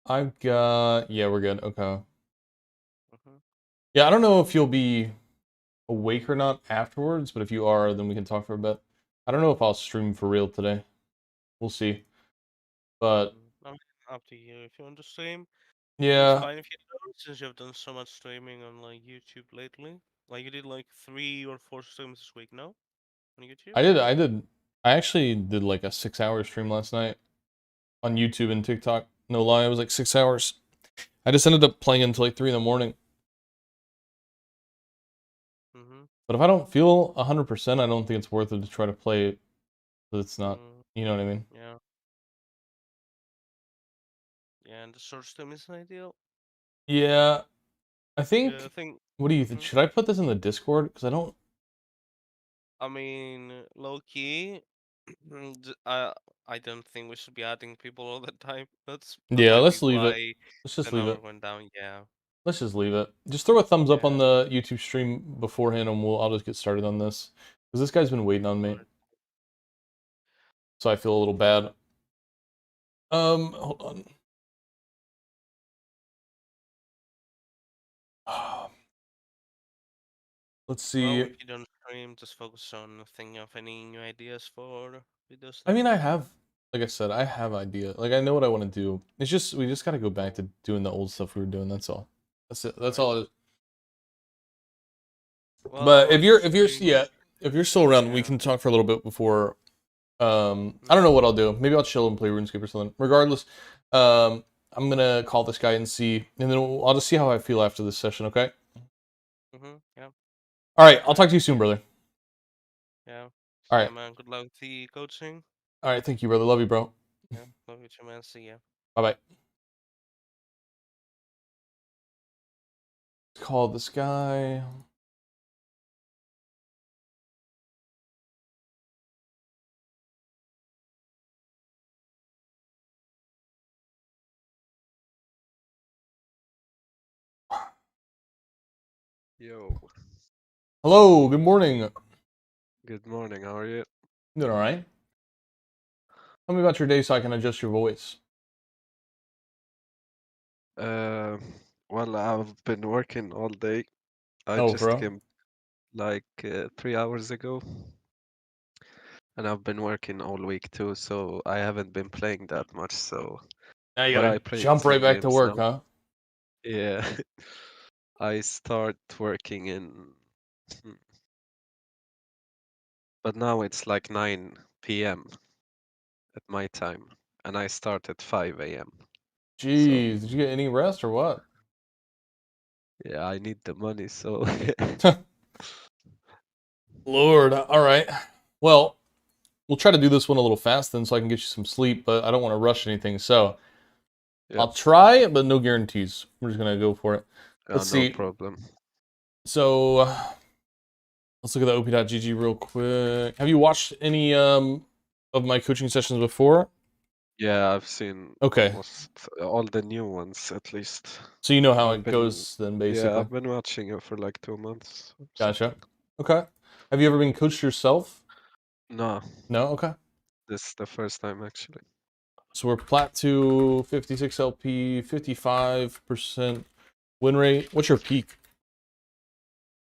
I've got... Yeah, we're good. Okay. Mhm. Yeah, I don't know if you'll be awake or not afterwards, but if you are, then we can talk for a bit. I don't know if I'll stream for real today. We'll see. But, I mean, up to you. If you want to stream, it's yeah, fine if you don't, since you've done so much streaming on like YouTube lately. Like you did like 3 or 4 streams this week, no? On YouTube? I actually did like a 6-hour stream last night on YouTube and TikTok. No lie, it was like 6 hours. I just ended up playing until like 3 in the morning. Mm-hmm. But if I don't feel 100%, I don't think it's worth it to try to play it. But it's not. Mm, You know what I mean? yeah. Yeah, and the short stream is ideal. Yeah, I Yeah, I think. think. What do you think? Mhm. Should I put this in the Discord? Because I don't. I mean, low key, I don't think we should be adding people all the time. That Yeah, might be let's leave it. why Let's the just leave number it. went down. Yeah. Let's just leave it. Just throw a thumbs up on Yeah. the YouTube stream beforehand, and I'll just get started on this. Because this guy's been waiting on me, Alright. so I feel a little bad. Hold on. Let's Well, see. if you don't stream, just focus on thinking of any new ideas for videos I then. mean, I have, like I said, I have idea. Like I know what I want to do. It's just we just gotta go back to doing the old stuff we were doing. That's all. That's it. That's Alright. all it is. But Well, just yeah, if you're still around, we yeah. can talk for a little bit before. I don't Mhm. know what I'll do. Maybe I'll chill and play RuneScape or something. Regardless, I'm gonna call this guy and see, and then I'll just see how I feel after this session. Okay. Mhm. Yeah. All right. I'll Alright. talk to you soon, brother. Yeah. All See ya, right. man. Good luck with the coaching. All right. Thank you, brother. Love you, bro. Yeah. Love you too, man. See ya. Bye bye. Call this guy. Yo, Hello. Good morning. good morning. How are you? Doing all right. Tell me about your day so I can adjust your voice. Uh, well, I've been working all day. I Oh, just bro. came like 3 hours ago, and I've been working all week too, so I haven't been playing that much. So, Now you but gotta I played jump right some back to games work, now. huh? Yeah, I start working hmm, but now it's like 9 p.m. at my time, and I start at 5 a.m. So, Jeez, did you get any rest or what? yeah, I need the money, so Lord. All right. Well, we'll try to do this one a little fast then so I can get you some sleep, but I don't want to rush anything. So yeah, I'll try, but no guarantees. We're just gonna go for it. Let's no see. problem. So let's look at the op.gg real quick. Have you watched any of my coaching sessions before? Yeah, I've seen Okay. almost all the new ones at least. So you know how I've it been, goes then yeah, basically. I've been watching it for like 2 months or Gotcha. something. Okay. Have you ever been coached yourself? No, No? Okay. this is the first time actually. So we're plat 2, 56 LP, 55% win rate. What's your peak?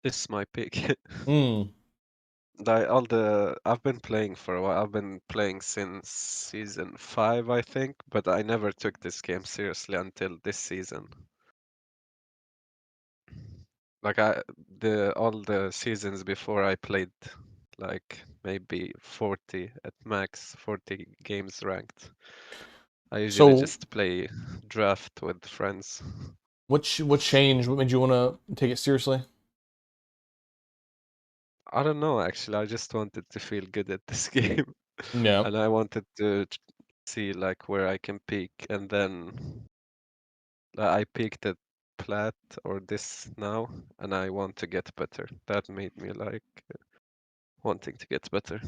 This is my pick. Hmm. I've been playing for a while. I've been playing since season 5, I think, but I never took this game seriously until this season. Like all the seasons before I played like maybe 40 at max, 40 games ranked. I usually So just play draft with friends. what changed? What made you want to take it seriously? I don't know actually. I just wanted to feel good at this game, Yeah. and I wanted to see like where I can peak, and then I peaked at plat or this now, and I want to get better. That made me like wanting to get better.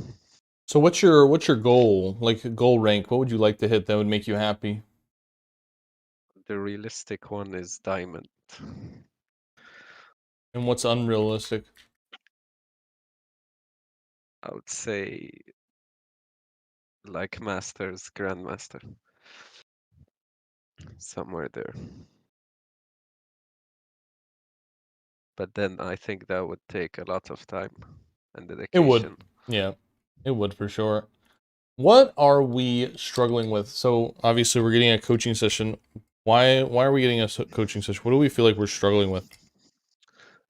So what's your goal? Like a goal rank? What would you like to hit that would make you happy? The realistic one is diamond. And what's unrealistic? I would say like masters, grandmaster. Somewhere there. But then I think that would take a lot of time and It would. dedication. Yeah, it would for sure. What are we struggling with? So obviously we're getting a coaching session. Why are we getting a coaching session? What do we feel like we're struggling with?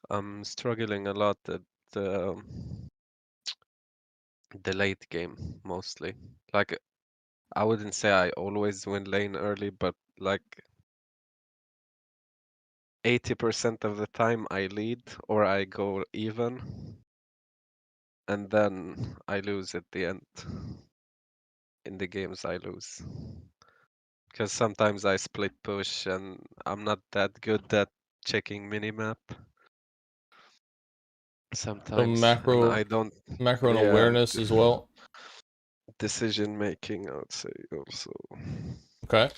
I'm struggling a lot at the late game mostly. Like I wouldn't say I always win lane early, but like 80% of the time I lead or I go even, and then I lose at the end. In the games I lose. Because sometimes I split push and I'm not that good at checking minimap So sometimes, and macro I don't, and yeah, awareness as well. decision making, I would say also. Okay.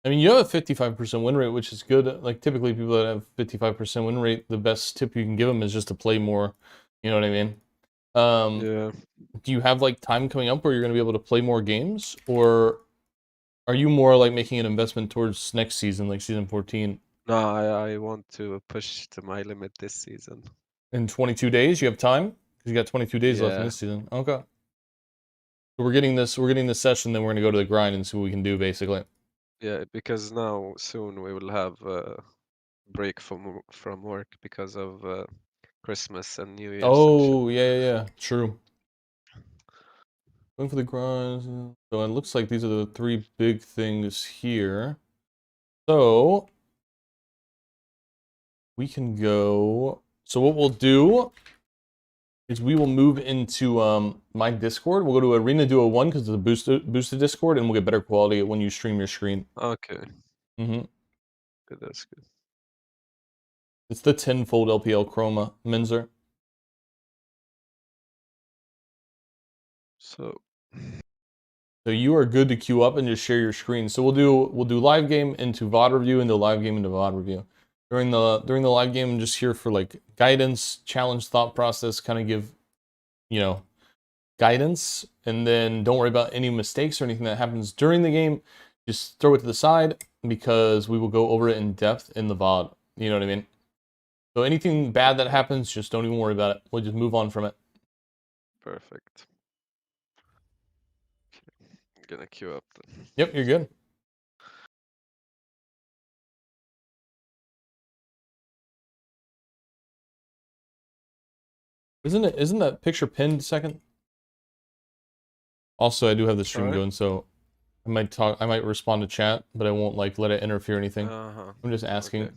I mean, you have a 55% win rate, which is good. Like, typically, people that have 55% win rate, the best tip you can give them is just to play more. You know what I mean? Yeah. Do you have, like, time coming up where you're going to be able to play more games? Or are you more, like, making an investment towards next season, like Season 14? No, I want to push to my limit this season. In 22 days, you have time? Because you got 22 days left in Yeah, this season. Okay. So we're getting this session, then we're going to go to the grind and see what we can do, basically. yeah, because now soon we will have a break from work because of Christmas and New Year's and shit. Oh, yeah. True. Going for the grind. So it looks like these are the three big things here. So we can go. So what we'll do is we will move into my Discord. We'll go to Arena Duo 1 because it's a boosted Discord, and we'll get better quality when you stream your screen. Okay, Mm-hmm. good, that's good. It's the tenfold LPL Chroma Menzer. So So you are good to queue up and just share your screen. So we'll do live game into VOD review and the live game into VOD review. During the live game, I'm just here for like guidance, challenge, thought process, kind of give, you know, guidance, and then don't worry about any mistakes or anything that happens during the game. Just throw it to the side because we will go over it in depth in the VOD. You know what I mean? So anything bad that happens, just don't even worry about it. We'll just move on from it. perfect. I'm gonna queue up then. Yep, you're good. Isn't that picture pinned second? Also, I do have the stream Sorry? going, so I might respond to chat, but I won't like let it interfere or anything. Uh-huh. I'm just asking. Okay.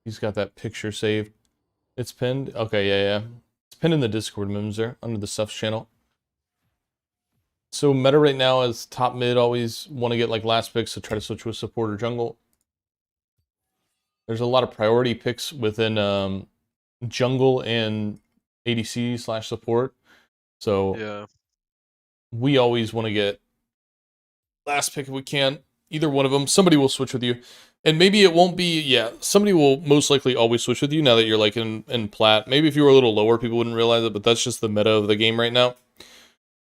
He's got that picture saved. It's pinned? Okay, yeah. It's pinned in the Discord memes there, under the Stuffs channel. So meta right now is top mid, always want to get like last picks, so try to switch with support or jungle. There's a lot of priority picks within jungle and ADC / support. So Yeah. we always want to get last pick if we can. Either one of them. Somebody will switch with you. And maybe it won't be, yeah, somebody will most likely always switch with you now that you're like in plat. Maybe if you were a little lower, people wouldn't realize it, but that's just the meta of the game right now.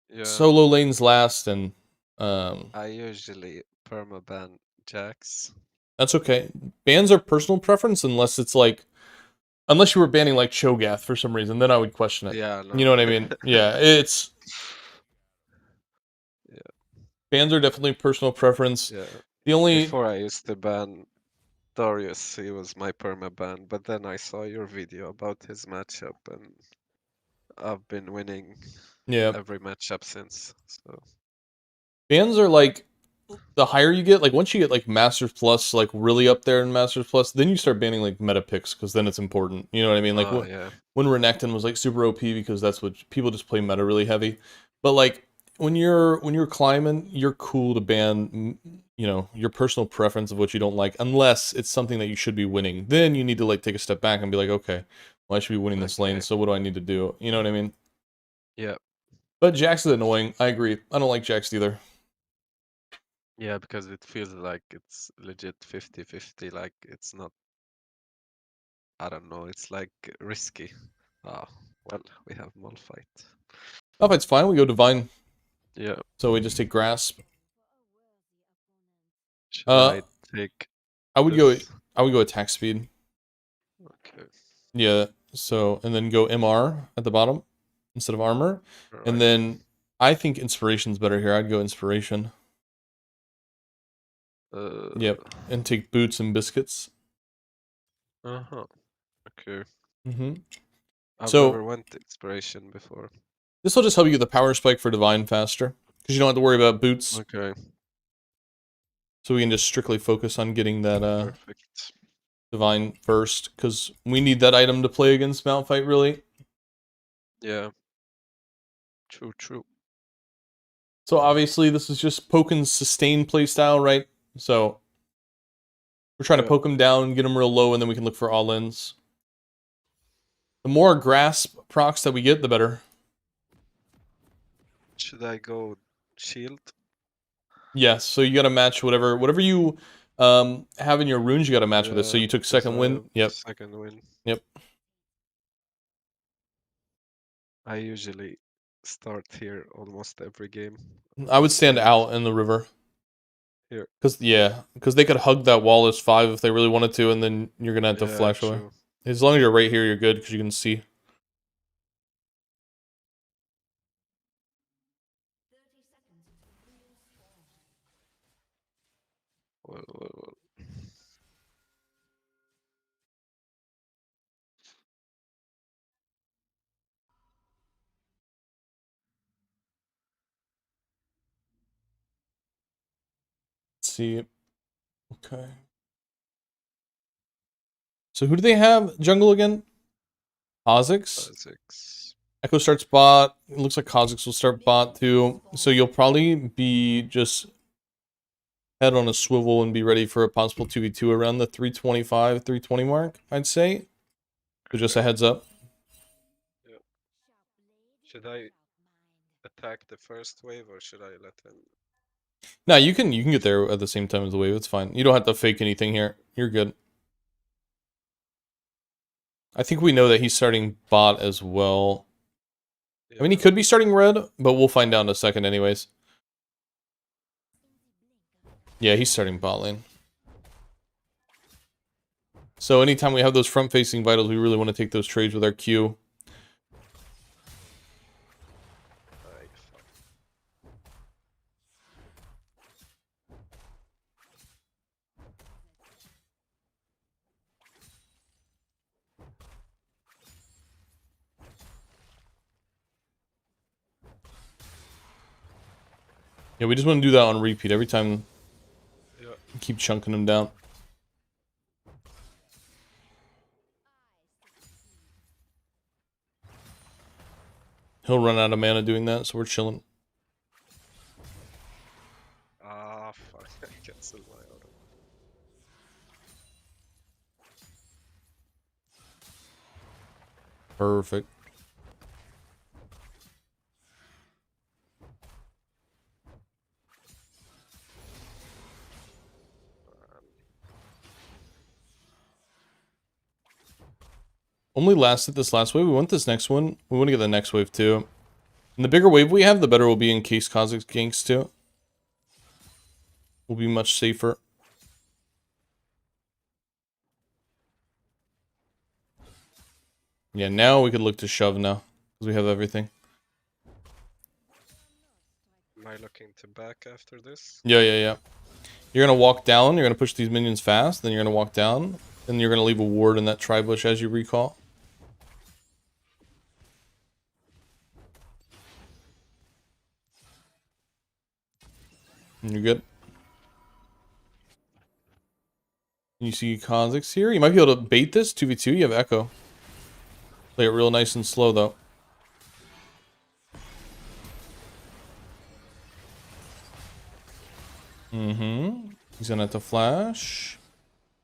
Yeah. Solo lanes last, and I usually permaban Jax. that's okay. Bans are personal preference unless it's like, unless you were banning like Cho'Gath for some reason, then I would question it. Yeah, no. You know what I mean? Yeah, it's... Yeah. Bans are definitely personal preference. Yeah. The only... Before I used to ban Darius, he was my permaban, but then I saw your video about his matchup and I've been winning Yeah. every matchup since. So Bans are like, the higher you get, like once you get like Masters Plus, like really up there in Masters Plus, then you start banning like meta picks because then it's important. You know what I mean? Like yeah. when Renekton was like super OP because that's what people just play meta really heavy. But like when you're climbing, you're cool to ban, you know, your personal preference of what you don't like, unless it's something that you should be winning. Then you need to like take a step back and be like, okay, well, I should be winning this lane, Okay. so what do I need to do? You know what I mean? Yeah. But Jax is annoying. I agree. I don't like Jax either. Yeah, because it feels like it's legit 50-50, like it's not, I don't know, it's like risky. Ah, well, we have Malphite. Oh, it's fine. We go Divine. Yeah. So we just take Grasp. Should I take I would go this. attack speed. Okay. Yeah. So and then go MR at the bottom instead of armor. And Right. then I think inspiration's better here. I'd go inspiration. Yep. And take boots and biscuits. Uh-huh. Okay. Mm-hmm. I've So never went inspiration before. this will just help you get the power spike for divine faster. Because you don't have to worry about boots. Okay. So we can just strictly focus on getting that Perfect. divine first. Because we need that item to play against Malphite, really. Yeah. True, true. So obviously this is just Poken's sustained playstyle, right? So we're trying to poke him down, get him real low, and then we can look for all-ins. The more grasp procs that we get, the better. Should I go shield? Yes, so you gotta match whatever you have in your runes, you gotta match with it. So you took 'Cause second I win. have Yep. second win. Yep. I usually start here almost every game. I would stand Stand out in the river. here. Because they could hug that wall as 5 if they really wanted to, and then you're gonna have to Yeah, flash away. true. As long as you're right here, you're good because you can see. Well. Let's see. Okay. So who do they have jungle again? Kha'Zix. 6. Echo starts bot. It looks like Kha'Zix will start bot too. So you'll probably be just head on a swivel and be ready for a possible 2v2 around the 325, 320 mark, I'd say. So just a heads up. Yep. Should I attack the first wave or should I let him? No, you can get there at the same time as the wave. It's fine. You don't have to fake anything here. You're good. I think we know that he's starting bot as well. Yeah. I mean, he could be starting red, but we'll find out in a second anyways. Yeah, he's starting bot lane. So anytime we have those front-facing vitals, we really want to take those trades with our Q. Ay, fuck. Yeah, we just want to do that on repeat every time. Yeah. Keep chunking them down. He'll run out of mana doing that, so we're chilling. Ah, fuck. I canceled my auto. Perfect. Only lasted this last wave. We want this next one. We want to get the next wave too. And the bigger wave we have, the better we'll be in case Kha'Zix ganks too. We'll be much safer. Yeah, now we could look to shove now. Because we have everything. Am I looking to back after this? Yeah. You're going to walk down. You're going to push these minions fast. Then you're going to walk down. And you're going to leave a ward in that tri-bush as you recall. And you're good. You see Kha'Zix here. You might be able to bait this 2v2. You have Echo. Play it real nice and slow though. He's gonna have to flash.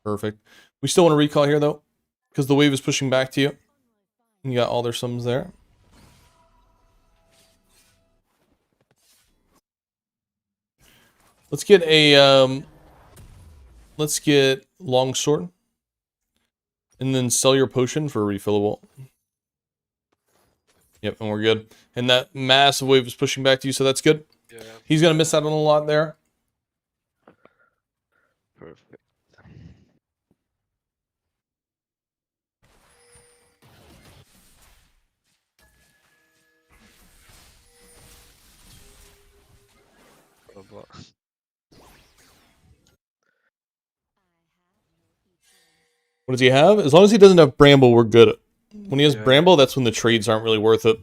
Perfect. We still want to recall here though, because the wave is pushing back to you. You got all their sums there. Let's get a longsword. And then sell your potion for a refillable. Yep, and we're good. And that massive wave is pushing back to you, so that's good. Yeah. He's gonna miss out on a lot there. Perfect. Blah, blah. What does he have? As long as he doesn't have Bramble, we're good. When he has Yeah. Bramble, that's when the trades aren't really worth it.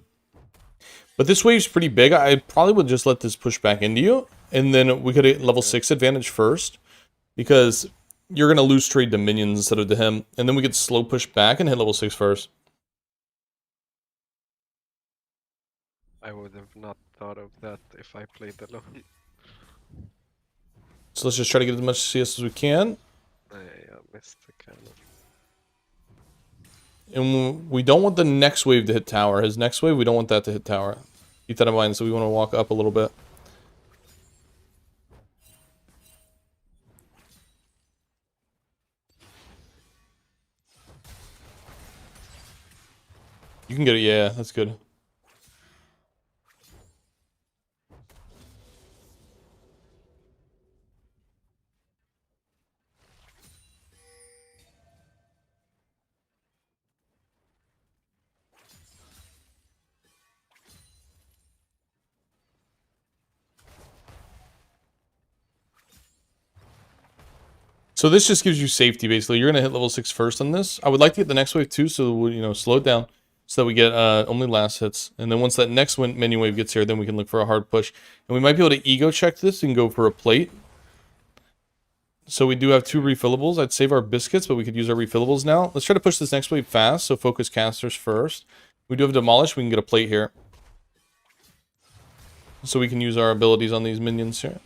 But this wave's pretty big. I probably would just let this push back into you. And then we could hit level 6 advantage first. Because you're going to lose trade to minions instead of to him. And then we could slow push back and hit level 6 first. I would have not thought of that if I played alone. So let's just try to get as much CS as we can. I missed the cannon. And we don't want the next wave to hit tower. His next wave, we don't want that to hit tower. Keep that in mind, so we want to walk up a little bit. You can get it, yeah, that's good. So this just gives you safety, basically. You're going to hit level 6 first on this. I would like to get the next wave too, so we'll, you know, slow it down so that we get only last hits. And then once that next minion wave gets here, then we can look for a hard push. And we might be able to ego check this and go for a plate. So we do have 2 refillables. I'd save our biscuits, but we could use our refillables now. Let's try to push this next wave fast, so focus casters first. We do have Demolish. We can get a plate here. So we can use our abilities on these minions here.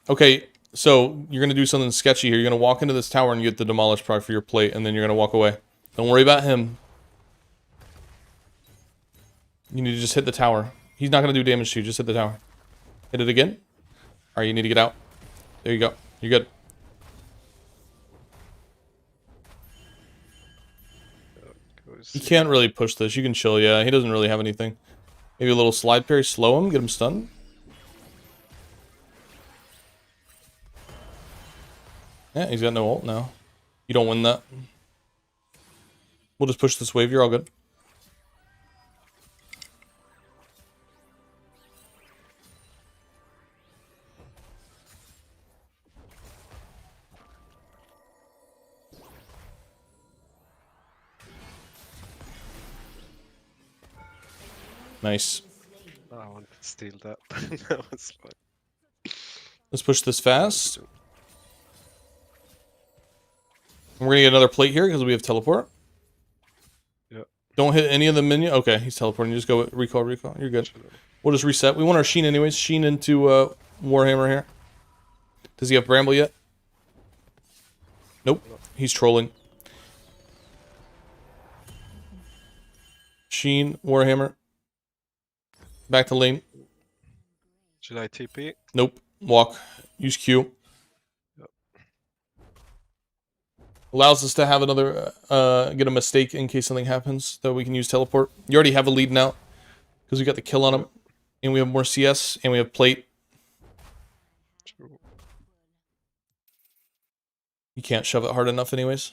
Okay, so you're going to do something sketchy here. You're going to walk into this tower and get the Demolish proc for your plate, and then you're going to walk away. Don't worry about him. You need to just hit the tower. He's not going to do damage to you. Just hit the tower. Hit it again. Alright, you need to get out. There you go. You're good. You can't really push this. You can chill, yeah. He doesn't really have anything. Maybe a little slide parry. Slow him. Get him stunned. Yeah, he's got no ult now. You don't win that. We'll just push this wave. You're all good. Nice. Oh, I wanted to steal that. That was fun. Let's push this fast. We're gonna get another plate here because we have teleport. Yep. Don't hit any of the minion. Okay, he's teleporting. Just go with recall. You're good. We'll just reset. We want our Sheen anyways. Sheen into Warhammer here. Does he have Bramble yet? Nope. He's trolling. Sheen, Warhammer. Back to lane. Should I TP? Nope. Walk. Use Q. Yep. Allows us to have another, get a mistake in case something happens, that we can use teleport. You already have a lead now, because we got the kill on him. And we have more CS, and we have plate. True. You can't shove it hard enough anyways.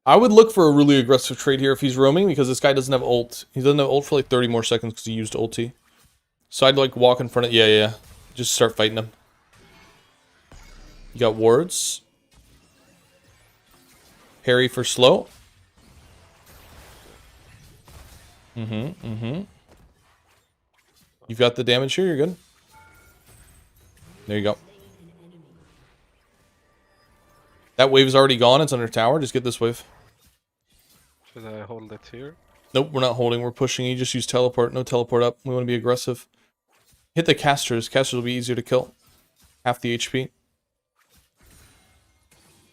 I would look for a really aggressive trade here if he's roaming, because this guy doesn't have ult. He doesn't have ult for like 30 more seconds because he used ulti. So I'd like walk in front of... Yeah. Just start fighting him. You got wards. Parry for slow. You've got the damage here, you're good. There you go. That wave is already gone, it's under tower, just get this wave. Should I hold it here? Nope, we're not holding, we're pushing. You just use teleport, no teleport up. We want to be aggressive. Hit the casters, casters will be easier to kill. Half the HP.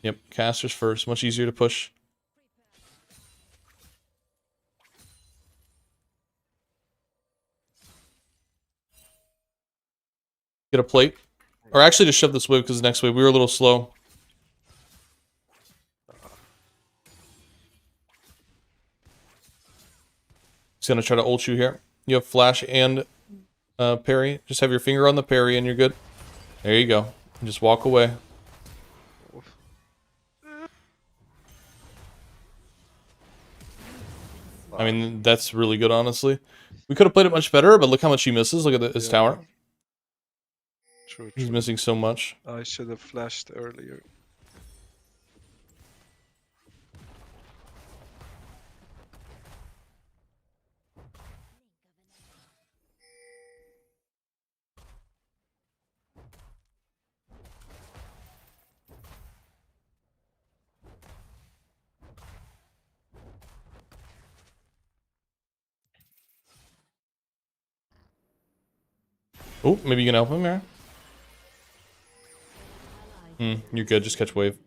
Yep, casters first, much easier to push. Get a plate. Or actually just shove this wave because the next wave, we were a little slow. He's gonna try to ult you here. You have flash and parry. Just have your finger on the parry and you're good. There you go. Just walk away. Oof. I mean, that's really good, honestly. We could have played it much better, but look how much he misses. Look at his Yeah. tower. True, He's true. missing so much. I should have flashed earlier. Oh, maybe you can help him here. You're good. Just catch wave.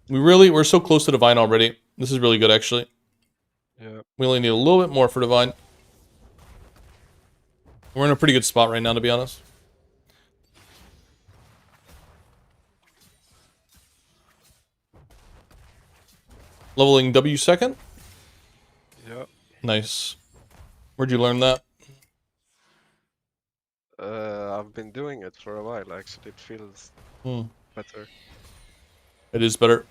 We're so close to Divine already. This is really good, actually. Yeah. We only need a little bit more for Divine. We're in a pretty good spot right now, to be honest. Leveling W second. Yeah. Nice. Where'd you learn that? I've been doing it for a while, actually. It feels better. It is better.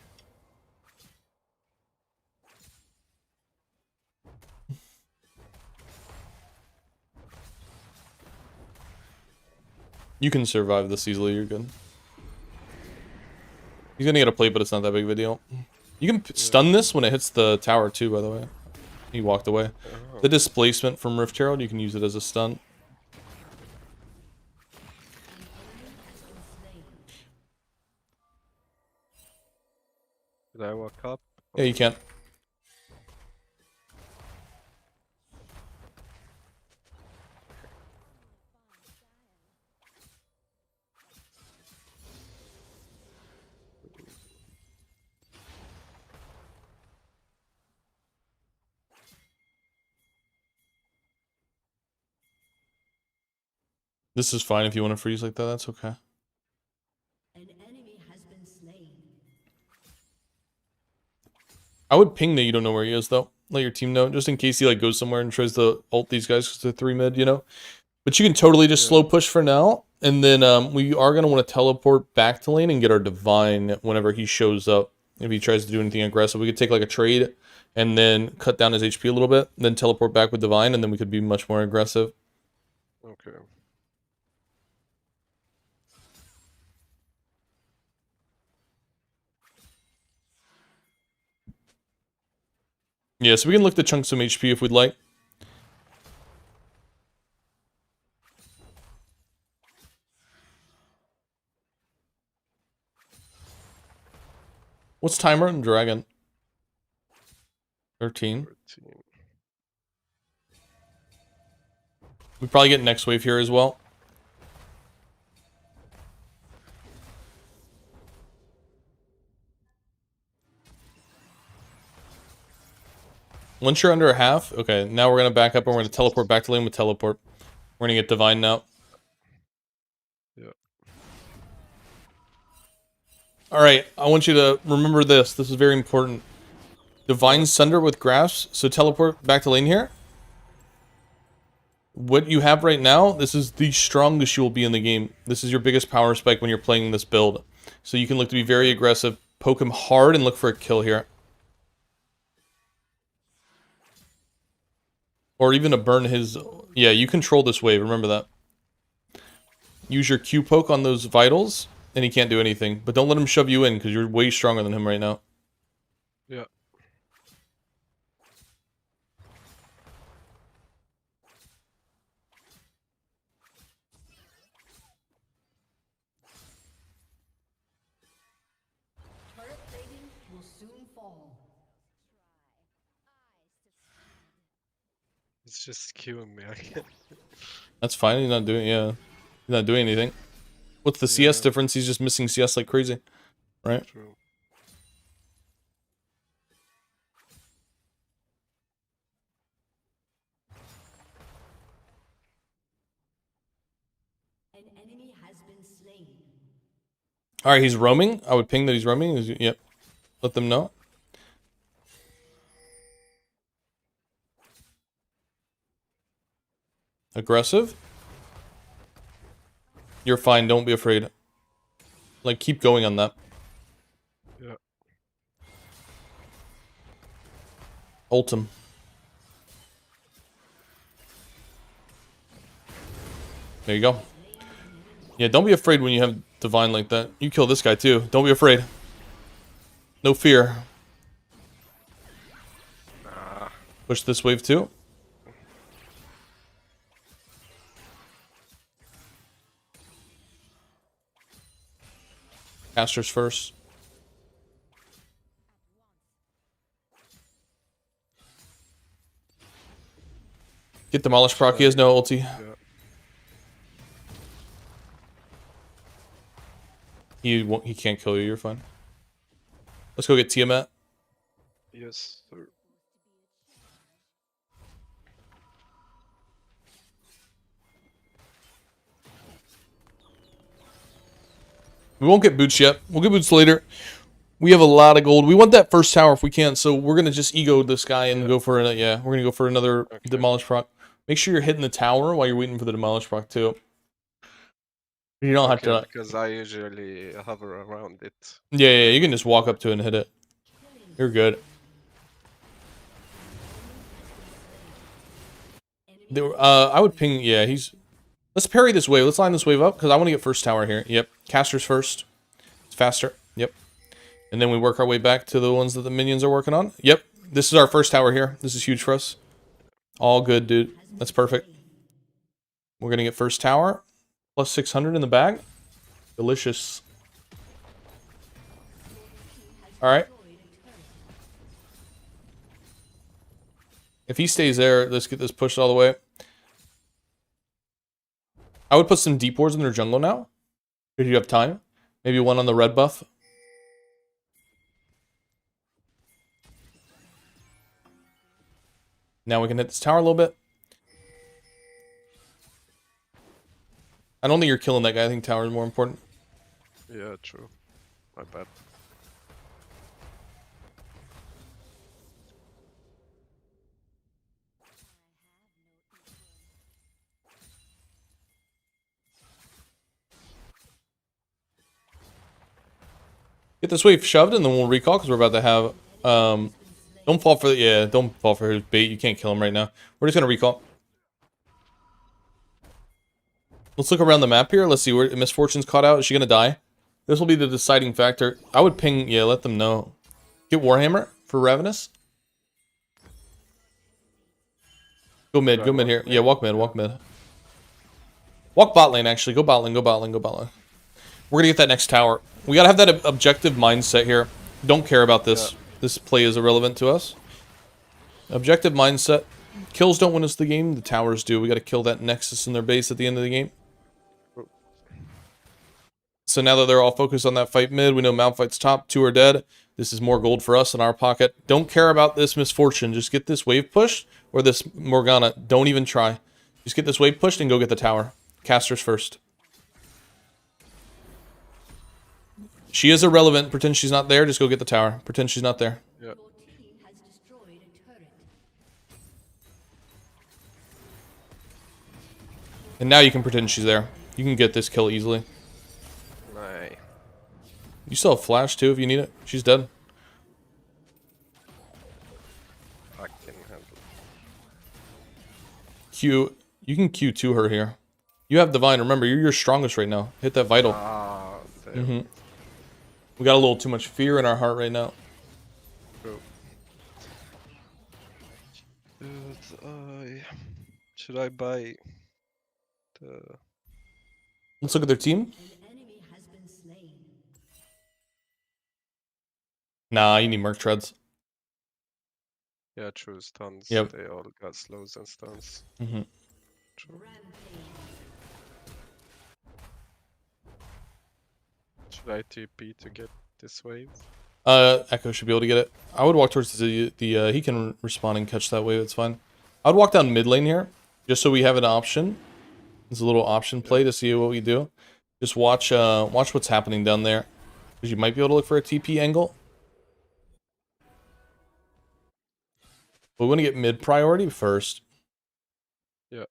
You can survive this easily, you're good. He's gonna get a plate, but it's not that big of a deal. You can stun this when it hits the tower too, by the way. He walked away. Oh. The displacement from Rift Herald, you can use it as a stun. Did I walk up? Yeah, you can. This is fine if you want to freeze like that, that's okay. An enemy has been slain. I would ping that you don't know where he is, though. Let your team know, just in case he like goes somewhere and tries to ult these guys because they're 3 mid, you know? But you can totally just slow push for now, and then we are going to want to teleport back to lane and get our Divine whenever he shows up. If he tries to do anything aggressive, we could take like a trade and then cut down his HP a little bit, then teleport back with Divine, and then we could be much more aggressive. Okay. Yeah, so we can look to chunk some HP if we'd like. What's timer on Dragon? 13. 13. We probably get next wave here as well. Once you're under a half, okay, now we're going to back up and we're going to teleport back to lane with teleport. We're going to get Divine now. Yeah. Alright, I want you to remember this. This is very important. Divine Sunder with Grasp, so teleport back to lane here. What you have right now, this is the strongest you will be in the game. This is your biggest power spike when you're playing this build. So you can look to be very aggressive, poke him hard, and look for a kill here. Or even to burn his... Yeah, you control this wave, remember that. Use your Q poke on those vitals, and he can't do anything. But don't let him shove you in, because you're way stronger than him right now. Yeah. Turret plating will soon fall. It's just queuing me again. That's fine, he's not doing... Yeah, he's not doing anything. What's the CS difference? He's just missing CS like crazy. Right? True. An enemy has been slain. Alright, he's roaming. I would ping that he's roaming. Yep. Let them know. Aggressive. You're fine. Don't be afraid. Like, keep going on that. Yeah. Ult him. There you go. Yeah, don't be afraid when you have Divine like that. You kill this guy too. Don't be afraid. No fear. Push this wave too. Casters first. Get demolished proc. He has no ulti. Yeah. He can't kill you. You're fine. Let's go get Tiamat. Yes, sir. We won't get boots yet. We'll get boots later. We have a lot of gold. We want that first tower if we can, so we're gonna just ego this guy and go for it. Yeah, we're gonna go for another demolish proc. Make sure you're hitting the tower while you're waiting for the demolish proc too. You don't have to. Because I usually hover around it. Yeah, you can just walk up to it and hit it. You're good. I would ping. Yeah, he's. Let's parry this wave. Let's line this wave up because I want to get first tower here. Yep, casters first. It's faster. Yep. And then we work our way back to the ones that the minions are working on. Yep. This is our first tower here. This is huge for us. All good, dude. That's perfect. We're going to get first tower. Plus 600 in the bag. Delicious. Alright. If he stays there, let's get this pushed all the way. I would put some deep wards in their jungle now. If you have time. Maybe one on the red buff. Now we can hit this tower a little bit. I don't think you're killing that guy. I think tower is more important. Yeah, true. My bad. Get this wave shoved and then we'll recall because we're about to have don't fall for the don't fall for his bait. You can't kill him right now. We're just gonna recall. Let's look around the map here. Let's see where Misfortune's caught out. Is she gonna die? This will be the deciding factor. I would ping, yeah, let them know. Get Warhammer for Ravenous. Go mid here. Yeah, walk mid. Walk bot lane, actually. Go bot lane. We're gonna get that next tower. We gotta have that objective mindset here. Don't care about this. Yeah. This play is irrelevant to us. Objective mindset. Kills don't win us the game. The towers do. We gotta kill that Nexus in their base at the end of the game. So now that they're all focused on that fight mid, we know Malphite's top. 2 are dead. This is more gold for us in our pocket. Don't care about this Misfortune. Just get this wave pushed. Or this Morgana. Don't even try. Just get this wave pushed and go get the tower. Casters first. She is irrelevant. Pretend she's not there. Just go get the tower. Pretend she's not there. Yeah. And now you can pretend she's there. You can get this kill easily. Nice. You still have flash too if you need it. She's dead. I can handle. Q. You can Q to her here. You have divine. Remember, you're your strongest right now. Hit that vital. Ah, damn. We got a little too much fear in our heart right now. Bro. Should I buy the... Let's look at their team. Nah, you need Merc Treads. Yeah, true, stuns. Yep. They all got slows and stuns. True. Should I TP to get this wave? Echo should be able to get it. I would walk towards the he can respawn and catch that wave, it's fine. I would walk down mid lane here, just so we have an option. There's a little option play to see what we do. Just watch watch what's happening down there. Because you might be able to look for a TP angle. But we want to get mid priority first. Yeah.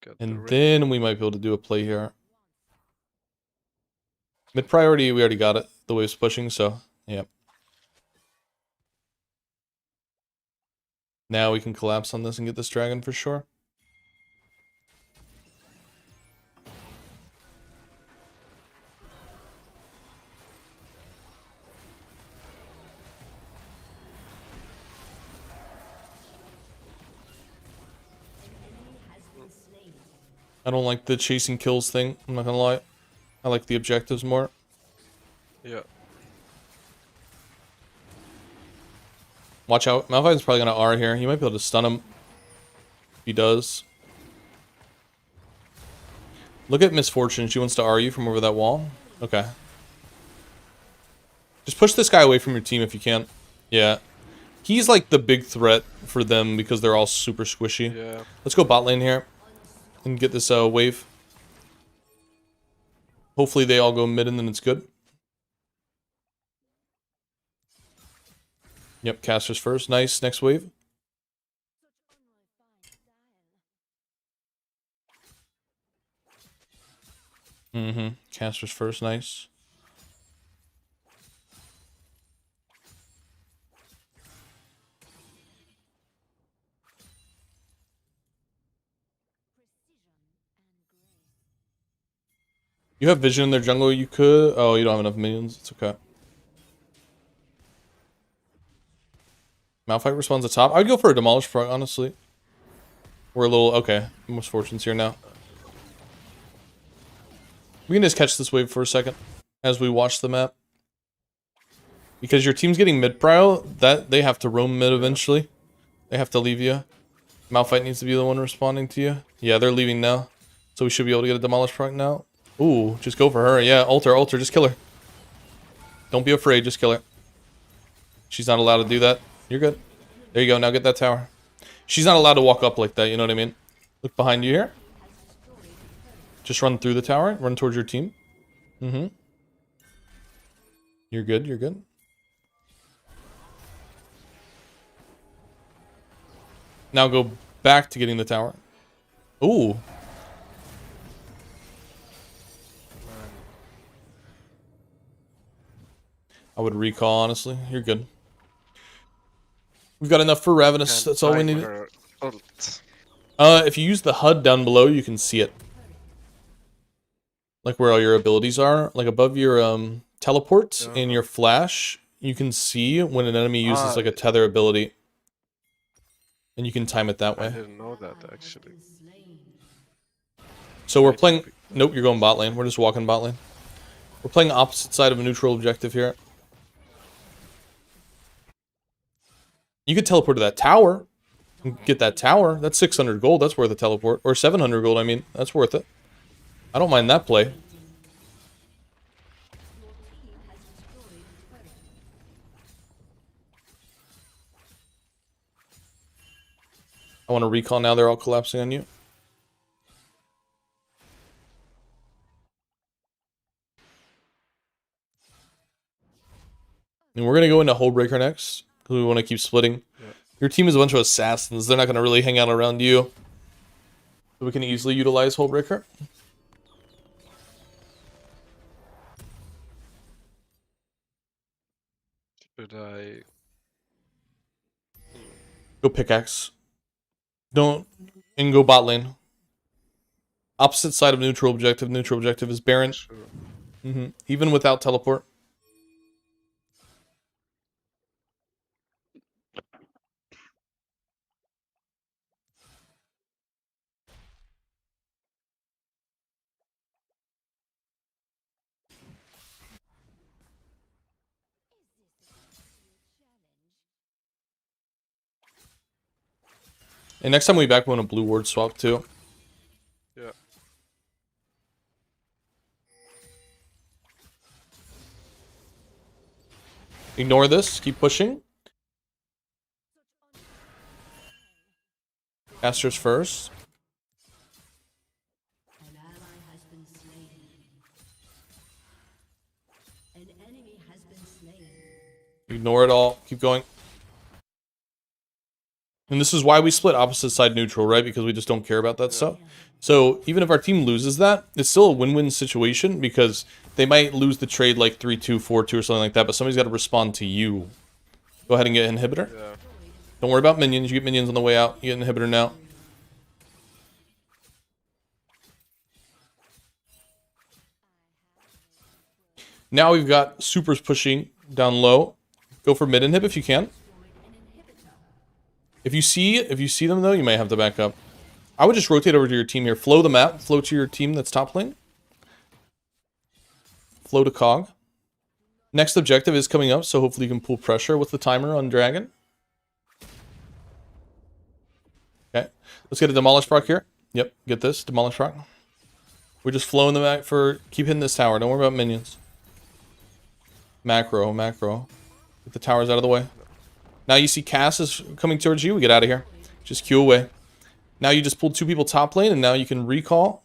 Got the And ring. then we might be able to do a play here. Mid priority, we already got it. The wave's pushing, so yeah. Now we can collapse on this and get this dragon for sure. I don't like the chasing kills thing, I'm not gonna lie. I like the objectives more. Yeah. Watch out. Malphite's probably gonna R here. You might be able to stun him. If he does. Look at Misfortune. She wants to R you from over that wall. Okay. Just push this guy away from your team if you can. Yeah. He's like the big threat for them because they're all super squishy. Yeah. Let's go bot lane here. And get this wave. Hopefully they all go mid and then it's good. Yep, casters first. Nice. Next wave. Casters first. Nice. You have vision in their jungle. You could. Oh, you don't have enough minions. It's okay. Malphite responds at top. I'd go for a demolish front, honestly. We're a little okay. Misfortune's here now. We can just catch this wave for a second as we watch the map. Because your team's getting mid prio, that they have to roam mid eventually. They have to leave you. Malphite needs to be the one responding to you. Yeah, they're leaving now. So we should be able to get a demolish front now. Ooh, just go for her. Yeah, alter, just kill her. Don't be afraid, just kill her. She's not allowed to do that. You're good. There you go, now get that tower. She's not allowed to walk up like that, you know what I mean? Look behind you here. Just run through the tower, run towards your team. You're good, you're good. Now go back to getting the tower. Ooh. I would recall, honestly. You're good. We've got enough for Ravenous. That's all we need. If you use the HUD down below, you can see it. Like where all your abilities are. Like above your teleport and your flash, you can see when an enemy uses like a tether ability. And you can time it that way. I didn't know that, actually. So we're playing... Nope, you're going bot lane. We're just walking bot lane. We're playing opposite side of a neutral objective here. You could teleport to that tower. Get that tower. That's 600 gold. That's worth a teleport. Or 700 gold, I mean. That's worth it. I don't mind that play. I want to recall now. They're all collapsing on you. And we're going to go into Hullbreaker next. Because we want to keep splitting. Yeah. Your team is a bunch of assassins. They're not going to really hang out around you. So we can easily utilize Hullbreaker. Should I... Go pickaxe. Don't... And go bot lane. Opposite side of neutral objective. Neutral objective is Baron. Sure. Even without teleport. And next time we back, we want a blue ward swap too. Yeah. Ignore this. Keep pushing. Casters first. An ally has been slain. An enemy has been slain. Ignore it all. Keep going. And this is why we split opposite side neutral, right? Because we just don't care about that Yeah. stuff. So even if our team loses that, it's still a win-win situation because they might lose the trade like 3-2, 4-2 or something like that, but somebody's got to respond to you. Go ahead and get inhibitor. Yeah. Don't worry about minions. You get minions on the way out. You get inhibitor now. Now we've got supers pushing down low. Go for mid inhib if you can. If you see them though, you might have to back up. I would just rotate over to your team here. Flow the map. Flow to your team that's top lane. Flow to Cog. Next objective is coming up, so hopefully you can pull pressure with the timer on Dragon. Okay. Let's get a Demolish proc here. Yep, get this. Demolish proc. We're just flowing the back for... Keep hitting this tower. Don't worry about minions. Macro. Get the towers out of the way. Now you see Cass is coming towards you. We get out of here. Just queue away. Now you just pulled 2 people top lane, and now you can recall.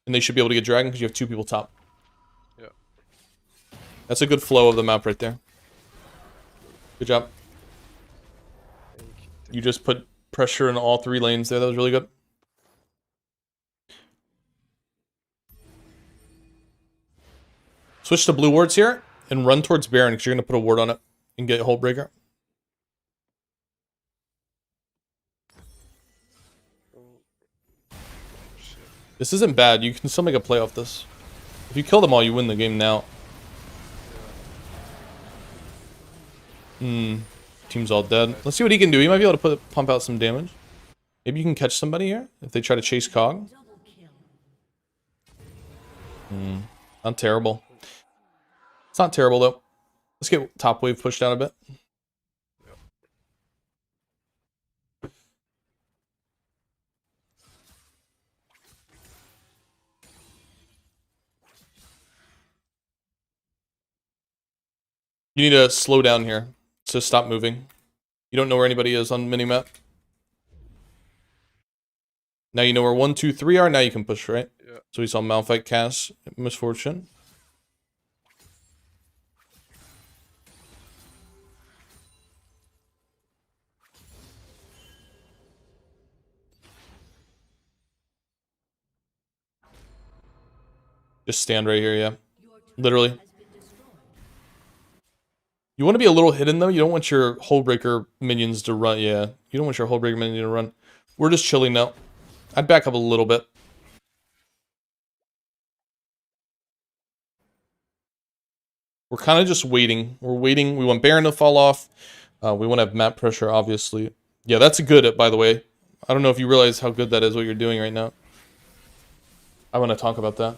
And they should be able to get Dragon because you have 2 people top. Yeah. That's a good flow of the map right there. Good job. Thank you. You just put pressure in all 3 lanes there. That was really good. Switch to blue wards here and run towards Baron because you're going to put a ward on it and get Hold Breaker. Shit. This isn't bad. You can still make a play off this. If you kill them all, you win the game now. Team's all dead. Let's see what he can do. He might be able to pump out some damage. Maybe you can catch somebody here if they try to chase Cog. Not terrible. It's not terrible though. Let's get top wave pushed out a bit. You need to slow down here. So stop moving. You don't know where anybody is on minimap. Now you know where 1, 2, 3 are. Now you can push, right? Yeah. So we saw Malphite, Cass, Misfortune. Just stand right here, yeah. Literally. You want to be a little hidden, though. You don't want your Hullbreaker minions to run. Yeah, you don't want your Hullbreaker minion to run. We're just chilling now. I'd back up a little bit. We're kind of just waiting. We're waiting. We want Baron to fall off. We want to have map pressure, obviously. Yeah, that's good, by the way. I don't know if you realize how good that is, what you're doing right now. I want to talk about that.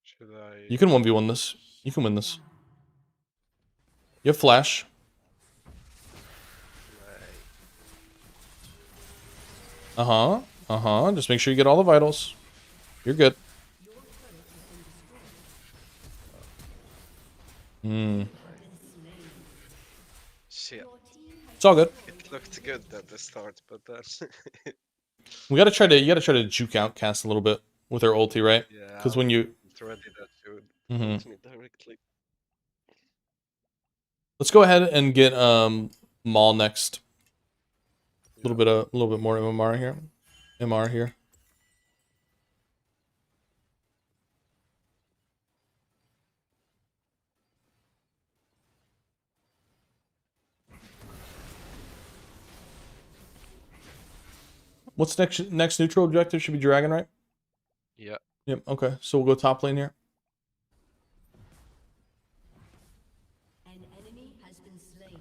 Should I? You can 1v1 this. You can win this. You have flash. Just make sure you get all the vitals. You're good. Shit. It's all good. It looked good at the start, but then. You gotta try to juke out Cass a little bit with her ulti, right? Yeah. Because when you... It's already that should Mhm. ult me directly. Let's go ahead and get Maul next. A little bit more MMR here. MR here. What's next neutral objective? Should be Dragon, right? Yeah. Yep, okay. So we'll go top lane here. An enemy has been slain.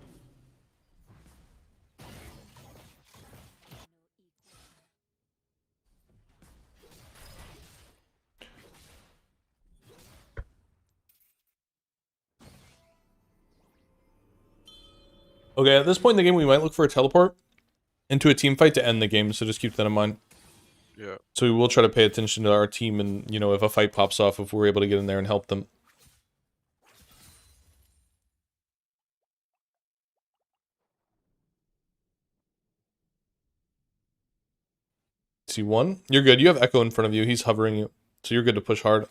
Okay, at this point in the game, we might look for a teleport into a team fight to end the game, so just keep that in mind. Yeah. So we will try to pay attention to our team and, you know, if a fight pops off, if we're able to get in there and help them. See one? You're good. You have Echo in front of you. He's hovering you. So you're good to push hard.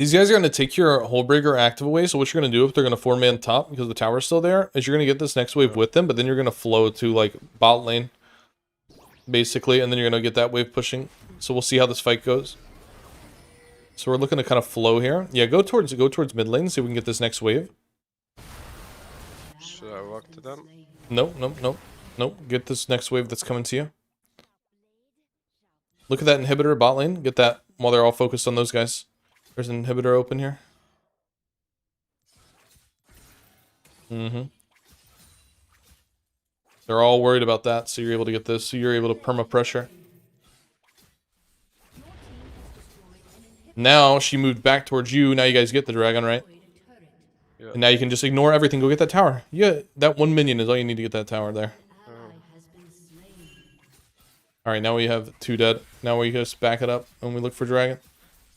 These guys are going to take your Hullbreaker active away, so what you're going to do if they're going to 4-man top, because the tower's still there, is you're going to get this next wave with them, but then you're going to flow to, like, bot lane, basically, and then you're going to get that wave pushing. So we'll see how this fight goes. So we're looking to kind of flow here. Yeah, go towards mid lane, see if we can get this next wave. Should I walk to them? Nope, nope, nope. Nope, get this next wave that's coming to you. Look at that inhibitor bot lane. Get that while they're all focused on those guys. There's an inhibitor open here. They're all worried about that, so you're able to get this. So you're able to perma pressure. Now she moved back towards you. Now you guys get the dragon, right? Yeah. And now you can just ignore everything. Go get that tower. Yeah, that one minion is all you need to get that tower there. Alright, now we have 2 dead. Now we just back it up and we look for dragon.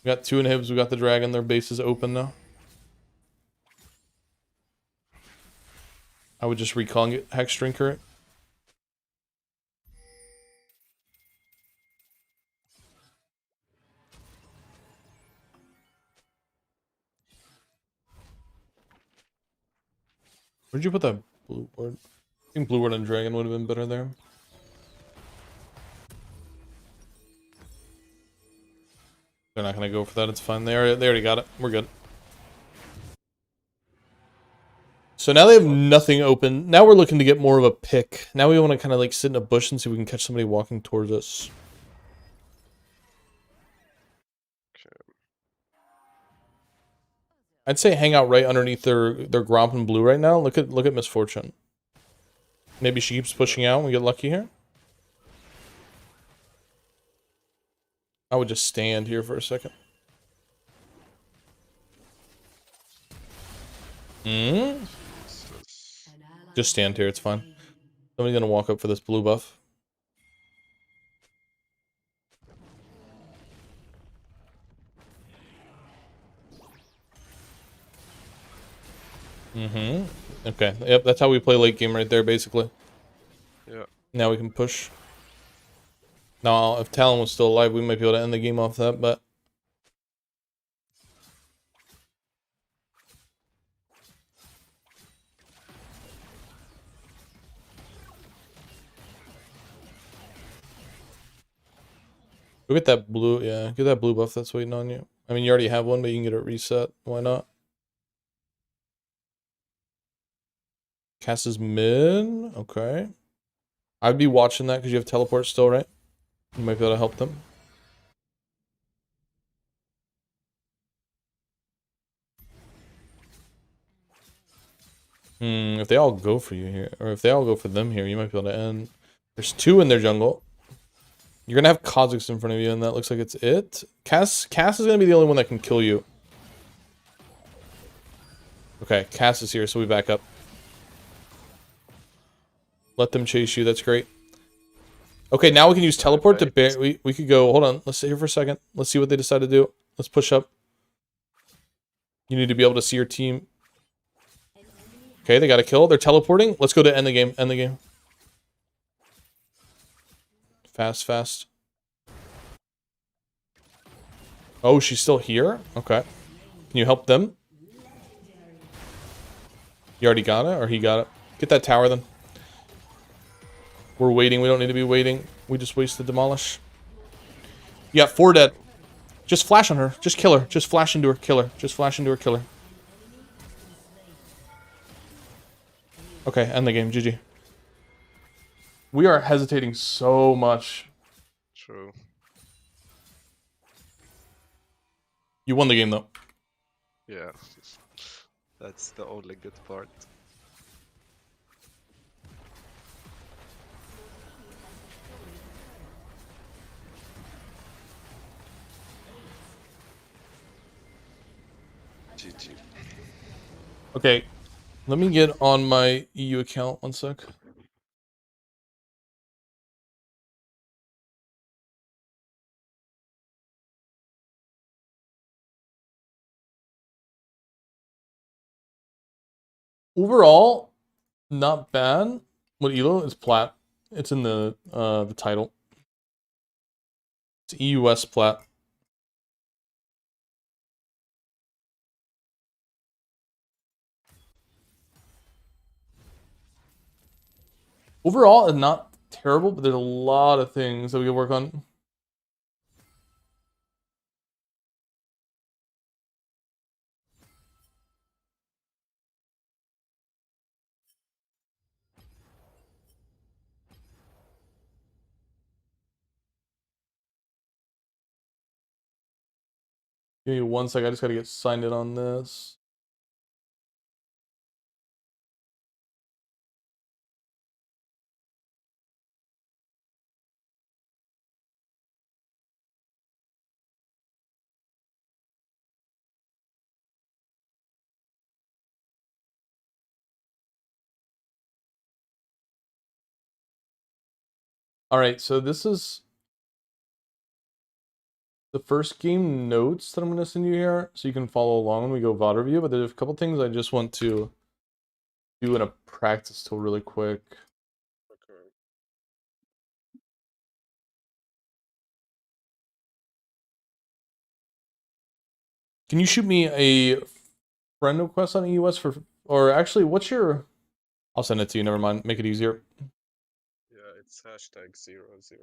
We got 2 inhibs, we got the dragon. Their base is open now. I would just recalling it, Hex Drinker it. Where'd you put that blue ward? I think blue ward and dragon would have been better there. They're not gonna go for that, it's fine. They already got it. We're good. So now they have nothing open. Now we're looking to get more of a pick. Now we want to kind of like sit in a bush and see if we can catch somebody walking towards us. I'd say hang out right underneath their Gromp and blue right now. Look at Misfortune. Maybe she keeps pushing out and we get lucky here. I would just stand here for a second. Just stand here, it's fine. Somebody's gonna walk up for this blue buff. Okay, yep, that's how we play late game right there, basically. Yeah. Now we can push. Now, if Talon was still alive, we might be able to end the game off that, but... Go get that blue, yeah, get that blue buff that's waiting on you. I mean, you already have one, but you can get it reset. Why not? Cass is mid, okay. I'd be watching that because you have teleport still, right? You might be able to help them. If they all go for you here, or if they all go for them here, you might be able to end. There's 2 in their jungle. You're gonna have Kha'Zix in front of you, and that looks like it's it. Cass is gonna be the only one that can kill you. Okay, Cass is here, so we back up. Let them chase you, that's great. Okay, now we can use teleport to bear. We could go, hold on, let's sit here for a second. Let's see what they decide to do. Let's push up. You need to be able to see your team. Okay, they got a kill. They're teleporting. Let's go to end the game. End the game. Fast, fast. Oh, she's still here? Okay. Can you help them? You already got it? Or he got it? Get that tower then. We're waiting. We don't need to be waiting. We just wasted demolish. You got 4 dead. Just flash on her. Just kill her. Just flash into her. Kill her. Just flash into her. Kill her. Okay, end the game. GG. We are hesitating so much. True. You won the game though. Yeah. That's the only good part. GG. Okay, let me get on my EU account 1 sec. Overall, not bad. What elo is Plat? It's in the title. It's EUS Plat. Overall, it's not terrible, but there's a lot of things that we can work on. Give me 1 sec. I just gotta get signed in on this. All right, so this is the first game notes that I'm going to send you here, so you can follow along when we go VOD review, but there's a couple things I just want to do in a practice tool really quick. Okay. Can you shoot me a friend request on EUS for, or actually, what's your, I'll send it to you, never mind, make it easier. Yeah, it's #000.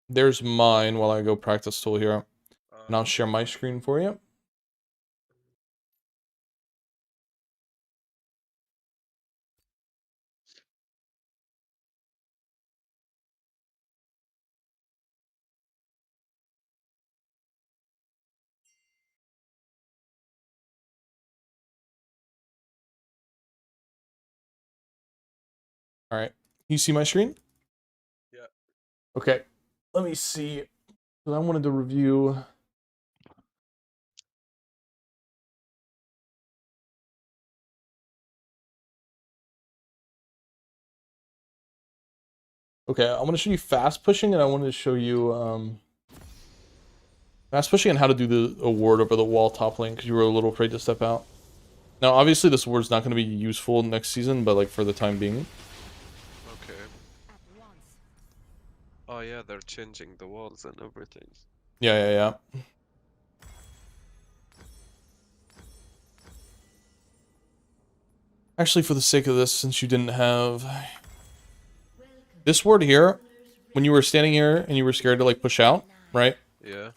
There's mine while I go practice tool here, and I'll Okay. share my screen for you. All right, you see my screen? Yeah. Okay, let me see, because I wanted to review. Okay, I want to show you fast pushing, and I wanted to show you fast pushing and how to do the award over the wall top lane, because you were a little afraid to step out. Now, obviously, this award's not going to be useful next season, but like for the time being. Okay. Oh yeah, they're changing the walls and everything. Yeah. Actually, for the sake of this, since you didn't have this word here, when you were standing here and you were scared to like push out, right? Yeah.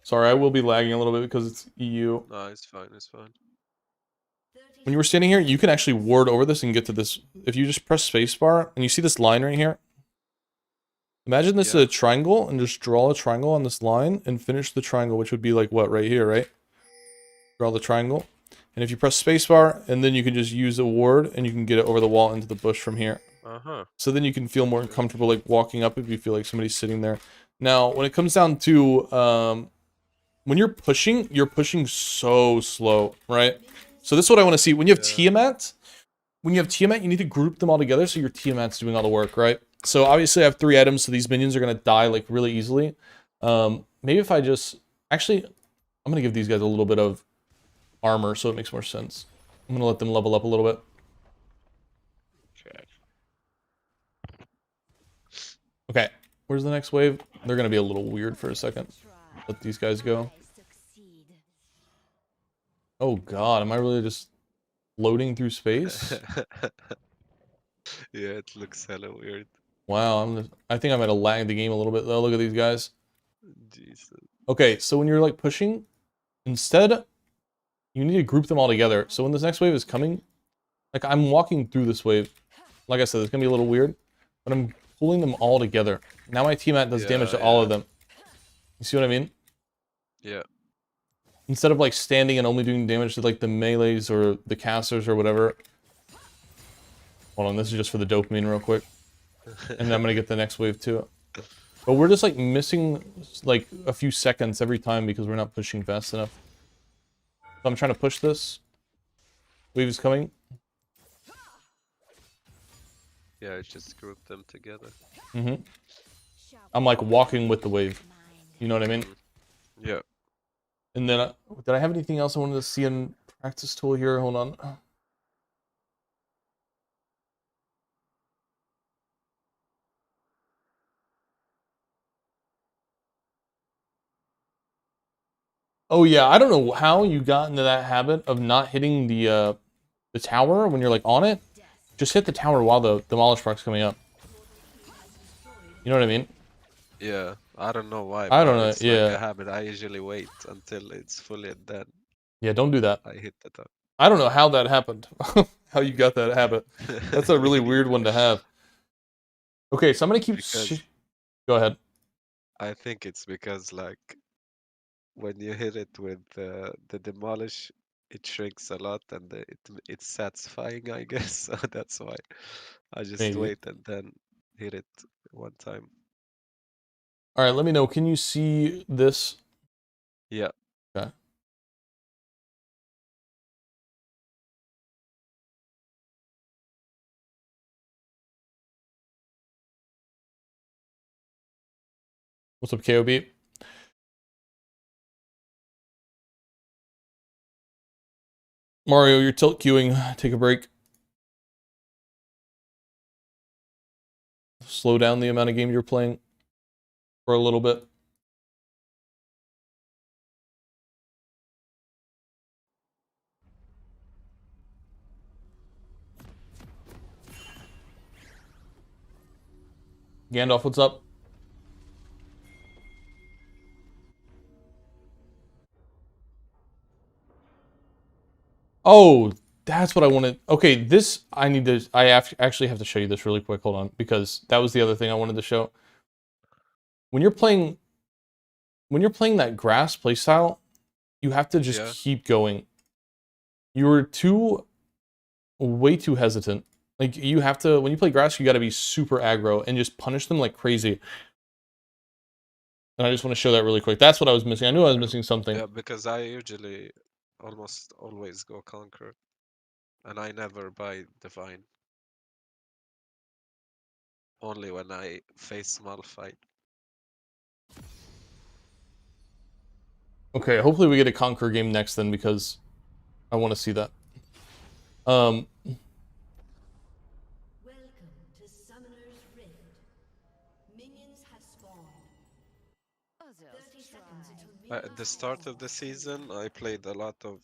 Sorry, I will be lagging a little bit because it's EU. No, it's fine. It's fine. When you were standing here, you can actually ward over this and get to this. If you just press spacebar and you see this line right here, imagine this is a triangle and just draw a triangle on this line and finish the triangle, which would be like what right here, right? Draw the triangle. And if you press spacebar, and then you can just use a ward and you can get it over the wall into the bush from here. Uh-huh. So then you can feel more comfortable like walking up if you feel like somebody's sitting there. Now, when it comes down to when you're pushing so slow, right? So this is what I want to see. When you have Tiamat, you need to group them all together so your Tiamat's doing all the work, right? So obviously I have 3 items, so these minions are gonna die like really easily. Maybe if I just actually I'm gonna give these guys a little bit of armor so it makes more sense. I'm gonna let them level up a little bit. Okay. Okay, where's the next wave? They're gonna be a little weird for a second. Let these guys go. Oh god, am I really just floating through space? Yeah, it looks hella weird. Wow, I think I'm gonna lag the game a little bit though. Look at these guys. Jesus. Okay, so when you're like pushing, instead, you need to group them all together. So when this next wave is coming, like I'm walking through this wave. Like I said, it's gonna be a little weird, but I'm pulling them all together. Now my team does damage to all of them. You see what I mean? Yeah. Instead of like standing and only doing damage to like the melees or the casters or whatever. Hold on, this is just for the dopamine real quick. And then I'm gonna get the next wave too. But we're just like missing like a few seconds every time because we're not pushing fast enough. So I'm trying to push this. Wave is coming. Yeah, I just grouped them together. Mm-hmm. I'm like walking with the wave. You know what I mean? Yeah. And then, did I have anything else I wanted to see in practice tool here? Hold on. Oh yeah, I don't know how you got into that habit of not hitting the tower when you're like on it. Just hit the tower while the demolish proc's coming up. You know what I mean? Yeah, I don't know why, I don't but know, it's like yeah. a habit. I usually wait until it's fully and then Yeah, don't do that. I hit the top. I don't know how that happened. How you got that habit. That's a really weird one to have. Okay, so I'm gonna keep... Because Go ahead. I think it's because like when you hit it with the demolish, it shrinks a lot and it's satisfying, I guess. So that's why I just Maybe. wait and then hit it one time. All right, let me know. Can you see this? Yeah. Okay. What's up, KOB? Mario, you're tilt queuing. Take a break. Slow down the amount of game you're playing for a little bit. Gandalf, what's up? Oh, that's what I wanted. Okay, this I need to. Actually have to show you this really quick. Hold on, because that was the other thing I wanted to show. When you're playing that grass playstyle, you have to just Yeah. keep going. You're way too hesitant. Like you have to, when you play grass, you got to be super aggro and just punish them like crazy. And I just want to show that really quick. That's what I was missing. I knew I was missing something. Yeah, because I usually almost always go conquer, and I never buy divine. Only when I face Malphite. Okay, hopefully we get a Conquer game next then, because I want to see that. Welcome to Summoner's Rift. Minions have spawned. 30 seconds until At minions the start of spawn. the season, I played a lot of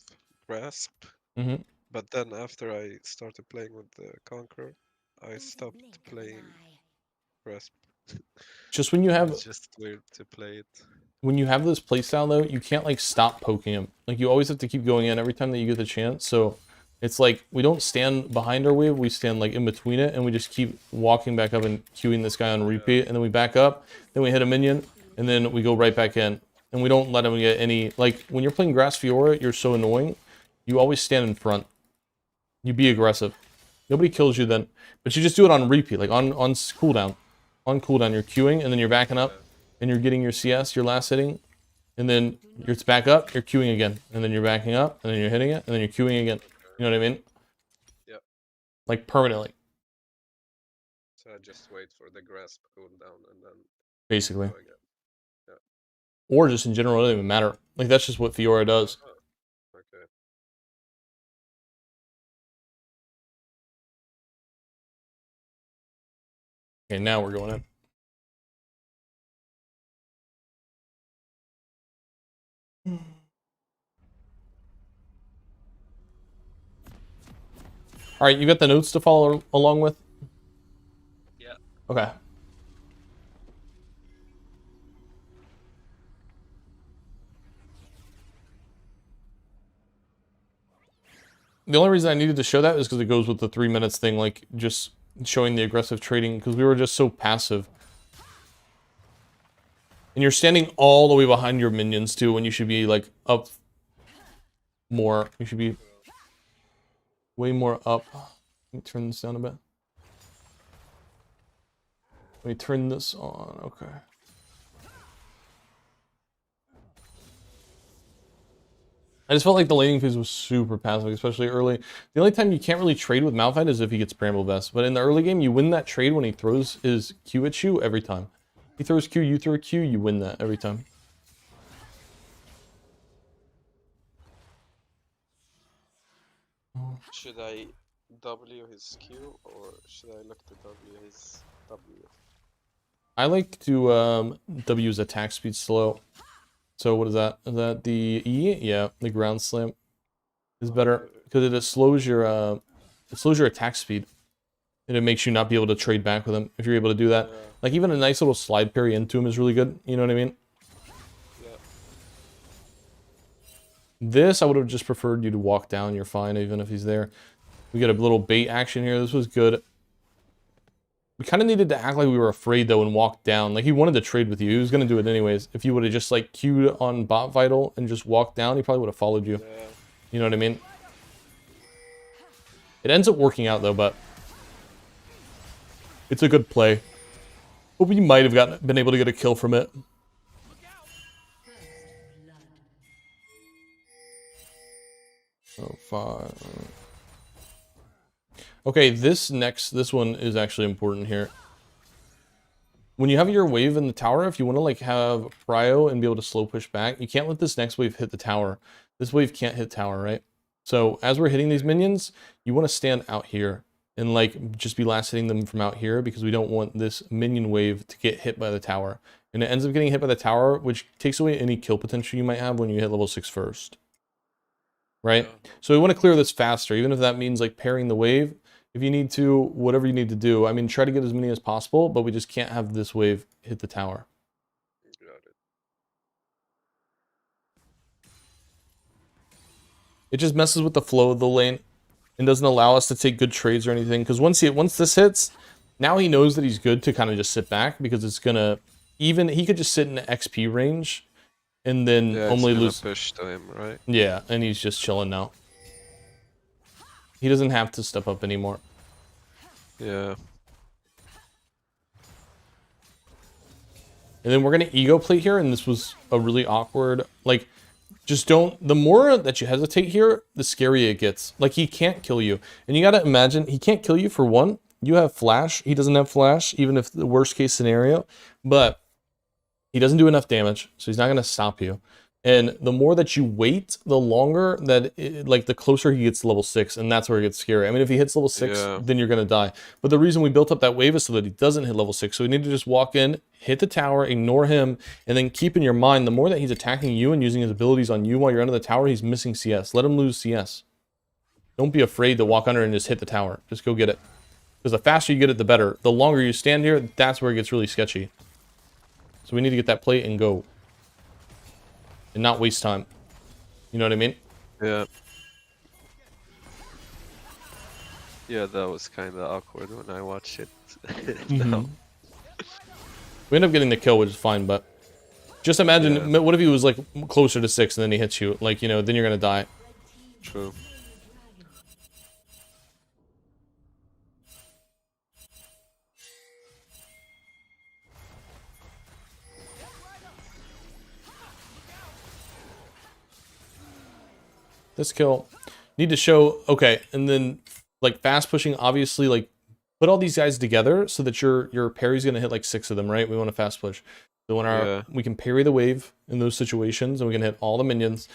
Grasp, Mm-hmm. but then after I started playing with the Conqueror, I In the stopped blink of an playing eye. Grasp. Just when you have It's just weird to play it. this playstyle though, you can't like stop poking him. Like you always have to keep going in every time that you get the chance. So it's like we don't stand behind our wave, we stand like in between it, and we just keep walking back up and queuing this guy on repeat, and then we back up, then we hit a minion, and then we go right back in. And we don't let him get any, like when you're playing Grass Fiora, you're so annoying. You always stand in front. You be aggressive. Nobody kills you then. But you just do it on repeat, like on cooldown. On cooldown, you're queuing, and then you're backing up, and you're getting your CS, your last hitting, and then you're back up, you're queuing again, and then you're backing up, and then you're hitting it, and then you're queuing again. You know what I mean? Yep. Like permanently, So I just wait for the Grasp cooldown and then basically. go again. Or just in general, it doesn't even matter. Like that's just what Fiora does. Okay. Okay, now we're going in. All right, you got the notes to follow along with? Yeah. Okay. The only reason I needed to show that is because it goes with the 3 minutes thing, like just showing the aggressive trading, because we were just so passive. And you're standing all the way behind your minions too, when you should be like up more. You should be way more up. Let me turn this down a bit. Let me turn this on. Okay. I just felt like the laning phase was super passive, especially early. The only time you can't really trade with Malphite is if he gets Bramble Vest. But in the early game, you win that trade when he throws his Q at you every time. He throws Q, you throw a Q, you win that every time. Should I W his Q or should I look to W his W? I like to W his attack speed slow. So what is that? Is that the E? Yeah, the ground slam is better because it slows your attack speed. and it makes you not be able to trade back with him if you're able to do that. Yeah. Like even a nice little slide parry into him is really good. You know what I mean? Yeah. This I would have just preferred you to walk down. You're fine even if he's there. We get a little bait action here. This was good. We kind of needed to act like we were afraid though and walk down. Like he wanted to trade with you. He was going to do it anyways. If you would have just like queued on bot vital and just walked down, he probably would have followed you. Yeah. You know what I mean? It ends up working out though, but it's a good play. But we might have been able to get a kill from it. Oh, fine. Okay, this one is actually important here. When you have your wave in the tower, if you want to like have prio and be able to slow push back, you can't let this next wave hit the tower. This wave can't hit tower, right? So as we're hitting these minions, you want to stand out here and like just be last hitting them from out here because we don't want this minion wave to get hit by the tower. And it ends up getting hit by the tower, which takes away any kill potential you might have when you hit level 6 first. Right? Yeah. So we want to clear this faster, even if that means like pairing the wave. If you need to, whatever you need to do. I mean, try to get as many as possible, but we just can't have this wave hit the tower. Got it. It just messes with the flow of the lane and doesn't allow us to take good trades or anything. Because once this hits, now he knows that he's good to kind of just sit back because it's gonna he could just sit in the XP range and then Yeah, only it's lose. gonna push to him, right? Yeah, and he's just chilling now. He doesn't have to step up anymore. Yeah. And then we're gonna ego plate here, and this was a really awkward, like, just don't, the more that you hesitate here, the scarier it gets. Like, he can't kill you. And you gotta imagine, he can't kill you for one. You have flash, he doesn't have flash, even if the worst case scenario. But he doesn't do enough damage, so he's not gonna stop you. And the more that you wait, the longer that, like, the closer he gets to level 6, and that's where it gets scary. I mean, if he hits level 6, Yeah. then you're going to die. But the reason we built up that wave is so that he doesn't hit level 6. So we need to just walk in, hit the tower, ignore him, and then keep in your mind, the more that he's attacking you and using his abilities on you while you're under the tower, he's missing CS. Let him lose CS. Don't be afraid to walk under and just hit the tower. Just go get it. Because the faster you get it, the better. The longer you stand here, that's where it gets really sketchy. So we need to get that plate and go. And not waste time. You know what I mean? Yeah. Yeah, that was kind of awkward when I watched it. No. We end up getting the kill, which is fine, but just imagine, what if he was like closer to 6 and then he hits you? Like, you know, then you're gonna die. True. This kill. Need to show, okay, and then like fast pushing, obviously, like put all these guys together so that your parry's gonna hit like 6 of them, right? We want to fast push. So when we can parry the wave in those situations and we can hit all the minions.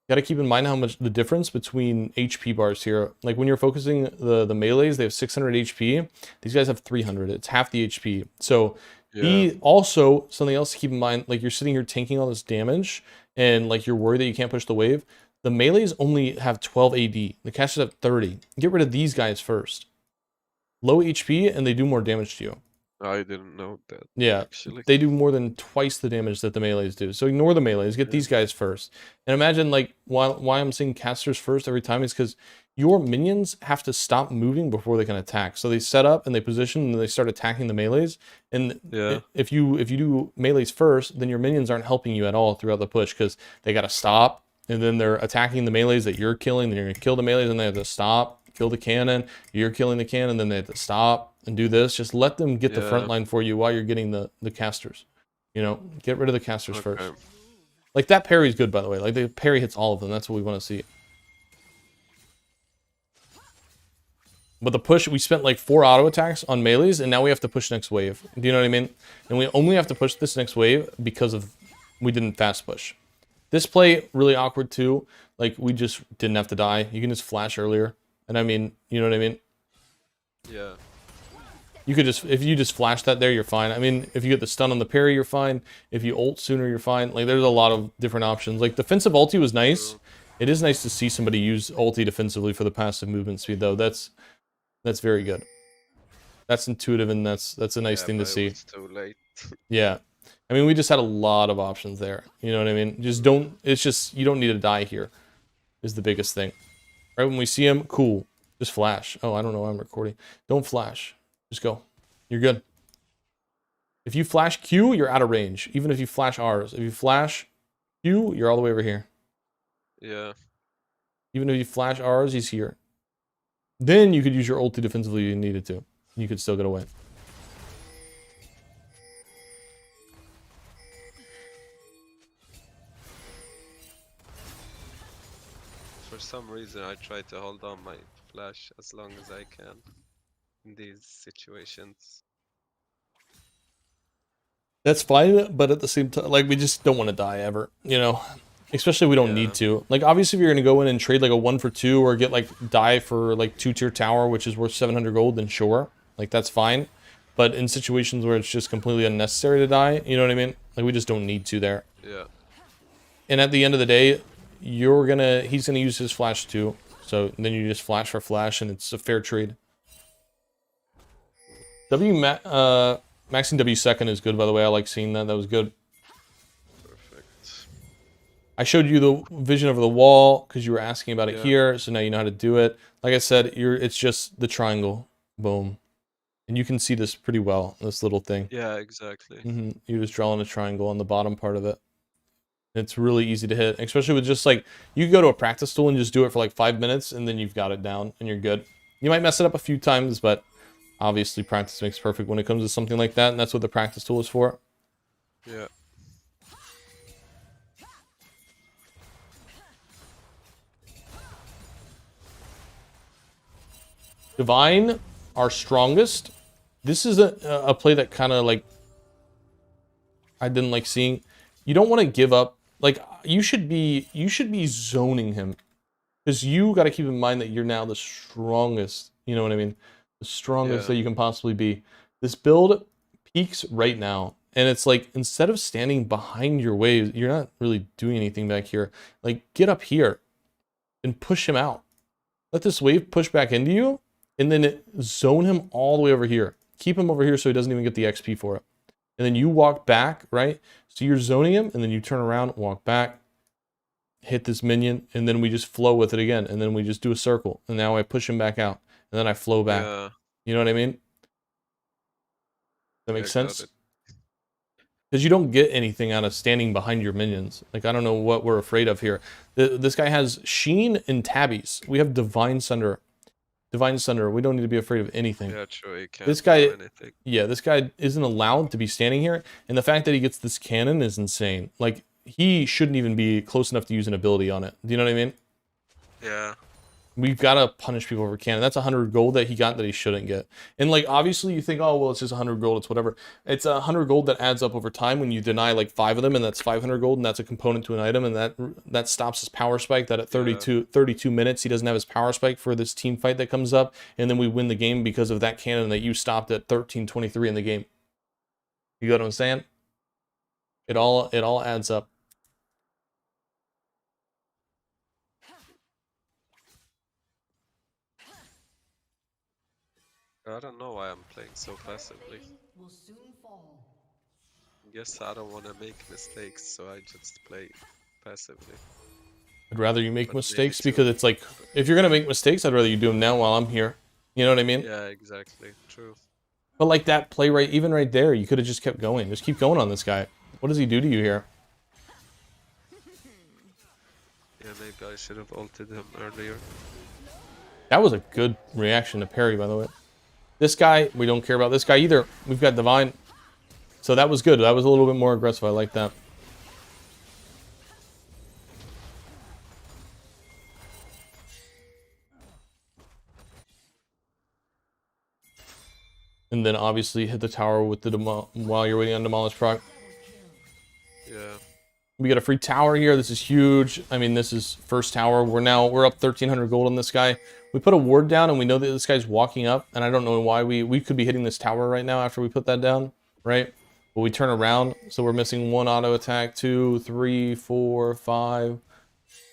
Got to keep in mind how much the difference between HP bars here. Like when you're focusing the melees, they have 600 HP. These guys have 300. It's half the HP. So he also, something else to keep in mind, like you're sitting here tanking all this damage and like you're worried that you can't push the wave. The melees only have 12 AD. The casters have 30. Get rid of these guys first. Low HP and they do more damage to you. I didn't know that. Yeah, Actually. they do more than twice the damage that the melees do. So ignore the melees, get these guys first. And imagine like why I'm saying casters first every time is because your minions have to stop moving before they can attack. So they set up and they position and they start attacking the melees. And if you do melees first, then your minions aren't helping you at all throughout the push because they got to stop. And then they're attacking the melees that you're killing. Then you're going to kill the melees and they have to stop, kill the cannon. You're killing the cannon, then they have to stop and do this. Just let them get the front line for you while you're getting the casters. You know, get rid of the casters first. Like that parry is good, by the way. Like the parry hits all of them. That's what we want to see. But the push, we spent like 4 auto attacks on melees and now we have to push next wave. Do you know what I mean? And we only have to push this next wave because of we didn't fast push. This play, really awkward too. Like, we just didn't have to die. You can just flash earlier. And I mean, you know what I mean? Yeah. You could just, if you just flash that there, you're fine. I mean, if you get the stun on the parry, you're fine. If you ult sooner, you're fine. Like, there's a lot of different options. Like, defensive ulti was nice. It is nice to see somebody use ulti defensively for the passive movement speed, though. That's very good. That's intuitive, and that's a nice Yeah, thing to but it see. was too late. Yeah. I mean, we just had a lot of options there. You know what I mean? Just don't, it's just, you don't need to die here is the biggest thing. Right when we see him, cool. Just flash. Oh, I don't know why I'm recording. Don't flash. Just go. You're good. If you flash Q, you're out of range. Even if you flash R's. If you flash Q, you're all the way over here. Yeah. Even if you flash R's, he's here. Then you could use your ulti defensively if you needed to. You could still get away. For some reason, I try to hold on my flash as long as I can in these situations. That's fine, but at the same time, like, we just don't want to die ever, you know? Especially if we don't Yeah. need to. Like, obviously, if you're going to go in and trade, like, a 1 for 2 or get, like, die for, like, 2-tier tower, which is worth 700 gold, then sure. Like, that's fine. But in situations where it's just completely unnecessary to die, you know what I mean? Like, we just don't need to there. Yeah. And at the end of the day, he's gonna use his flash too. So then you just flash for flash, and it's a fair trade. Maxing W second is good, by the way. I like seeing that. That was good. Perfect. I showed you the vision over the wall because you were asking about it Yeah. here, so now you know how to do it. Like I said, it's just the triangle. Boom. And you can see this pretty well, this little thing. Yeah, exactly. You're just drawing a triangle on the bottom part of it. It's really easy to hit, especially with just like, you can go to a practice tool and just do it for like 5 minutes, and then you've got it down and you're good. You might mess it up a few times, but obviously practice makes perfect when it comes to something like that, and that's what the practice tool is for. Yeah. Divine, our strongest. This is a play that kind of like, I didn't like seeing. You don't want to give up. Like, you should be zoning him, because you got to keep in mind that you're now the strongest. You know what I mean? The strongest Yeah. that you can possibly be. This build peaks right now, and it's like, instead of standing behind your waves, you're not really doing anything back here. Like, get up here and push him out. Let this wave push back into you, and then zone him all the way over here. Keep him over here so he doesn't even get the XP for it. And then you walk back, right? So you're zoning him, and then you turn around, walk back, hit this minion, and then we just flow with it again. And then we just do a circle. And now I push him back out. And then I flow back. Yeah. You know what I mean? That I makes got sense? it. Because you don't get anything out of standing behind your minions. Like, I don't know what we're afraid of here. This guy has Sheen and Tabbies. We have Divine Sunder. Divine Sunder. We don't need to be afraid of anything. Yeah, true. You can't This guy- do anything. Yeah, this guy isn't allowed to be standing here, and the fact that he gets this cannon is insane. Like, he shouldn't even be close enough to use an ability on it. Do you know what I mean? Yeah. We've got to punish people over cannon. That's 100 gold that he got that he shouldn't get. And, like, obviously you think, oh, well, it's just 100 gold, it's whatever. It's 100 gold that adds up over time when you deny, like, 5 of them, and that's 500 gold, and that's a component to an item, and that stops his power spike, that at 32 minutes he doesn't have his power spike for this team fight that comes up, and then we win the game because of that cannon that you stopped at 13:23 in the game. You get what I'm saying? It all adds up. I don't know why I'm playing so passively. Will soon fall. Guess I don't want to make mistakes, so I just play passively. I'd rather you make But maybe mistakes too. because it's like, if you're gonna make mistakes, I'd rather you do them now while I'm here. You know what I mean? Yeah, exactly. True. But like that play even right there, you could have just kept going. Just keep going on this guy. What does he do to you here? Yeah, maybe I should have ulted him earlier. That was a good reaction to parry, by the way. This guy, we don't care about this guy either. We've got Divine. So that was good. That was a little bit more aggressive. I like that. And then obviously hit the tower with the while you're waiting on Demolish proc. Yeah. We got a free tower here. This is huge. I mean, this is first tower. We're up 1,300 gold on this guy. We put a ward down, and we know that this guy's walking up, and I don't know why we could be hitting this tower right now after we put that down, right? But we turn around, so we're missing 1 auto attack, 2, 3, 4, 5,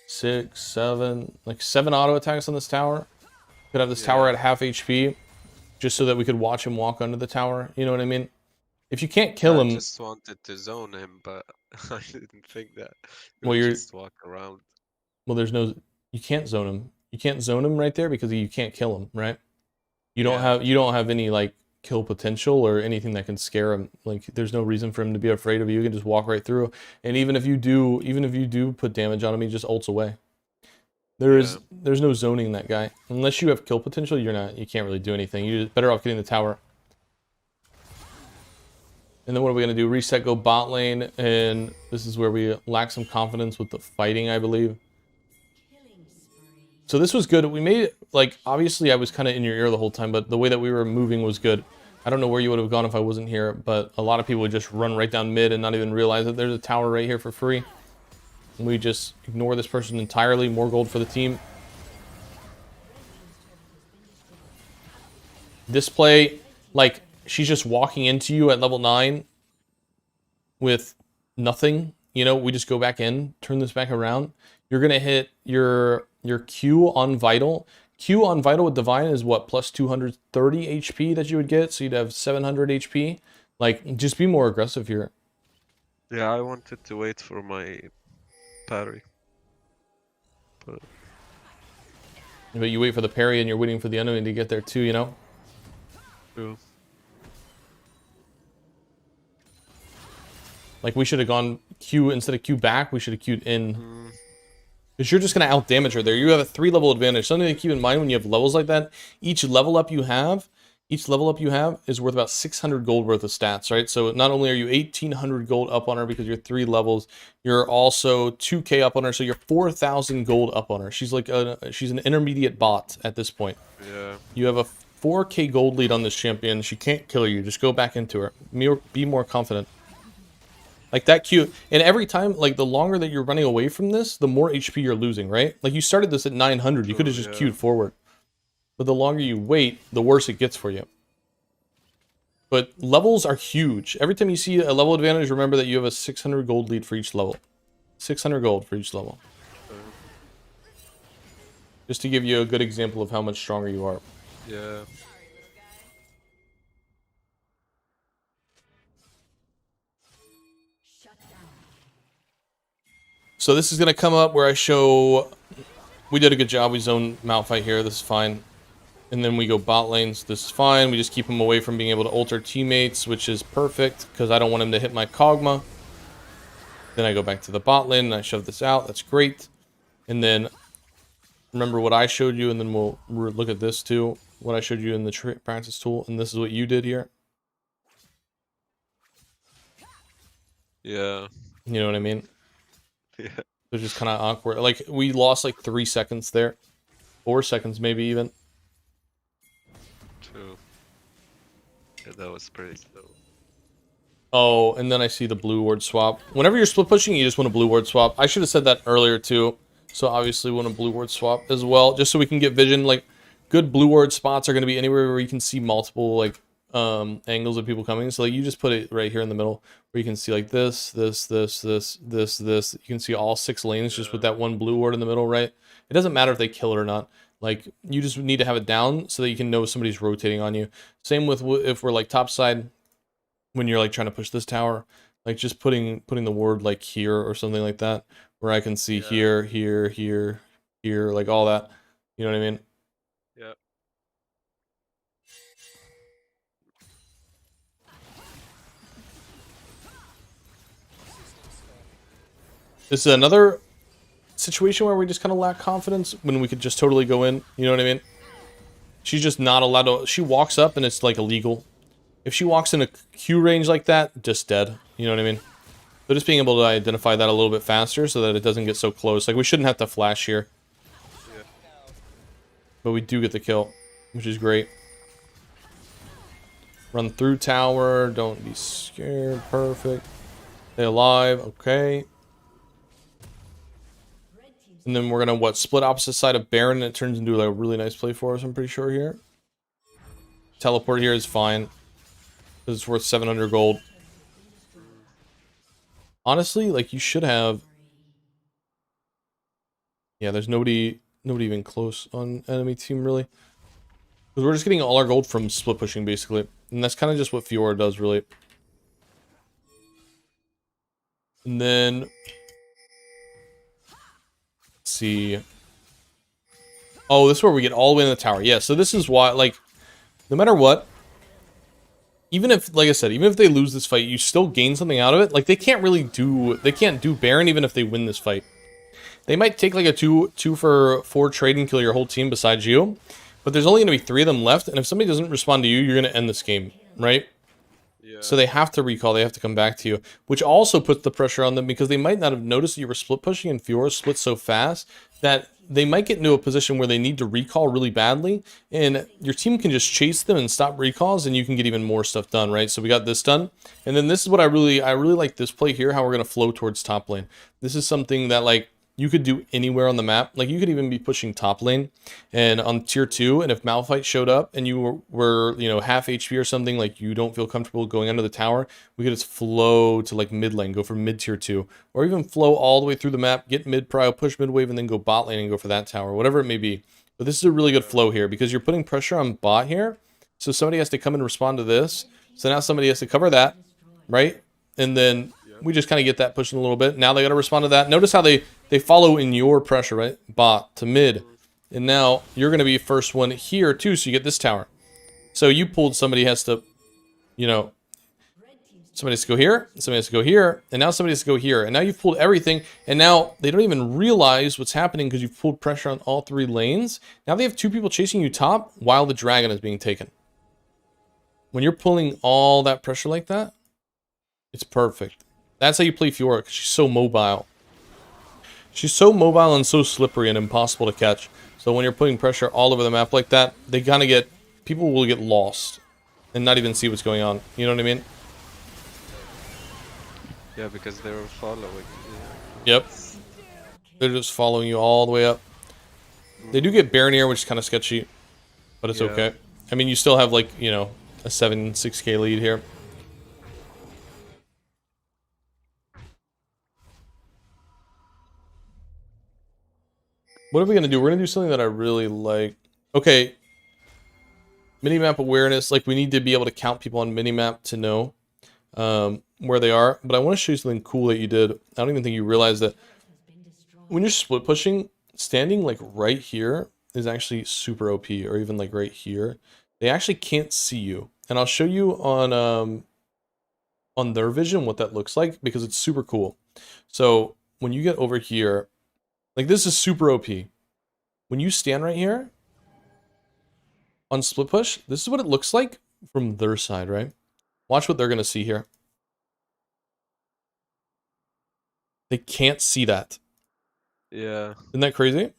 6, 7, like 7 auto attacks on this tower. Could have this tower at half HP. just so that we could watch him walk under the tower. You know what I mean? If you can't kill I him, just wanted to zone him, but I didn't think that he well, would you're just walk around. well. There's no. You can't zone him. You can't zone him right there because you can't kill him, right? You don't Yeah. have any like kill potential or anything that can scare him. Like there's no reason for him to be afraid of you. You can just walk right through. And even if you do put damage on him, he just ults away. There's no zoning that guy. Unless you have kill potential, you can't really do anything. You're better off getting the tower. And then what are we gonna do? Reset, go bot lane, and this is where we lack some confidence with the fighting, I believe. So this was good. We made it, like, obviously I was kind of in your ear the whole time, but the way that we were moving was good. I don't know where you would have gone if I wasn't here, but a lot of people would just run right down mid and not even realize that there's a tower right here for free. And we just ignore this person entirely. More gold for the team. This play, like, she's just walking into you at level 9 with nothing. You know, we just go back in, turn this back around. You're going to hit your Q on Vital. Q on Vital with Divine is what, plus 230 HP that you would get, so you'd have 700 HP. Like, just be more aggressive here. Yeah, I wanted to wait for my parry. But you wait for the parry and you're waiting for the enemy to get there too, you know? True. Like, we should have gone Q, instead of Q back, we should have Q'd in. Because you're just going to out-damage her there. You have a 3-level advantage. Something to keep in mind when you have levels like that, each level up you have is worth about 600 gold worth of stats, right? So not only are you 1,800 gold up on her because you're 3 levels, you're also 2k up on her, so you're 4,000 gold up on her. She's like she's an intermediate bot at this point. Yeah. You have a 4k gold lead on this champion. She can't kill you. Just go back into her. Be more confident. Like that Q, and every time, like the longer that you're running away from this, the more HP you're losing, right? Like you started this at 900, you could have just Q'd forward. But the longer you wait, the worse it gets for you. But levels are huge. Every time you see a level advantage, remember that you have a 600 gold lead for each level. 600 gold for each level. Just to give you a good example of how much stronger you are. Yeah. So this is going to come up where I show... We did a good job. We zone Malphite here. This is fine. And then we go bot lanes. This is fine. We just keep him away from being able to ult our teammates, which is perfect because I don't want him to hit my Kog'Maw. Then I go back to the bot lane and I shove this out. That's great. And then remember what I showed you, and then we'll look at this too. What I showed you in the practice tool, and this is what you did here. Yeah. You know what I mean? Yeah. It's just kind of awkward. Like, we lost like 3 seconds there. 4 seconds maybe even. True. Yeah, that was pretty slow. Oh, and then I see the blue ward swap. Whenever you're split pushing, you just want a blue ward swap. I should have said that earlier too. So obviously we want a blue ward swap as well, just so we can get vision. Like, good blue ward spots are going to be anywhere where you can see multiple like angles of people coming. So like, you just put it right here in the middle where you can see like this. You can see all 6 lanes just with that one blue ward in the middle, right? It doesn't matter if they kill it or not. Like, you just need to have it down so that you can know somebody's rotating on you. Same with if we're like top side, when you're like trying to push this tower, like just putting the ward like here or something like that, where I can see here, like all that. You know what I mean? Yeah. This is another situation where we just kind of lack confidence when we could just totally go in. You know what I mean? She's just not allowed to. She walks up and it's like illegal. If she walks in a Q range like that, just dead. You know what I mean? But just being able to identify that a little bit faster so that it doesn't get so close. Like, we shouldn't have to flash here. Yeah. But we do get the kill, which is great. Run through tower. Don't be scared. Perfect. Stay alive. Okay. And then we're going to, split opposite side of Baron, and it turns into like a really nice play for us, I'm pretty sure here. Teleport here is fine. Because it's worth 700 gold. Honestly, like, you should have... Yeah, there's nobody even close on enemy team, really. Because we're just getting all our gold from split pushing, basically. And that's kind of just what Fiora does, really. And then... Let's see... Oh, this is where we get all the way in the tower. Yeah, so this is why, like... No matter what... Even if, like I said, even if they lose this fight, you still gain something out of it. Like, they can't really do... They can't do Baron even if they win this fight. They might take, like, a 2-for-4 trade and kill your whole team besides you. But there's only going to be 3 of them left, and if somebody doesn't respond to you, you're going to end this game, right? Yeah. So they have to recall, they have to come back to you, which also puts the pressure on them because they might not have noticed that you were split pushing and Fiora split so fast that they might get into a position where they need to recall really badly, and your team can just chase them and stop recalls, and you can get even more stuff done, right? So we got this done, and then this is what I really like this play here, how we're going to flow towards top lane. This is something that, like, you could do anywhere on the map. Like, you could even be pushing top lane and on tier 2, and if Malphite showed up and you were you know, half HP or something, like you don't feel comfortable going under the tower, we could just flow to like mid lane, go for mid tier 2, or even flow all the way through the map, get mid prio, push mid wave, and then go bot lane and go for that tower, whatever it may be. But this is a really good flow here because you're putting pressure on bot here, so somebody has to come and respond to this, so now somebody has to cover that, right? And then we just kind of get that pushing a little bit. Now they got to respond to that. Notice how they follow in your pressure, right? Bot to mid. And now you're going to be first one here too, so you get this tower. So you pulled, somebody has to, you know, somebody has to go here, somebody has to go here, and now somebody has to go here. And now you've pulled everything, and now they don't even realize what's happening because you've pulled pressure on all 3 lanes. Now they have 2 people chasing you top while the dragon is being taken. When you're pulling all that pressure like that, it's perfect. That's how you play Fiora, because she's so mobile. She's so mobile and so slippery and impossible to catch. So when you're putting pressure all over the map like that, they kind of get... People will get lost and not even see what's going on. You know what I mean? Yeah, because they were following. Yep. They're just following you all the way up. They do get Baron here, which is kind of sketchy. But it's okay. I mean, you still have, like, you know, a 6k lead here. What are we going to do? We're going to do something that I really like. Okay. Minimap awareness. Like, we need to be able to count people on minimap to know where they are. But I want to show you something cool that you did. I don't even think you realize that when you're split pushing, standing, like, right here is actually super OP. Or even, like, right here. They actually can't see you. And I'll show you on their vision what that looks like, because it's super cool. So, when you get over here... Like, this is super OP. When you stand right here on split push, this is what it looks like from their side, right? Watch what they're going to see here. They can't see that. Yeah. Isn't that crazy?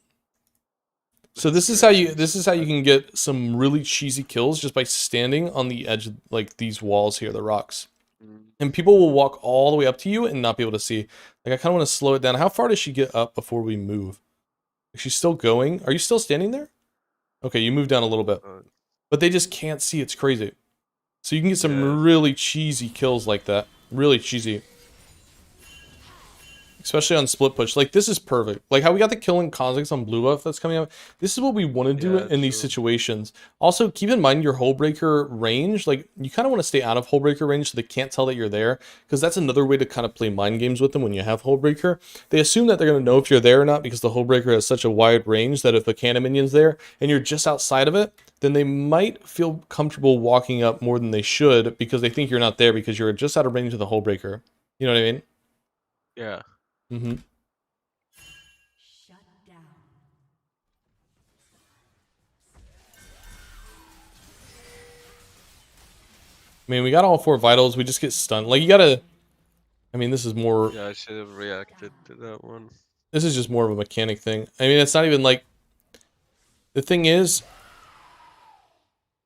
So this is how you can get some really cheesy kills just by standing on the edge of, like, these walls here, the rocks. And people will walk all the way up to you and not be able to see. Like, I kind of want to slow it down. How far does she get up before we move? Is she still going? Are you still standing there? Okay, you moved down a little bit. But they just can't see. It's crazy. So you can get some really cheesy kills like that. Really cheesy. Especially on split push. Like, this is perfect. Like, how we got the kill in Kha'Zix on blue buff that's coming up. This is what we want to do in these situations. Also, keep in mind your Hullbreaker range. Like, you kind of want to stay out of Hullbreaker range so they can't tell that you're there. Because that's another way to kind of play mind games with them when you have Hullbreaker. They assume that they're going to know if you're there or not because the Hullbreaker has such a wide range that if a cannon minion's there and you're just outside of it, then they might feel comfortable walking up more than they should because they think you're not there because you're just out of range of the Hullbreaker. You know what I mean? Yeah. Mm-hmm. Shut down. I mean, we got all 4 vitals. We just get stunned. Like, you gotta... I mean, this is more... Yeah, I should have reacted to that one. This is just more of a mechanic thing. I mean, it's not even like... The thing is...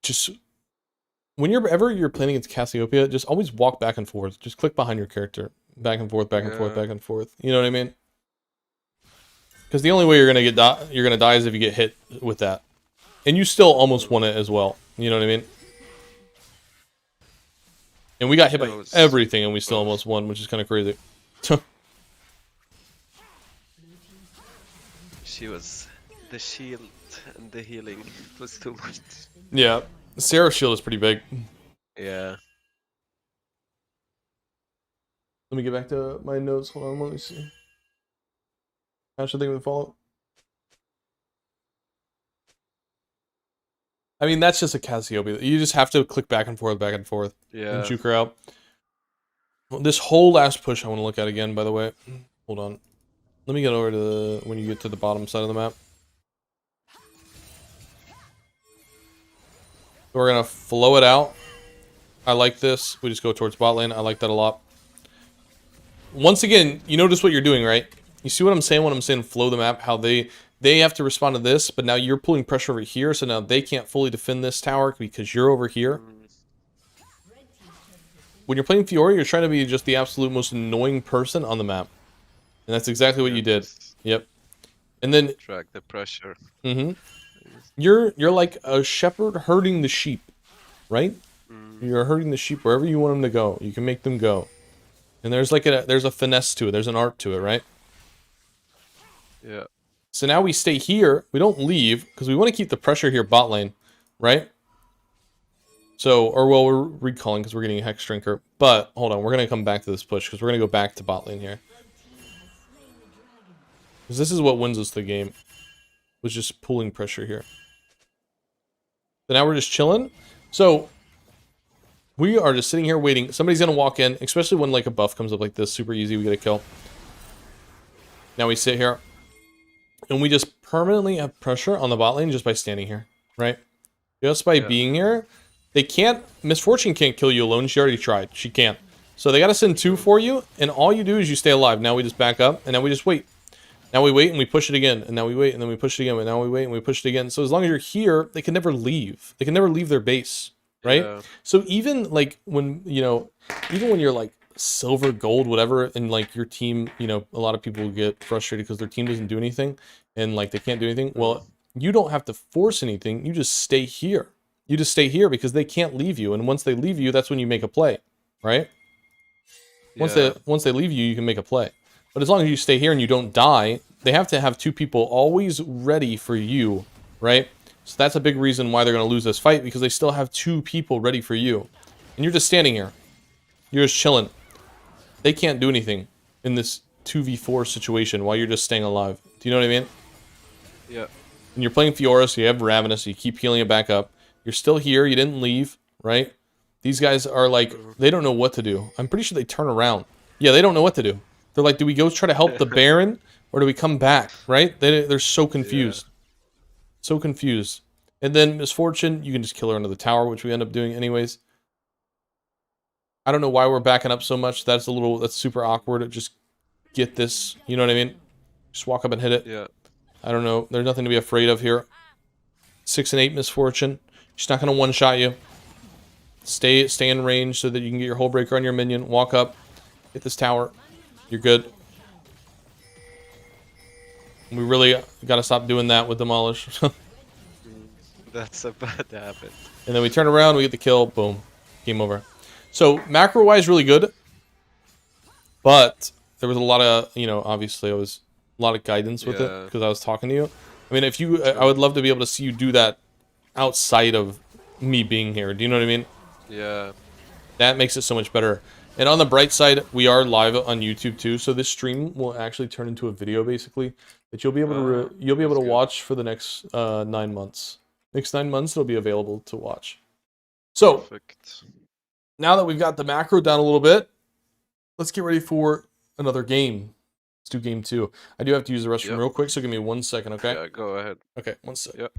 Just... Whenever you're playing against Cassiopeia, just always walk back and forth. Just click behind your character. Back and forth, back and forth, back and forth. You know what I mean? Because the only way you're gonna die is if you get hit with that. And you still almost won it as well. You know what I mean? And we got hit by everything and we still almost won, which is kind of crazy. She was the shield and the healing. It was too much. Yeah, Sarah's shield is pretty big. Yeah. Let me get back to my notes. Hold on, let me see. How should I think of the follow? I mean, that's just a Cassiopeia. You just have to click back and forth, and Yeah. juke her out. Well, this whole last push I want to look at again, by the way. Hold on. Let me get over to the, when you get to the bottom side of the map. We're going to flow it out. I like this. We just go towards bot lane. I like that a lot. Once again, you notice what you're doing, right? You see what I'm saying when I'm saying flow the map? How they have to respond to this, but now you're pulling pressure over here, so now they can't fully defend this tower because you're over here. When you're playing Fiora, you're trying to be just the absolute most annoying person on the map. And that's exactly what Yeah, you did. just Yep. And then drag the pressure. you're like a shepherd herding the sheep, right? Mm, You're herding the sheep wherever you want them to go. You can make them go. And there's like there's a finesse to it. There's an art to it, right? yeah. So now we stay here. We don't leave because we want to keep the pressure here bot lane, right? So, or well, we're recalling because we're getting a Hex Drinker. But hold on, we're going to come back to this push because we're going to go back to bot lane here. Because this is what wins us the game. Was just pulling pressure here. So now we're just chilling. So we are just sitting here waiting. Somebody's going to walk in, especially when like a buff comes up like this. Super easy, we get a kill. Now we sit here. And we just permanently have pressure on the bot lane just by standing here, right? Just by being here. They can't, Misfortune can't kill you alone. She already tried. She can't. So they got to send two for you, and all you do is you stay alive. Now we just back up, and now we just wait. Now we wait, and we push it again, and now we wait, and then we push it again, and now we wait, and we push it again. So as long as you're here, they can never leave. They can never leave their base, right? Yeah. So even, like, when, you know, even when you're, like, silver, gold, whatever, and, like, your team, you know, a lot of people get frustrated because their team doesn't do anything, and, like, they can't do anything. Well, you don't have to force anything. You just stay here. You just stay here because they can't leave you, and once they leave you, that's when you make a play, right? Once they leave you, you can make a play. But as long as you stay here and you don't die, they have to have two people always ready for you, right? So that's a big reason why they're going to lose this fight, because they still have two people ready for you. And you're just standing here. You're just chilling. They can't do anything in this 2v4 situation while you're just staying alive. Do you know what I mean? Yeah. And you're playing Fiora, so you have Ravenous, so you keep healing it back up. You're still here, you didn't leave, right? These guys are like, they don't know what to do. I'm pretty sure they turn around. Yeah, they don't know what to do. They're like, do we go try to help the Baron, or do we come back, right? They're so confused. So confused. And then Misfortune, you can just kill her under the tower, which we end up doing anyways. I don't know why we're backing up so much. That's super awkward. Just get this, you know what I mean? Just walk up and hit it. Yeah. I don't know. There's nothing to be afraid of here. 6 and 8 Misfortune. She's not going to one-shot you. Stay in range so that you can get your hull breaker on your minion. Walk up. Hit this tower. You're good. We really got to stop doing that with Demolish. That's a bad habit. And then we turn around, we get the kill. Boom. Game over. So, macro-wise, really good. But there was a lot of, you know, obviously, I was a lot of guidance with it because I was talking to you. I mean, if you, I would love to be able to see you do that outside of me being here. Do you know what I mean? Yeah. That makes it so much better. And on the bright side, we are live on YouTube too, so this stream will actually turn into a video basically that you'll be able to watch for the next 9 months. Next 9 months, it'll be available to watch. So Perfect. now that we've got the macro down a little bit, let's get ready for another game. Let's do game 2. I do have to use the restroom real quick, so give me 1 second, okay? Yeah, go ahead. Okay, 1 second. Yep.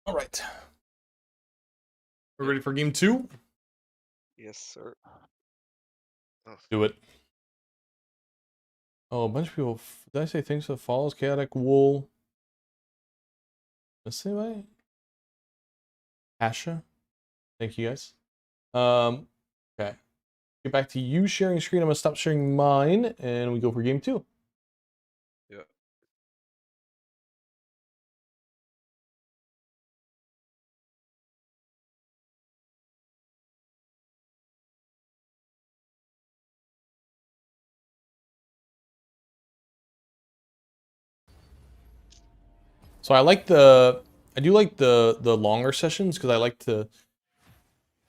All right. We're ready for game 2? Yes, sir. Oh, Do it. Oh, a bunch of people. Did I say things that follows? Chaotic Wool. Let's say right. Asha. Thank you guys. Okay. Get back to you sharing screen. I'm gonna stop sharing mine, and we go for game 2. yeah. So I do like the longer sessions because I like to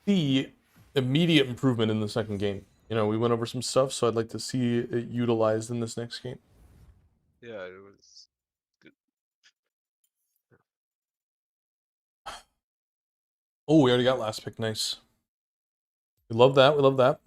see immediate improvement in the second game. You know, we went over some stuff, so I'd like to see it utilized in this next game. Yeah, it was good. Oh, we already got last pick. Nice. We love that. We love that.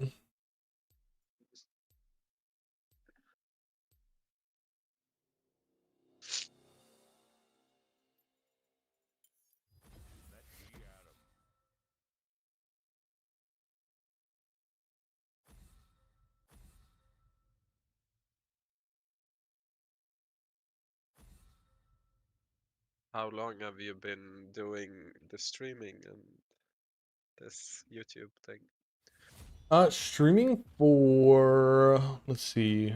How long have you been doing the streaming and this YouTube thing? Streaming for, let's see,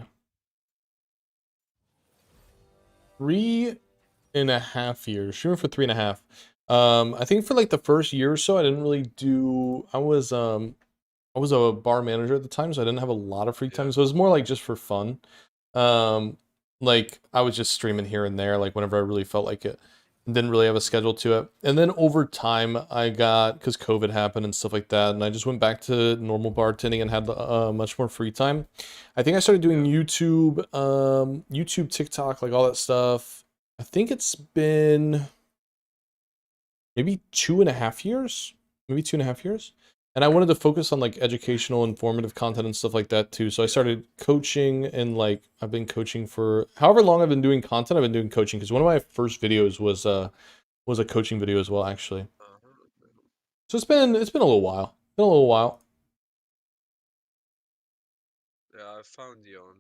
3.5 years. Streaming for 3.5. I think for like the first year or so, I didn't really do. I was a bar manager at the time, so I didn't have a lot of free time. Yeah. So it was more like just for fun. Like I was just streaming here and there, like whenever I really felt like it. Didn't really have a schedule to it. And then over time, I got, because COVID happened and stuff like that, and I just went back to normal bartending and had much more free time. I think I started doing YouTube, TikTok, like all that stuff. I think it's been maybe 2.5 years, maybe 2.5 years. And I wanted to focus on like educational, informative content and stuff like that too. So I started coaching, and like I've been coaching for however long I've been doing content. I've been doing coaching because one of my first videos was a coaching video as well, actually. Uh-huh. So it's been a little while. Been a little while. Yeah, I found you on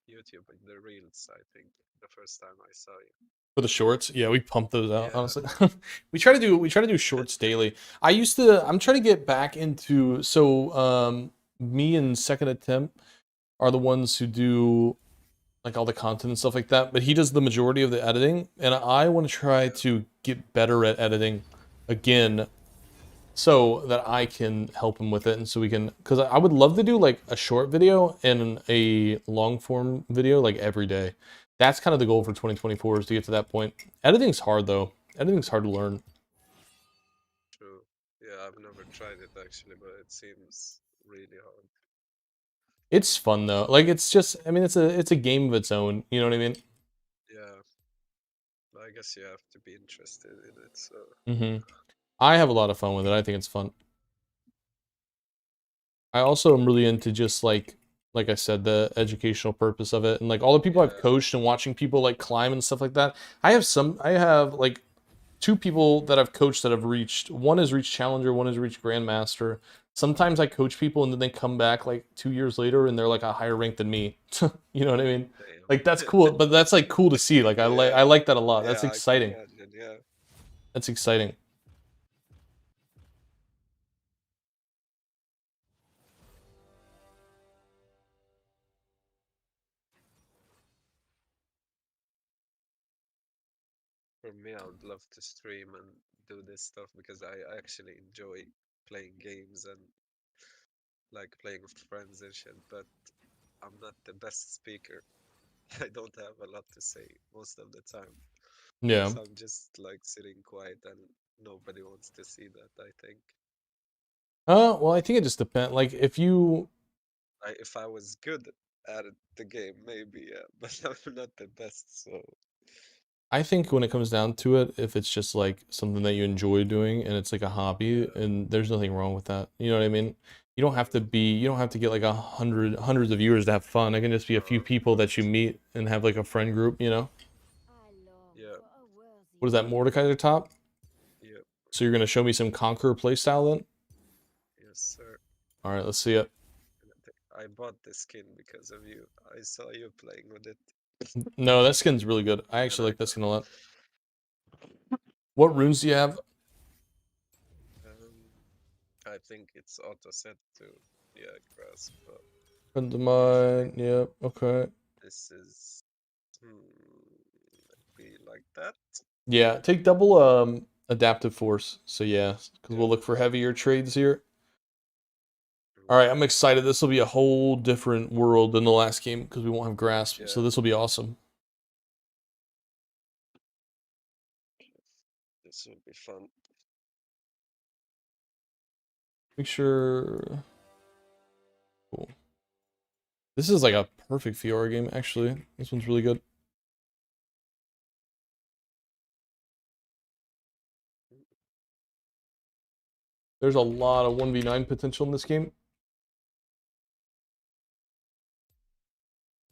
YouTube, like the Reels, I think, the first time I saw you. For the shorts, yeah, we pump those out, Yeah. honestly. we try to do shorts daily. I'm trying to get back into, me and Second Attempt are the ones who do like all the content and stuff like that, but he does the majority of the editing, and I want to try to get better at editing again so that I can help him with it, and so we can, because I would love to do like a short video and a long form video like every day. That's kind of the goal for 2024, is to get to that point. Editing's hard though. Editing's hard to learn. True. Yeah, I've never tried it actually, but it seems really hard. It's fun though. Like it's just, I mean, it's a game of its own. You know what I mean? Yeah. But I guess you have to be interested in it, so I have a lot of fun with it. I think it's fun. I also am really into just like I said, the educational purpose of it, and like all the people I've Yeah. coached and watching people like climb and stuff like that. I have like 2 people that I've coached that have reached, one has reached Challenger, one has reached Grandmaster. Sometimes I coach people and then they come back like 2 years later and they're like a higher rank than me. You know what I mean? damn. Like that's cool, but that's like cool to see. Like I Yeah. like that a lot. That's Yeah, I can exciting. imagine, yeah. That's exciting. For me, I would love to stream and do this stuff because I actually enjoy playing games and like playing with friends and shit, but I'm not the best speaker. I don't have a lot to say most of the time. Yeah. So I'm just like sitting quiet and nobody wants to see that, I think. Well, I think it just depends. Like if you, If I was good at the game, maybe, yeah, but I'm not the best, so I think when it comes down to it, if it's just like something that you enjoy doing and it's like a hobby, yeah. and there's nothing wrong with that. You know what I mean? You don't have to get like hundreds of viewers to have fun. It can just be a few people that you meet and have like a friend group, you know? Yeah. What is that, Mordecai at the top? So you're gonna show me some Conqueror playstyle then? Yes, sir. All right, let's see it. I bought this skin because of you. I saw you playing with it. No, that skin's really good. I actually like that skin a lot. What runes do you have? I think it's auto set to grasp, but Friend of mine. Yep. Okay. this is be like that. Yeah. Take double adaptive force. So yeah, because we'll look for heavier trades here. All right, I'm excited. This will be a whole different world than the last game because we won't have grasp. So this will be awesome. This will be fun. Make sure. Cool. This is like a perfect Fiora game, actually. This one's really good. There's a lot of 1v9 potential in this game.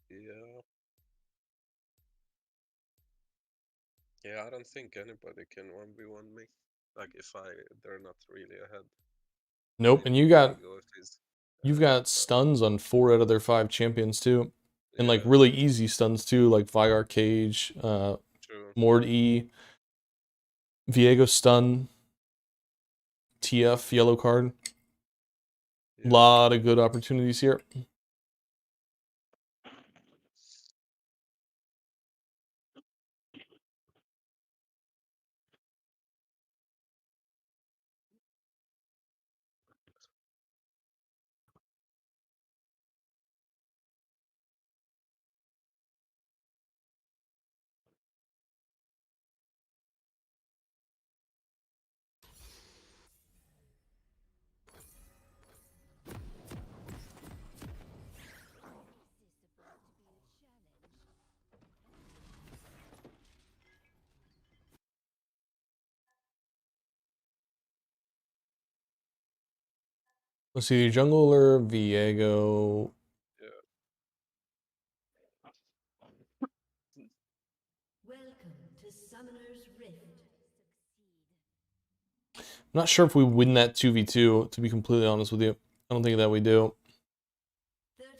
Yeah. Yeah, I don't think anybody can 1v1 me. Like if they're not really ahead. Nope, and Maybe Diego if he's you've ahead, got but stuns on 4 out of their 5 champions too. And like really easy stuns too, like Vigar Cage, true. Mord E, Viego stun, TF yellow card. Yeah. Lot of good opportunities here. Let's see, jungler, Viego. Welcome to Summoner's Rift. I'm not sure if we win that 2v2, to be completely honest with you. I don't think that we do.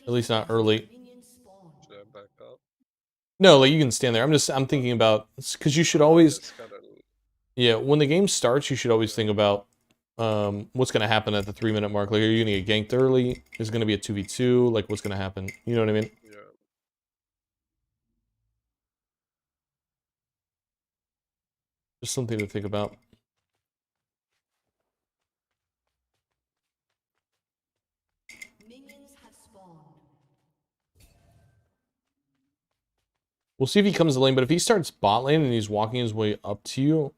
At least not early. Should I back up? No, like you can stand there. I'm thinking about, because you should always, Just gotta, yeah, when the game starts, you should always think about what's going to happen at the 3-minute mark. Like, are you going to get ganked early? Is it going to be a 2v2? Like, what's going to happen? You know what I mean? yeah. Just something to think about. Minions have spawned. We'll see if he comes to lane, but if he starts bot lane and he's walking his way up to you,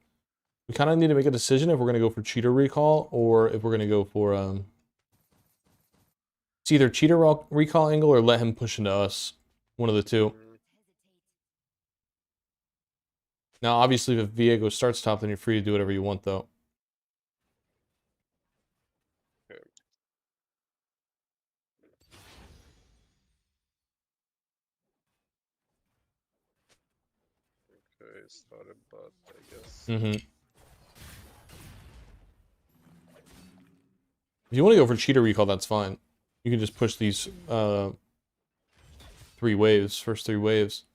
we kind of need to make a decision if we're going to go for cheater recall or if we're going to go for it's either cheater recall angle or let him push into us. One of the two. Now, obviously, if Viego starts top, then you're free to do whatever you want, though. Okay, started bot, I guess. If you want to go for cheater recall, that's fine. You can just push these 3 waves, first 3 waves.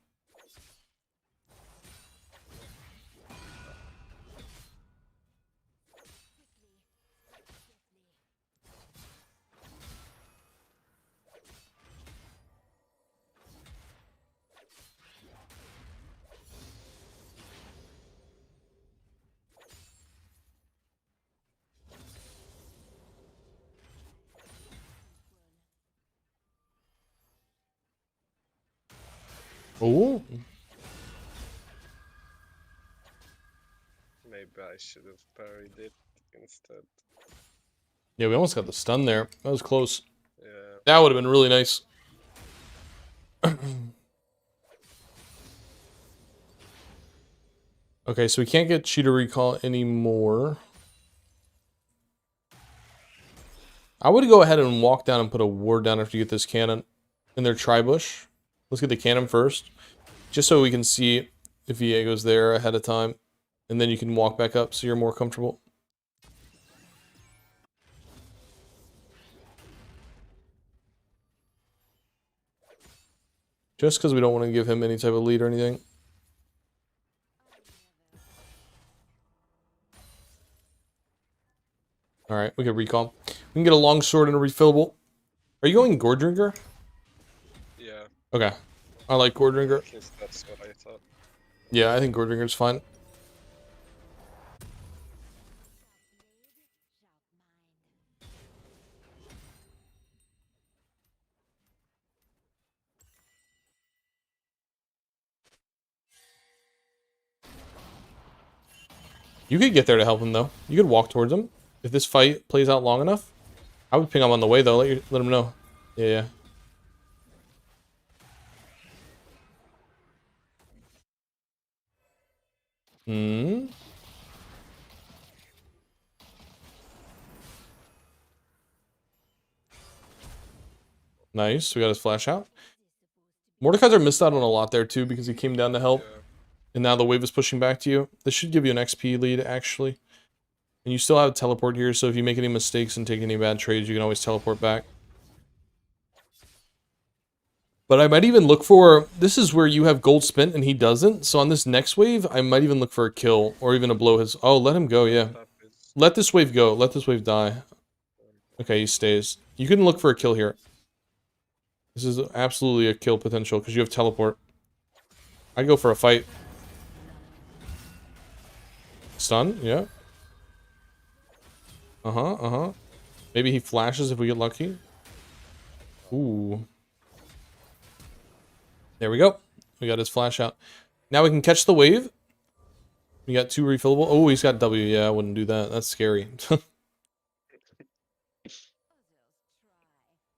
Oh, Maybe I should have parried it instead. yeah, we almost got the stun there. That was close. Yeah. That would have been really nice. Okay, so we can't get cheater recall anymore. I would go ahead and walk down and put a ward down after you get this cannon in their tri-bush. Let's get the cannon first, just so we can see if Viego's there ahead of time. And then you can walk back up so you're more comfortable. Just because we don't want to give him any type of lead or anything. Alright, we can recall. We can get a long sword and a refillable. Are you going Gore Drinker? Yeah, Okay. I like Gore Drinker. at least that's what I thought. Yeah, I think Gore Drinker's fine. You could get there to help him, though. You could walk towards him. If this fight plays out long enough. I would ping him on the way, though. Let him know. Yeah, yeah. Hmm. Nice. We got his flash out. Mordekaiser missed out on a lot there, too, because he came down to help. Yeah. And now the wave is pushing back to you. This should give you an XP lead, actually. And you still have teleport here, so if you make any mistakes and take any bad trades, you can always teleport back. But I might even look for... This is where you have gold spent and he doesn't. So on this next wave, I might even look for a kill. Or even a blow his... Oh, let him go, yeah. That is Let this wave go. Let this wave die. Okay, he stays. You can look for a kill here. This is absolutely a kill potential because you have teleport. I'd go for a fight. Stun, yeah. Uh-huh. Maybe he flashes if we get lucky. Ooh. There we go. We got his flash out. Now we can catch the wave. We got 2 refillable. Oh, he's got W. Yeah, I wouldn't do that. That's scary.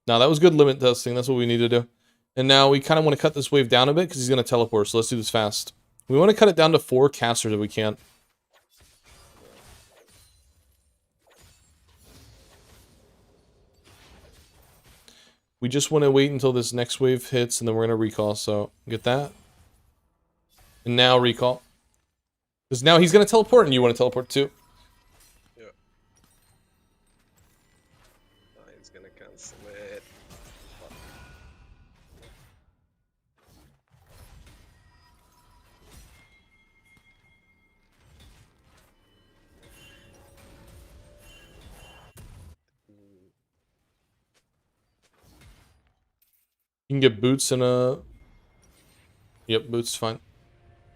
Now that was good limit testing. That's what we need to do. And now we kind of want to cut this wave down a bit because he's going to teleport. So let's do this fast. We want to cut it down to 4 casters if we can. We just want to wait until this next wave hits, and then we're going to recall. So, get that. And now recall. Because now he's going to teleport, and you want to teleport too. Yeah. He's gonna cancel it. You can get boots and a... Yep, boots fine.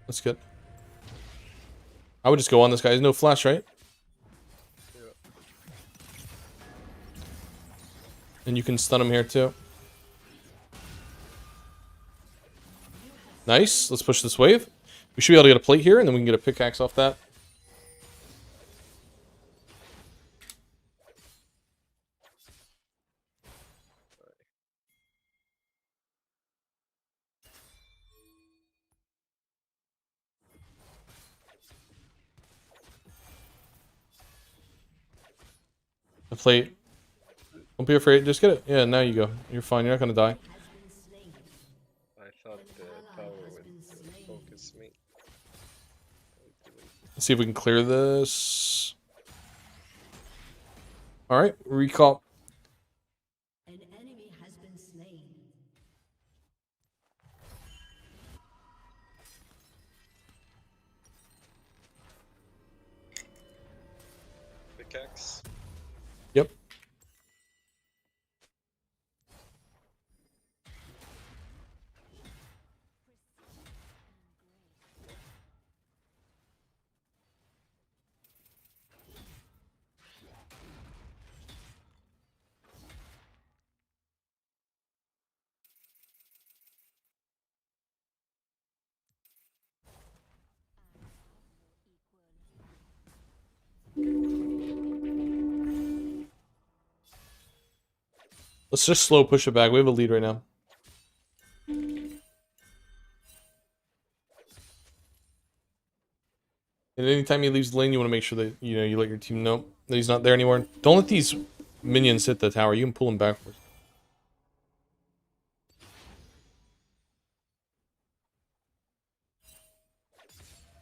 That's good. I would just go on this guy. He's no flash, right? Yeah. And you can stun him here too. Nice. Let's push this wave. We should be able to get a plate here, and then we can get a pickaxe off that. The plate. Don't be afraid. Just get it. Yeah, now you go. You're fine. You're not going to die. I thought the tower would focus me. Let's see if we can clear this. Alright, recall. An enemy has been slain. Pickaxe. Yep. Let's just slow push it back. We have a lead right now. And anytime he leaves the lane, you want to make sure that you let your team know that he's not there anymore. Don't let these minions hit the tower. You can pull him backwards.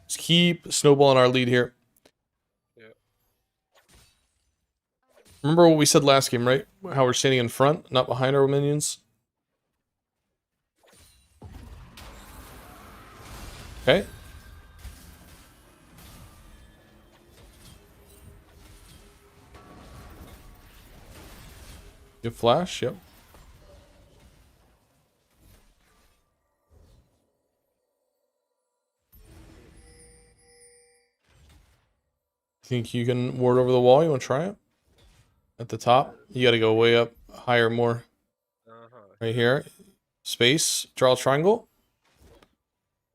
Just keep snowballing our lead here. Yeah. Remember what we said last game, right? How we're standing in front, not behind our minions. Okay. Good flash, yep. Think you can ward over the wall? You want to try it? At the top? You got to go way up, higher, more. Right here. Space. Draw a triangle.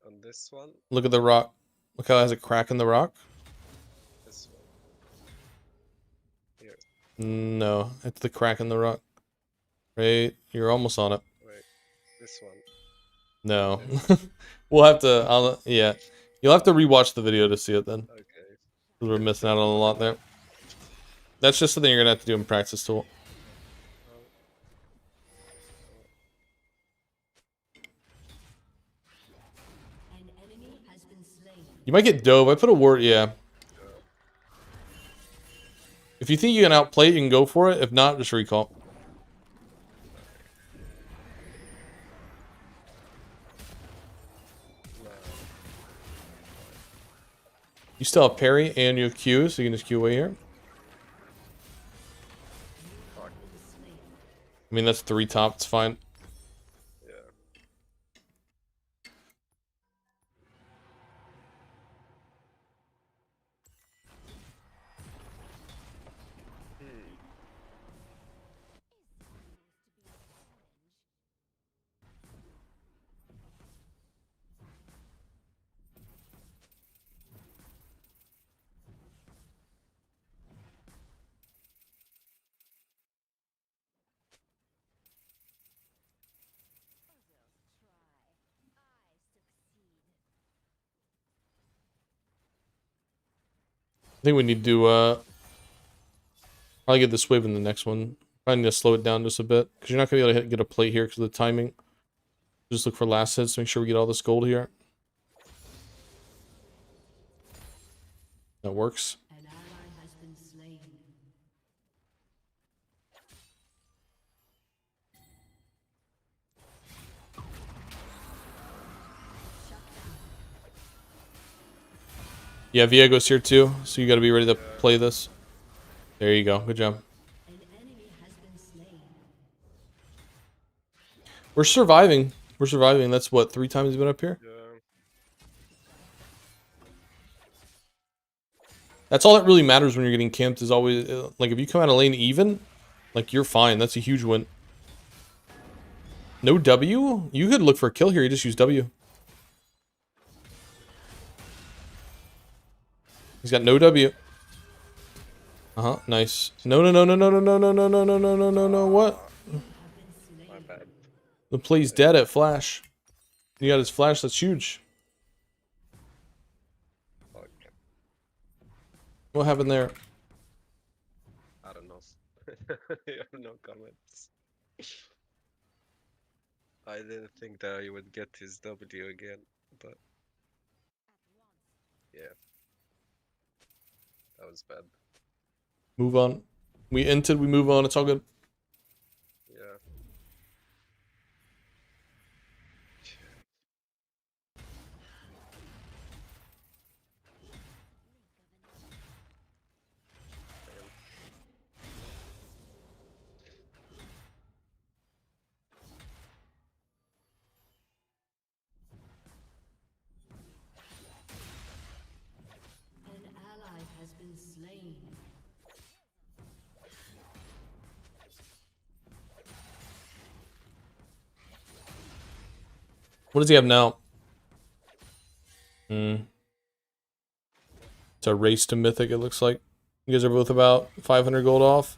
On this one, Look at the rock. Look how it has a crack in the rock. this one. Here, No, it's the crack in the rock. Right? You're almost on it. wait. This one. No. We'll have to, yeah. You'll have to rewatch the video to see it then. Okay. 'Cause we're missing out on a lot there. That's just something you're going to have to do in practice tool. An enemy has been slain. You might get dove. I put a ward, yeah. If you think you can outplay it, you can go for it. If not, just recall. You still have parry and you have Q, so you can just Q away here. I mean, that's 3 top. It's fine. Yeah. I think we need to probably get this wave in the next one. Probably need to slow it down just a bit because you're not gonna be able to get a plate here because of the timing. Just look for last hits. Make sure we get all this gold here. That works. An ally has been slain. Yeah, Viego's here too, so you got to be ready to play this. There you go. Good job. An enemy has been slain. We're surviving. We're surviving. That's what, 3 times he's been up here? Yeah. That's all that really matters when you're getting camped is always, like, if you come out of lane even, like, you're fine. That's a huge win. No W? You could look for a kill here. You just use W. He's got no W. Uh-huh, nice. No, no, no, no, no, no, no, no, no, no, no, no, no, no, no, what? My bad. The play's dead at flash. You got his flash, that's huge. Okay. What happened there? I don't know. I have no comments. I didn't think that I would get his W again, but yeah. That was bad. Move on. We entered, we move on, it's all good. Yeah. An ally has been slain. What does he have now? It's a race to mythic, it looks like. You guys are both about 500 gold off.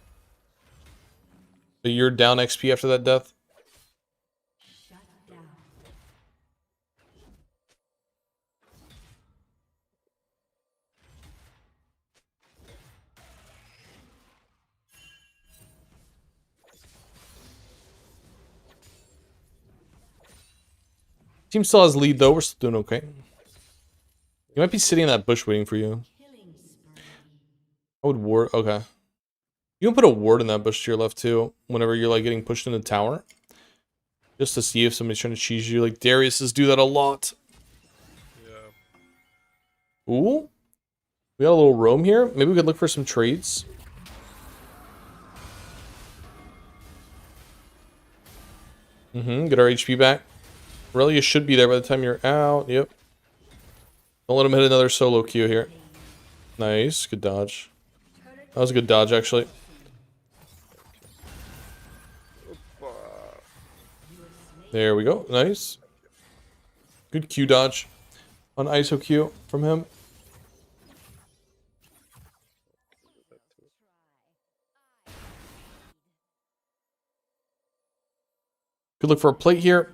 So you're down XP after that death? Shut down. Team still has lead though, we're still doing okay. He might be sitting in that bush waiting for you. Killing spree. I would ward, okay. You can put a ward in that bush to your left too, whenever you're like getting pushed in the tower. Just to see if somebody's trying to cheese you. Like Darius's do that a lot. Yeah. Ooh. We got a little roam here. Maybe we could look for some trades. Get our HP back. Aurelia should be there by the time you're out. Yep. Don't let him hit another solo Q here. Nice. Good dodge. That was a good dodge, actually. There we go. Nice. Good Q dodge on ISO Q from him. Could look for a plate here.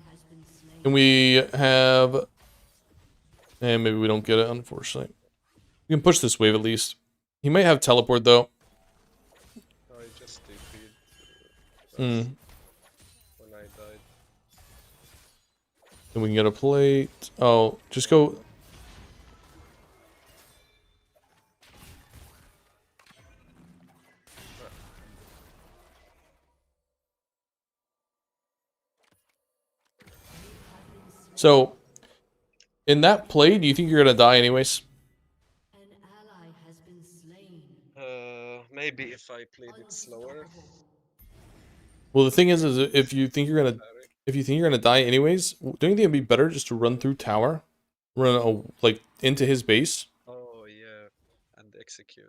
And we have... And maybe we don't get it, unfortunately. We can push this wave at least. He might have teleport, though. I just DP'd Hmm. when I died. Then we can get a plate. Oh, just go... So, in that play, do you think you're gonna die anyways? An ally has been slain. Maybe if I played it slower. Well, the thing is if you think you're gonna Sorry. if you think you're gonna die anyways, don't you think it'd be better just to run through tower, like into his base? Oh yeah, and execute.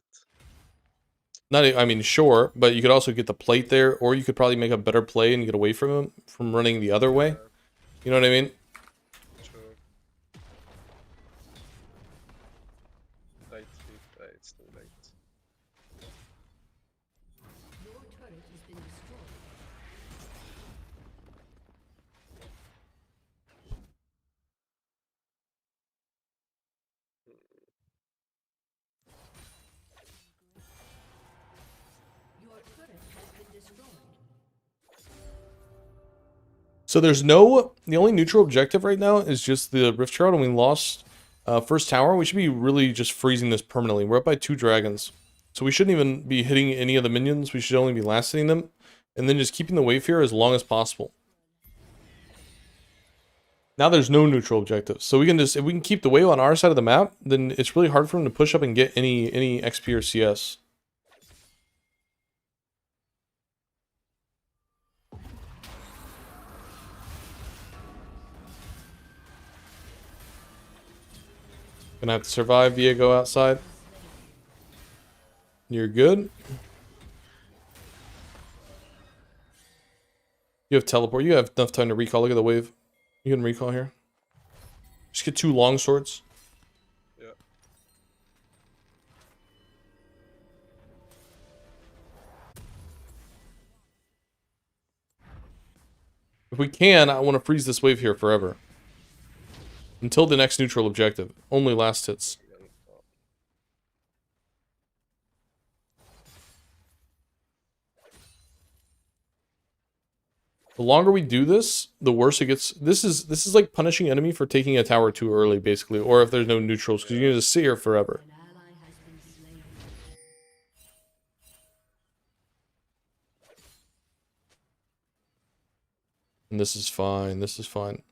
Not, I mean, sure, but you could also get the plate there, or you could probably make a better play and get away from him from running the other way. You know what I mean? True. Right, it's too late. Your turret has been destroyed. Your turret has been destroyed. So there's no, the only neutral objective right now is just the Rift Shroud, and we lost first tower. We should be really just freezing this permanently. We're up by 2 dragons. So we shouldn't even be hitting any of the minions. We should only be last hitting them. And then just keeping the wave here as long as possible. Now there's no neutral objectives. So we can just, if we can keep the wave on our side of the map, then it's really hard for them to push up and get any XP or CS. Gonna have to survive, Diego, outside. You're good. You have teleport. You have enough time to recall. Look at the wave. You can recall here. Just get 2 long swords. Yeah. If we can, I want to freeze this wave here forever. Until the next neutral objective. Only last hits. The longer we do this, the worse it gets. This is like punishing enemy for taking a tower too early, basically, or if there's no neutrals, because you can just sit here forever. An ally has been slain. And this is fine. This is fine.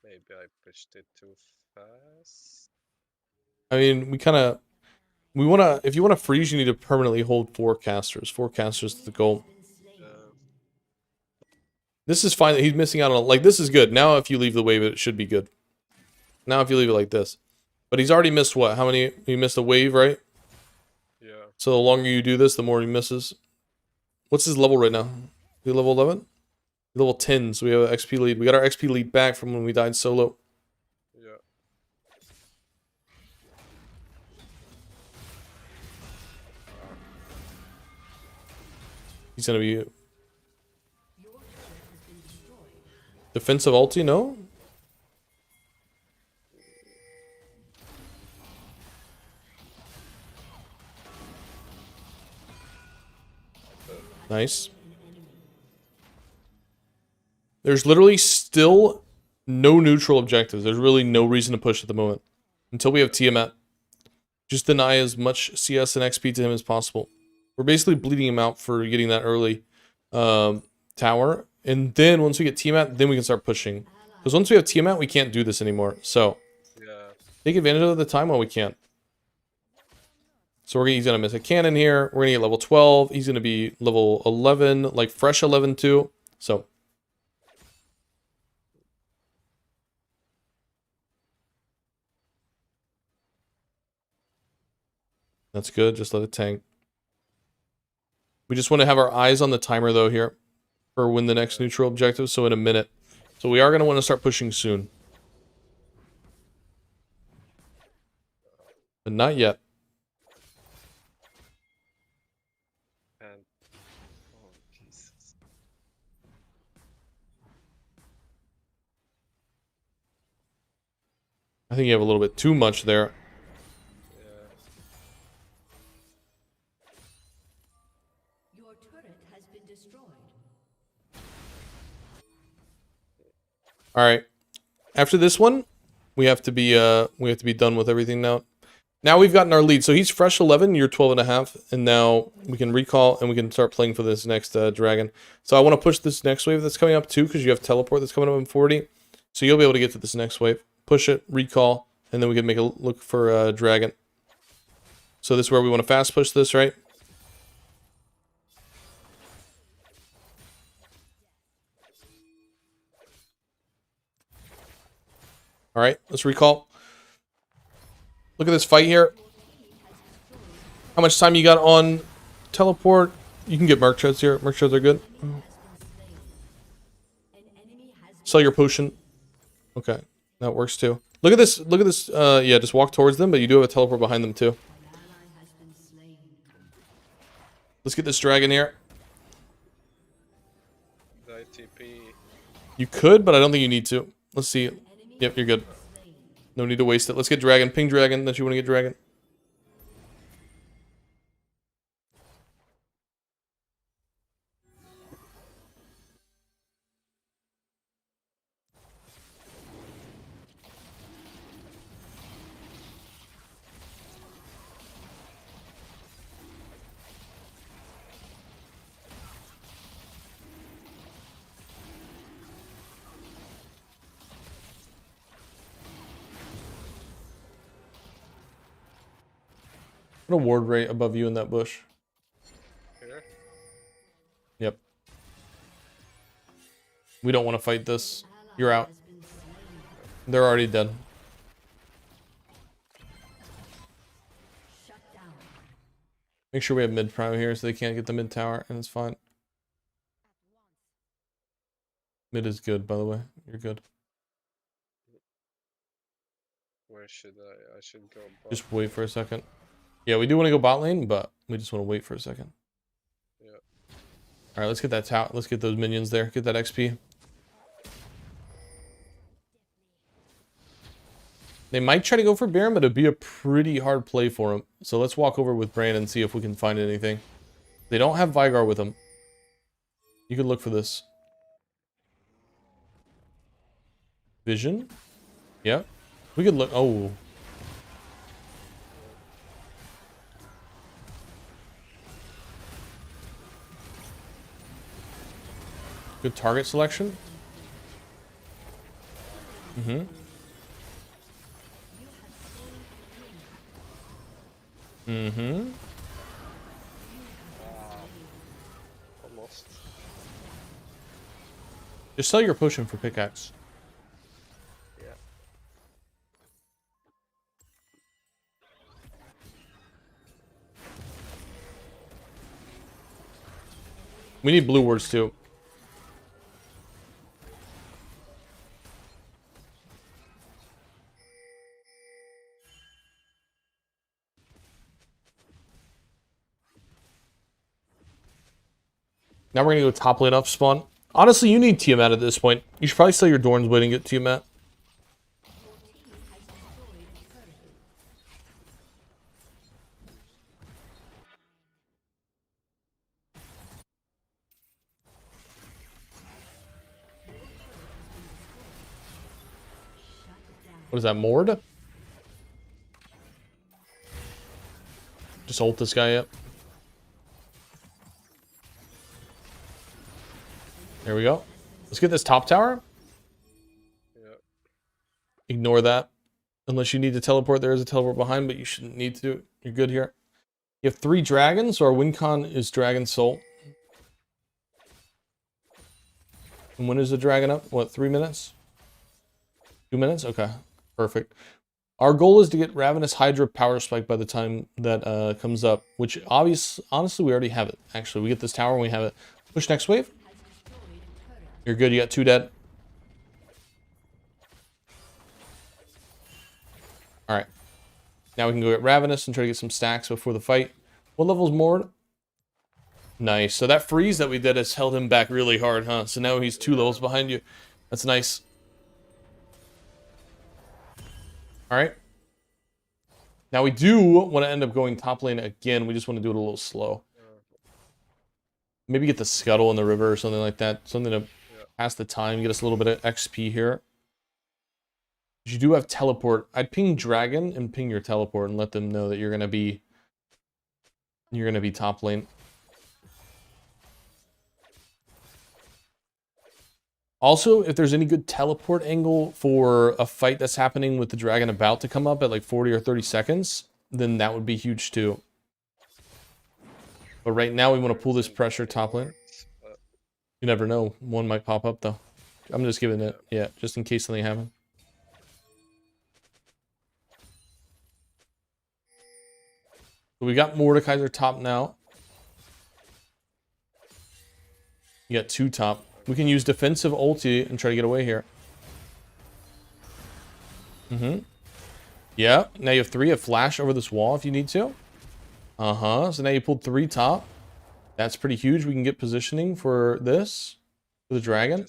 Maybe I pushed it too fast. I mean, we want to, if you want to freeze, you need to permanently hold 4 casters. 4 casters is the goal. This is fine that he's missing out on, like, this is good. Now if you leave the wave, it should be good. Now if you leave it like this. But he's already missed what? How many? He missed a wave, right? Yeah. So the longer you do this, the more he misses. What's his level right now? Is he level 11? Level 10, so we have an XP lead. We got our XP lead back from when we died solo. Yeah. He's gonna be defensive ulti, no? Nice. There's literally still no neutral objectives. There's really no reason to push at the moment. Until we have Tiamat. Just deny as much CS and XP to him as possible. We're basically bleeding him out for getting that early tower. And then once we get Tiamat, then we can start pushing. Because once we have Tiamat, we can't do this anymore. So, Yeah. take advantage of the time while we can. So he's going to miss a cannon here. We're going to get level 12. He's going to be level 11, like fresh 11 too. So. That's good. Just let it tank. We just want to have our eyes on the timer though here. For when the next neutral objective. So in a minute. So we are going to want to start pushing soon. But not yet. And oh Jesus. I think you have a little bit too much there. Yeah. Your turret has been destroyed. All right. After this one, we have to be done with everything now. Now we've gotten our lead. So he's fresh 11, you're 12 and a half, and now we can recall and we can start playing for this next dragon. So I want to push this next wave that's coming up too, because you have teleport that's coming up in 40. So you'll be able to get to this next wave. Push it, recall, and then we can make a look for a dragon. So this is where we want to fast push this, right? All right, let's recall. Look at this fight here. How much time you got on teleport? You can get Merc Treads here. Merc Treads are good. Sell your potion. Okay, that works too. Look at this. Look at this. Yeah, just walk towards them, but you do have a teleport behind them too. Let's get this dragon here. The ITP. You could, but I don't think you need to. Let's see. Yep, you're good. No need to waste it. Let's get dragon. Ping dragon that you want to get dragon. Put a ward rate above you in that bush. Here. Yep. We don't want to fight this. You're out. They're already dead. Make sure we have mid prime here so they can't get the mid tower, and it's fine. Mid is good, by the way. You're good. Where should I? I should go bot. Just wait for a second. Yeah, we do want to go bot lane, but we just want to wait for a second. Yeah. All right, let's get that tower. Let's get those minions there. Get that XP. They might try to go for Baron, but it'd be a pretty hard play for him. So let's walk over with Brandon and see if we can find anything. They don't have Vigar with them. You could look for this. Vision? Yeah. We could look. Oh. Good target selection. Mm-hmm. Mm-hmm. Almost. Just sell your potion for pickaxe. Yeah. We need blue wards too. Now we're gonna go top lane off spawn. Honestly, you need Tiamat at this point. You should probably sell your Dorn's Blade and get Tiamat. Was that Mord? Just ult this guy up. There we go. Let's get this top tower. Yeah. Ignore that. Unless you need to teleport, there is a teleport behind, but you shouldn't need to. You're good here. You have 3 dragons, so our win con is Dragon Soul. And when is the dragon up? What, 3 minutes? 2 minutes? Okay, perfect. Our goal is to get Ravenous Hydra Power Spike by the time that comes up, which honestly, we already have it. Actually, we get this tower and we have it. Push next wave. You're good, you got 2 dead. Alright. Now we can go get Ravenous and try to get some stacks before the fight. What level's Mord? Nice. So that freeze that we did has held him back really hard, huh? So now he's 2 levels behind you. That's nice. Alright. Now we do want to end up going top lane again. We just want to do it a little slow. Maybe get the Scuttle in the river or something like that. Something to pass the time, get us a little bit of XP here. You do have teleport. I'd ping Dragon and ping your teleport and let them know that you're gonna be top lane. Also, if there's any good teleport angle for a fight that's happening with the dragon about to come up at like 40 or 30 seconds, then that would be huge too. But right now we want to pull this pressure top lane. You never know. One might pop up though. I'm just giving it, yeah, just in case something happens. We got Mordekaiser top now. You got 2 top. We can use defensive ulti and try to get away here. Yeah, now you have 3. A flash over this wall if you need to. So now you pulled 3 top. That's pretty huge. We can get positioning for this. For the dragon.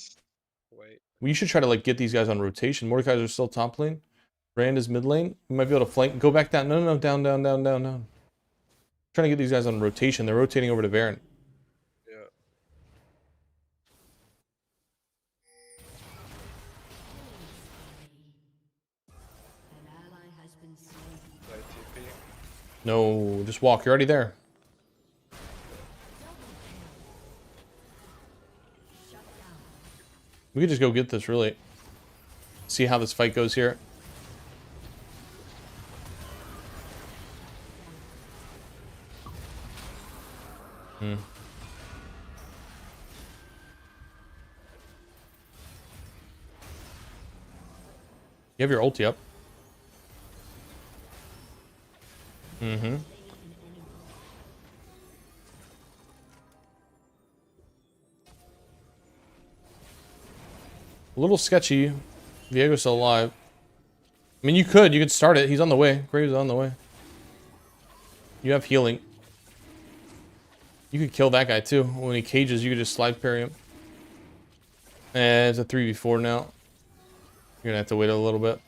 Wait. We should try to like get these guys on rotation. Mordekaiser's still top lane. Brand is mid lane. We might be able to flank. Go back down. No, down. Trying to get these guys on rotation. They're rotating over to Baron. Yeah. ITP. No, just walk. You're already there. We could just go get this, really. See how this fight goes here. You have your ulti up. A little sketchy. Viego's still alive. I mean, you could start it. He's on the way. Graves on the way. You have healing. You could kill that guy too. When he cages, you could just slide parry him. And it's a 3v4 now. You're gonna have to wait a little bit.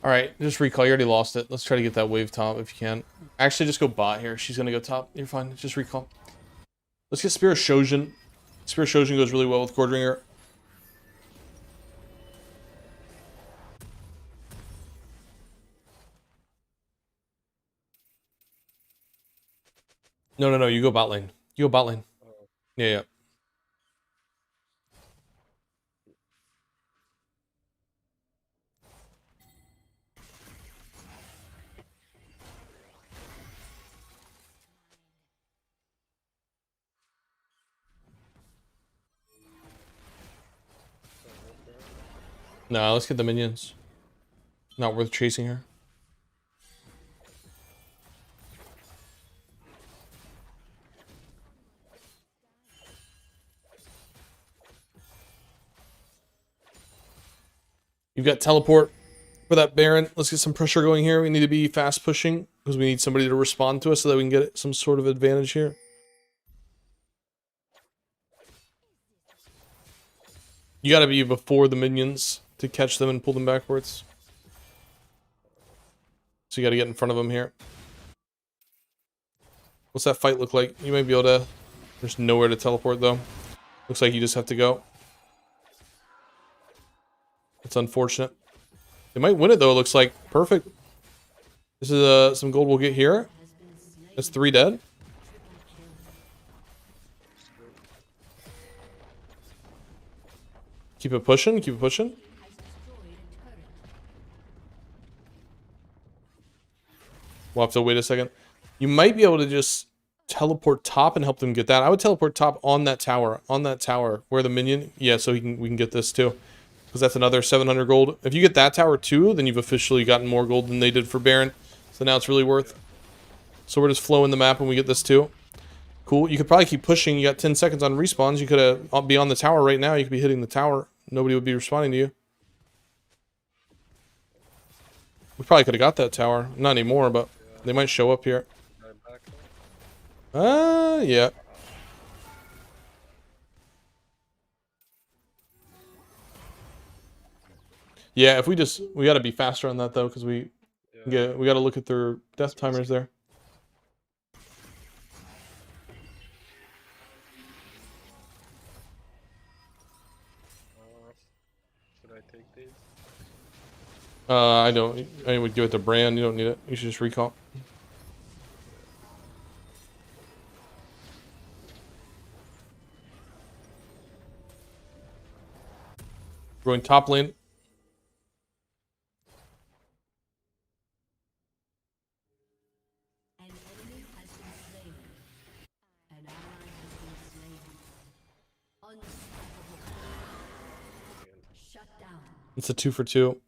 Alright, just recall. You already lost it. Let's try to get that wave top if you can. Actually, just go bot here. She's gonna go top. You're fine. Just recall. Let's get Spear of Shojin. Spear of Shojin goes really well with Cordringer. No. You go bot lane. You go bot lane. Yeah. No, let's get the minions. Not worth chasing her. You've got teleport for that Baron. Let's get some pressure going here. We need to be fast pushing because we need somebody to respond to us so that we can get some sort of advantage here. You gotta be before the minions to catch them and pull them backwards. So you got to get in front of him here. What's that fight look like? You might be able to... There's nowhere to teleport, though. Looks like you just have to go. It's unfortunate. They might win it, though, it looks like. Perfect. This is some gold we'll get here. That's 3 dead. Keep it pushing, keep it pushing. We'll have to wait a second. You might be able to just teleport top and help them get that. I would teleport top on that tower, where the minion. Yeah, so we can get this too, because that's another 700 gold. If you get that tower too, then you've officially gotten more gold than they did for Baron. So now it's really worth. So we're just flowing the map when we get this too. Cool. You could probably keep pushing. You got 10 seconds on respawns. You could be on the tower right now. You could be hitting the tower. Nobody would be responding to you. We probably could have got that tower. Not anymore, but they might show up here. Yeah. Yeah, if we got to be faster on that though, because we got to look at their death timers there. Should I take these? I don't. I would give it to Brand. You don't need it. You should just recall. Going top lane. An enemy has been slain. An ally has been slain. Unstoppable. Shut down. It's a 2 for 2.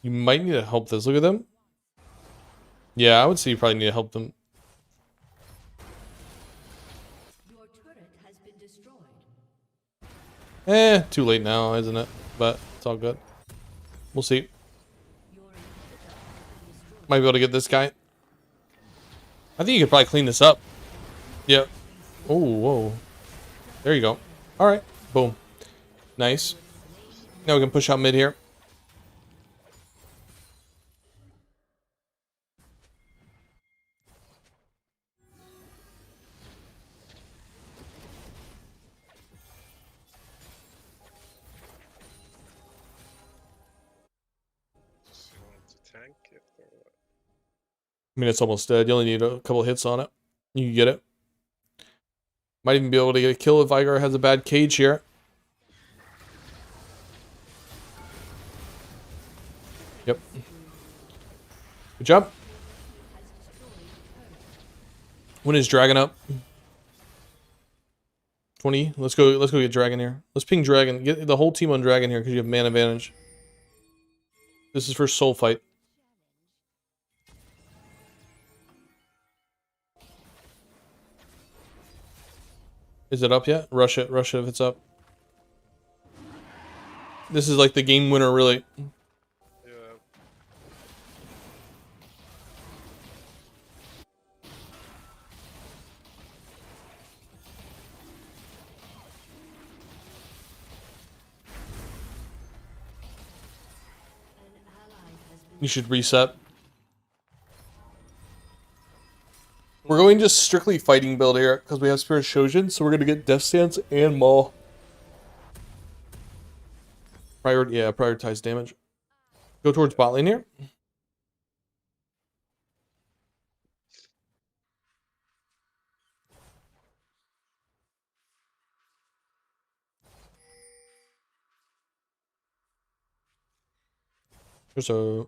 You might need to help this. Look at them. Yeah, I would say you probably need to help them. Your turret has been destroyed. Too late now, isn't it? But it's all good. We'll see. Your inhibitor has been destroyed. Might be able to get this guy. I think you could probably clean this up. Yep. Oh, whoa. There you go. All right. Boom. Nice. Now we can push out mid here. You want to tank it or what? I mean, it's almost dead. You only need a couple hits on it. You can get it. Might even be able to get a kill if Vigar has a bad cage here. Yep. Good job. When is Dragon up? 20. Let's go get Dragon here. Let's ping Dragon. Get the whole team on Dragon here because you have man advantage. This is for soul fight. Is it up yet? Rush it if it's up. This is like the game winner, really. Yeah. You should reset. We're going just strictly fighting build here because we have Spirit Shojin, so we're gonna get Death Stance and Maul. Prioritize damage. Go towards bot lane here. There's a...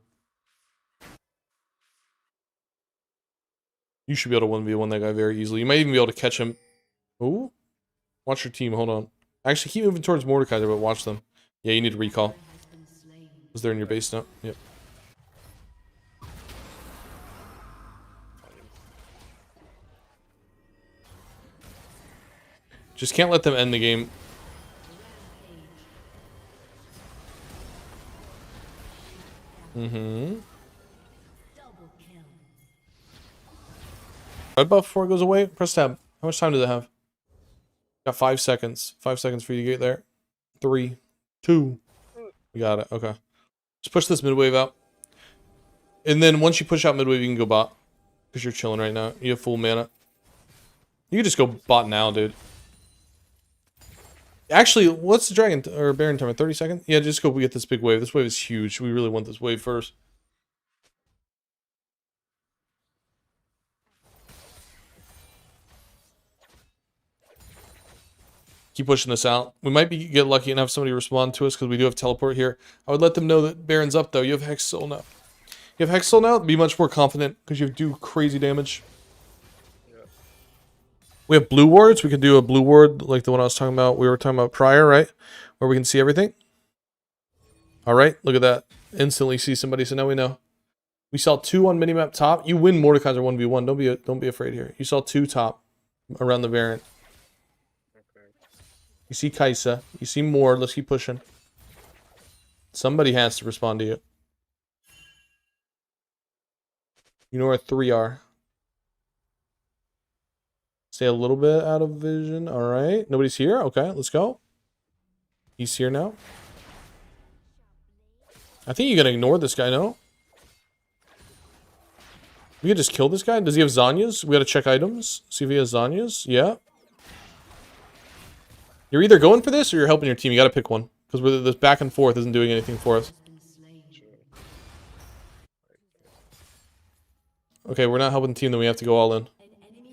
You should be able to 1v1 that guy very easily. You might even be able to catch him. Ooh. Watch your team, hold on. Actually, keep moving towards Mordekaiser, but watch them. Yeah, you need to recall. Because they're in your base now. Yep. Just can't let them end the game. Mm-hmm. Red buff before it goes away. Press tab. How much time does it have? Got 5 seconds. 5 seconds for you to get there. 3, 2. You got it. Okay. Just push this mid wave out. And then once you push out mid wave, you can go bot. Because you're chilling right now. You have full mana. You can just go bot now, dude. Actually, what's the dragon or Baron timer? 30 seconds? Yeah, just go get this big wave. This wave is huge. We really want this wave first. Keep pushing this out. We might get lucky and have somebody respond to us because we do have teleport here. I would let them know that Baron's up though. You have Hex Soul now. You have Hex Soul now. Be much more confident because you do crazy damage. Yeah. We have blue wards. We could do a blue ward like the one I was talking about. We were talking about prior, right? Where we can see everything. All right, look at that. Instantly see somebody. So now we know. We saw 2 on minimap top. You win Mordekaiser 1v1. Don't be afraid here. You saw 2 top around the variant. Okay. You see Kaisa. You see more. Let's keep pushing. Somebody has to respond to you. You know where 3 are. Stay a little bit out of vision. All right. Nobody's here. Okay, let's go. He's here now. I think you gotta ignore this guy, no? We could just kill this guy. Does he have Zanya's? We gotta check items. See if he has Zanya's. Yeah. You're either going for this or you're helping your team. You gotta pick one. Because this back and forth isn't doing anything for us. Okay, we're not helping the team, then we have to go all in.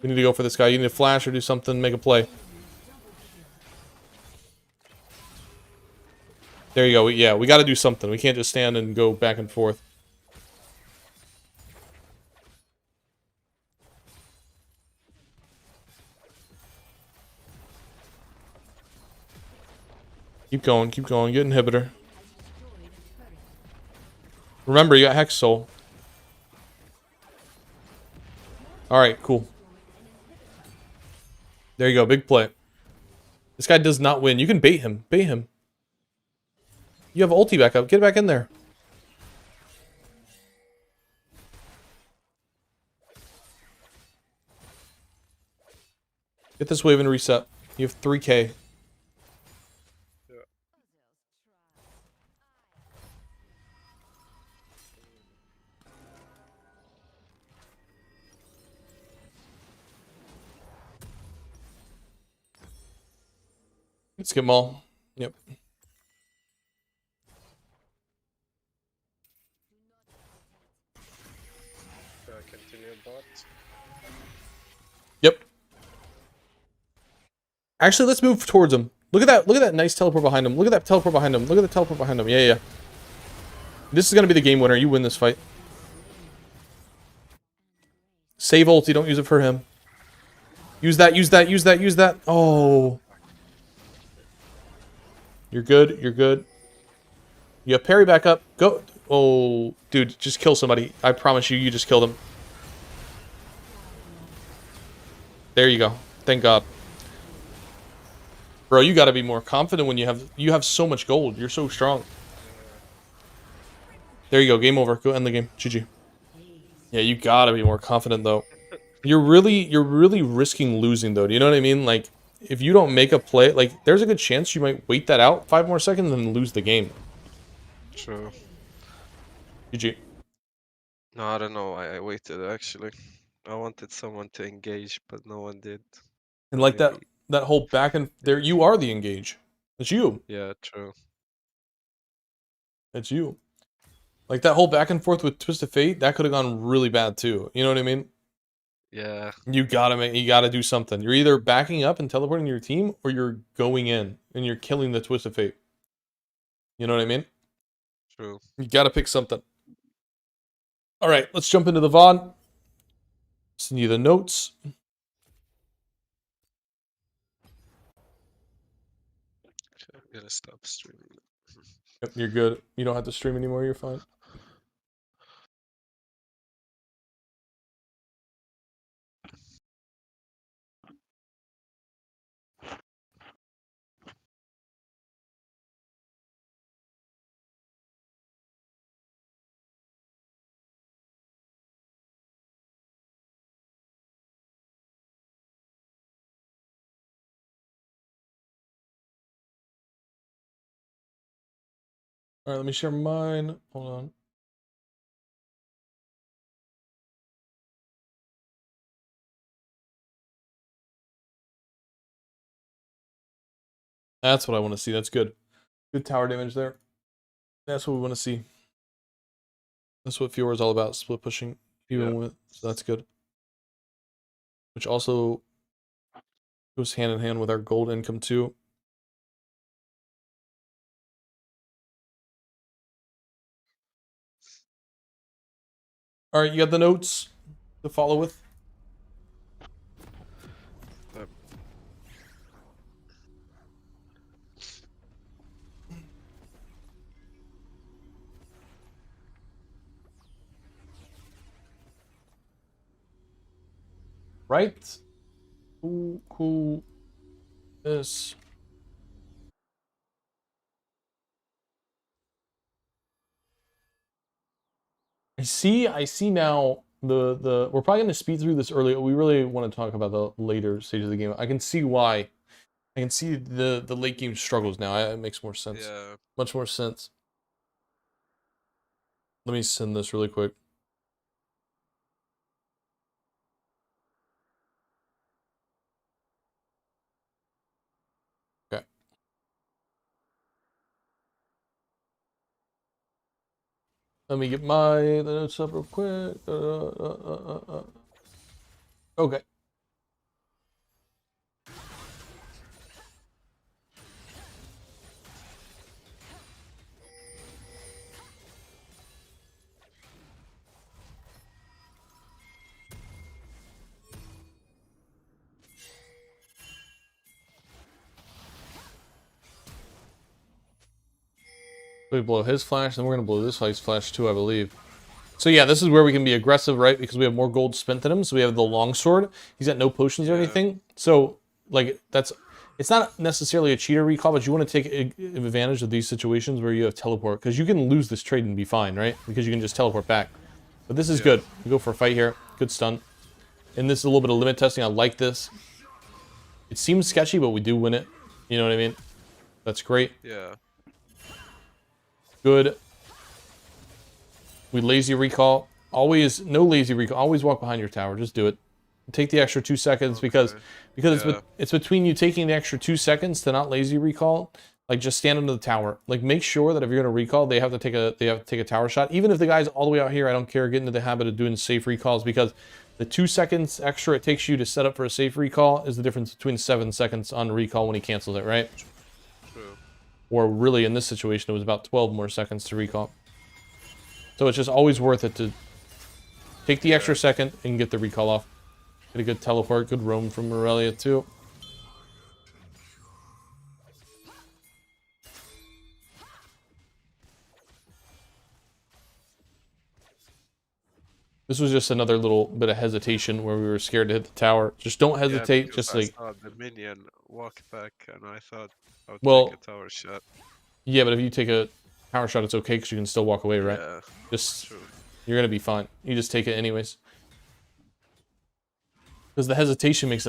We need to go for this guy. You need to flash or do something, make a play. There you go. Yeah, we gotta do something. We can't just stand and go back and forth. Keep going, get inhibitor. Remember, you got Hex Soul. Alright, cool. There you go, big play. This guy does not win. You can bait him. Bait him. You have ulti back up. Get back in there. Get this wave and reset. You have 3k. Let's get them all. Yep. Should I continue bot? Yep. Actually, let's move towards him. Look at that nice teleport behind him. Look at that teleport behind him. Look at the teleport behind him. Yeah. This is gonna be the game winner. You win this fight. Save ulti, don't use it for him. Use that. Oh. You're good. You have parry back up. Go. Oh, dude, just kill somebody. I promise you, you just killed him. There you go. Thank God. Bro, you gotta be more confident when you have so much gold. You're so strong. There you go. Game over. Go end the game. GG. Yeah, you gotta be more confident though. You're really risking losing though. Do you know what I mean? Like, if you don't make a play, like, there's a good chance you might wait that out 5 more seconds and lose the game. True. GG. No, I don't know. I waited actually. I wanted someone to engage, but no one did. And like Maybe. that whole back and there, you are the engage. It's you. Yeah, true. It's you. Like that whole back and forth with Twist of Fate, that could have gone really bad too. You know what I mean? Yeah. You gotta do something. You're either backing up and teleporting your team, or you're going in and you're killing the Twist of Fate. You know what I mean? True. You gotta pick something. All right, let's jump into the VOD. Send you the notes. Okay, I'm gonna stop streaming. Yep, you're good. You don't have to stream anymore. You're fine. All right, let me share mine. Hold on. That's what I want to see. That's good. Good tower damage there. That's what we want to see. That's what Fiora is all about. Split pushing, even Yeah. with. So that's good. Which also goes hand in hand with our gold income too. All right, you got the notes to follow with. Yep. Right? Cool. This. I see now the we're probably gonna speed through this early. We really want to talk about the later stage of the game. I can see why. I can see the late game struggles now. It makes more sense. Yeah. Much more sense. Let me send this really quick. Okay. Let me get the notes up real quick. Okay. We blow his flash, then we're gonna blow this guy's flash too, I believe. So yeah, this is where we can be aggressive, right? Because we have more gold spent than him. So we have the longsword. He's got no potions or Yeah. anything. So like it's not necessarily a cheater recall, but you want to take advantage of these situations where you have teleport, because you can lose this trade and be fine, right? Because you can just teleport back. But this is Yeah. good. We go for a fight here. Good stun. And this is a little bit of limit testing. I like this. It seems sketchy, but we do win it. You know what I mean? That's great. Yeah. Good. We lazy recall. Always, no lazy recall. Always walk behind your tower. Just do it. Take the extra 2 seconds because Yeah. it's between you taking the extra 2 seconds to not lazy recall. Like, just stand under the tower. Like, make sure that if you're gonna recall, they have to take a tower shot. Even if the guy's all the way out here, I don't care. Get into the habit of doing safe recalls, because the 2 seconds extra it takes you to set up for a safe recall is the difference between 7 seconds on recall when he cancels it, right? True. Or really, in this situation, it was about 12 more seconds to recall. So it's just always worth it to take the extra second and get the recall off. Get a good teleport, good roam from Morelia too. This was just another little bit of hesitation where we were scared to hit the tower. Just don't hesitate. because Just I like, saw the minion walk back, and I thought I would Well- take a tower shot. yeah, but if you take a tower shot, it's okay because you can still walk away, right? Yeah. Just True. you're gonna be fine. You just take it anyways. Because the hesitation makes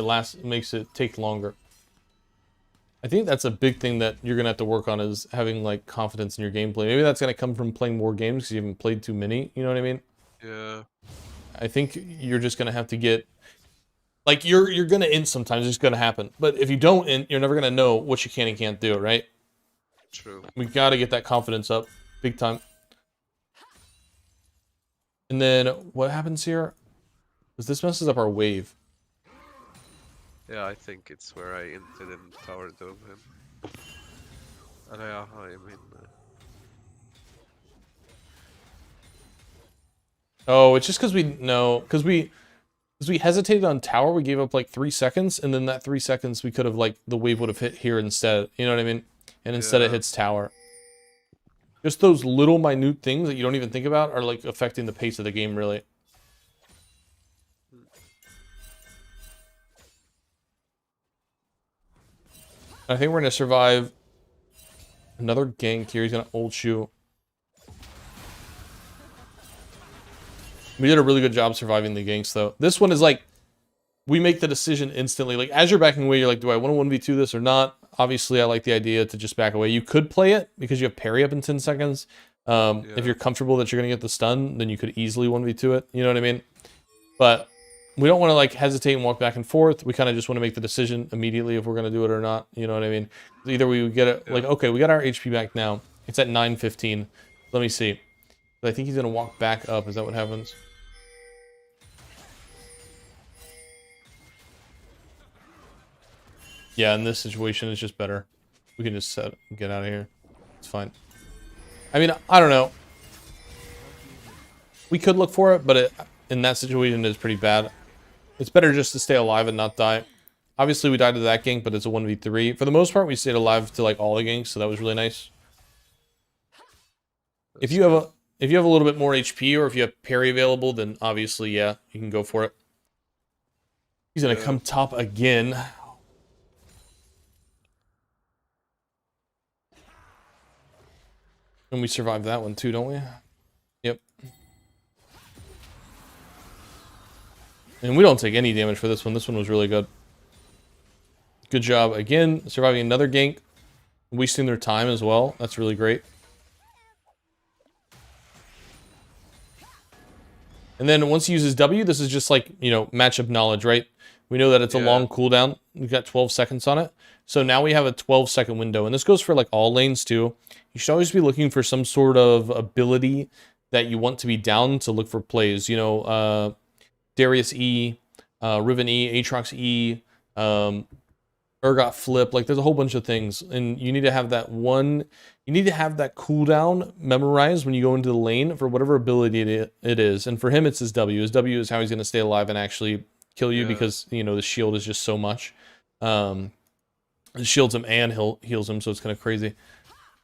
it take longer. I think that's a big thing that you're gonna have to work on, is having like confidence in your gameplay. Maybe that's gonna come from playing more games because you haven't played too many. You know what I mean? Yeah. I think you're just gonna have to get, like, you're gonna int sometimes. It's gonna happen. But if you don't int, you're never gonna know what you can and can't do, right? True. We gotta get that confidence up, big time. And then what happens here? Because this messes up our wave. Yeah, I think it's where I entered in tower dome him. And I mean, Oh, it's just because because we hesitated on tower. We gave up like 3 seconds, and then that 3 seconds we could have, like, the wave would have hit here instead. You know what I mean? And instead it Yeah. hits tower. Just those little minute things that you don't even think about are like affecting the pace of the game, really. I think we're gonna survive another gank here. He's gonna ult shoe. We did a really good job surviving the ganks, though. This one is like, we make the decision instantly. Like, as you're backing away, you're like, do I want to 1v2 this or not? obviously I like the idea to just back away. You could play it because you have parry up in 10 seconds. If you're comfortable that you're going to get the stun, then you could easily 1v2 it. You know what I mean? But we don't want to like hesitate and walk back and forth. We kind of just want to make the decision immediately if we're going to do it or not. You know what I mean? Either we get it like, okay, we got our HP back now. It's at 915. Let me see. I think he's going to walk back up. Is that what happens? Yeah, in this situation, it's just better. We can just get out of here. It's fine. I mean, I don't know. We could look for it, but in that situation, it's pretty bad. It's better just to stay alive and not die. Obviously, we died to that gank, but it's a 1v3. For the most part, we stayed alive to like all the ganks, so that was really nice. If you have a little bit more HP or if you have parry available, then obviously, yeah, you can go for it. He's gonna come top again. And we survived that one too, don't we? Yep. And we don't take any damage for this one. This one was really good. Good job. Again, surviving another gank. Wasting their time as well. That's really great. And then once he uses W, this is just like, you know, matchup knowledge, right? We know that it's a long cooldown. We've got 12 seconds on it. So now we have a 12-second window. And this goes for like all lanes too. You should always be looking for some sort of ability that you want to be down to look for plays. You know, Darius E, Riven E, Aatrox E, Urgot Flip. Like there's a whole bunch of things. And you need to have that cooldown memorized when you go into the lane for whatever ability it is. And for him, it's his W. His W is how he's going to stay alive and actually kill you because, you know, the shield is just so much. It shields him and heals him, so it's kind of crazy.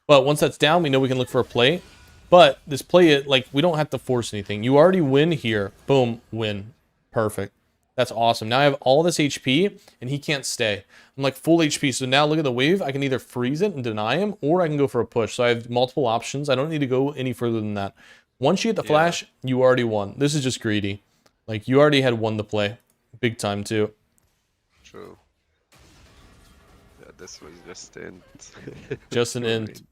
But once that's down, we know we can look for a play. But this play, like, we don't have to force anything. You already win here. Boom, win. Perfect. That's awesome. Now I have all this HP, and he can't stay. I'm like full HP, so now look at the wave. I can either freeze it and deny him, or I can go for a push. So I have multiple options. I don't need to go any further than that. Once you get the flash, you already won. This is just greedy. Like, you already had won the play. Big time, too. True. Yeah, this was just int. Just an int.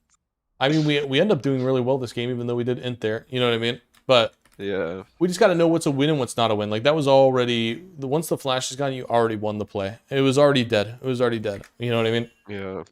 I mean, we end up doing really well this game, even though we did int there. You know what I mean? But yeah, we just got to know what's a win and what's not a win. Like, that was already... Once the flash is gone, you already won the play. It was already dead. It was already dead. You know what I mean? Yeah.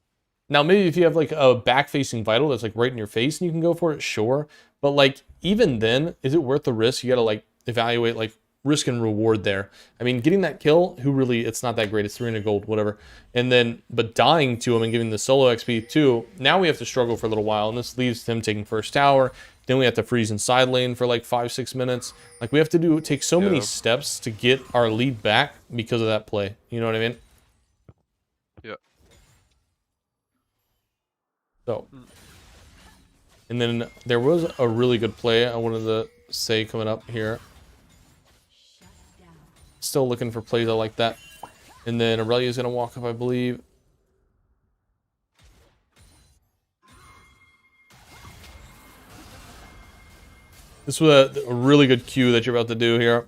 Now, maybe if you have, like, a back-facing vital that's, like, right in your face and you can go for it, sure. But, like, even then, is it worth the risk? You got to, like, evaluate, like, risk and reward there. I mean, getting that kill, who really... It's not that great. It's 300 gold, whatever. And then... But dying to him and giving the solo XP, too, now we have to struggle for a little while. And this leaves him taking first tower. Then we have to freeze in side lane for like 5-6 minutes. Like we have to take so many steps to get our lead back because of that play. You know what I mean? Yeah. So. And then there was a really good play I wanted to say coming up here. Still looking for plays like that. And then Aurelia's going to walk up, I believe. This was a really good Q that you're about to do here.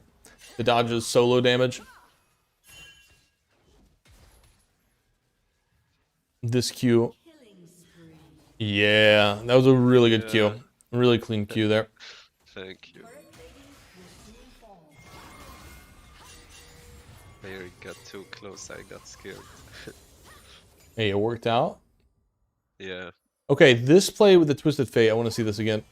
The dodges solo damage. This Q. Yeah, that was a really good Q. Really clean Q there. Thank you. There it got too close, I got scared. Hey, it worked out. Yeah. Okay, this play with the Twisted Fate, I want to see this again.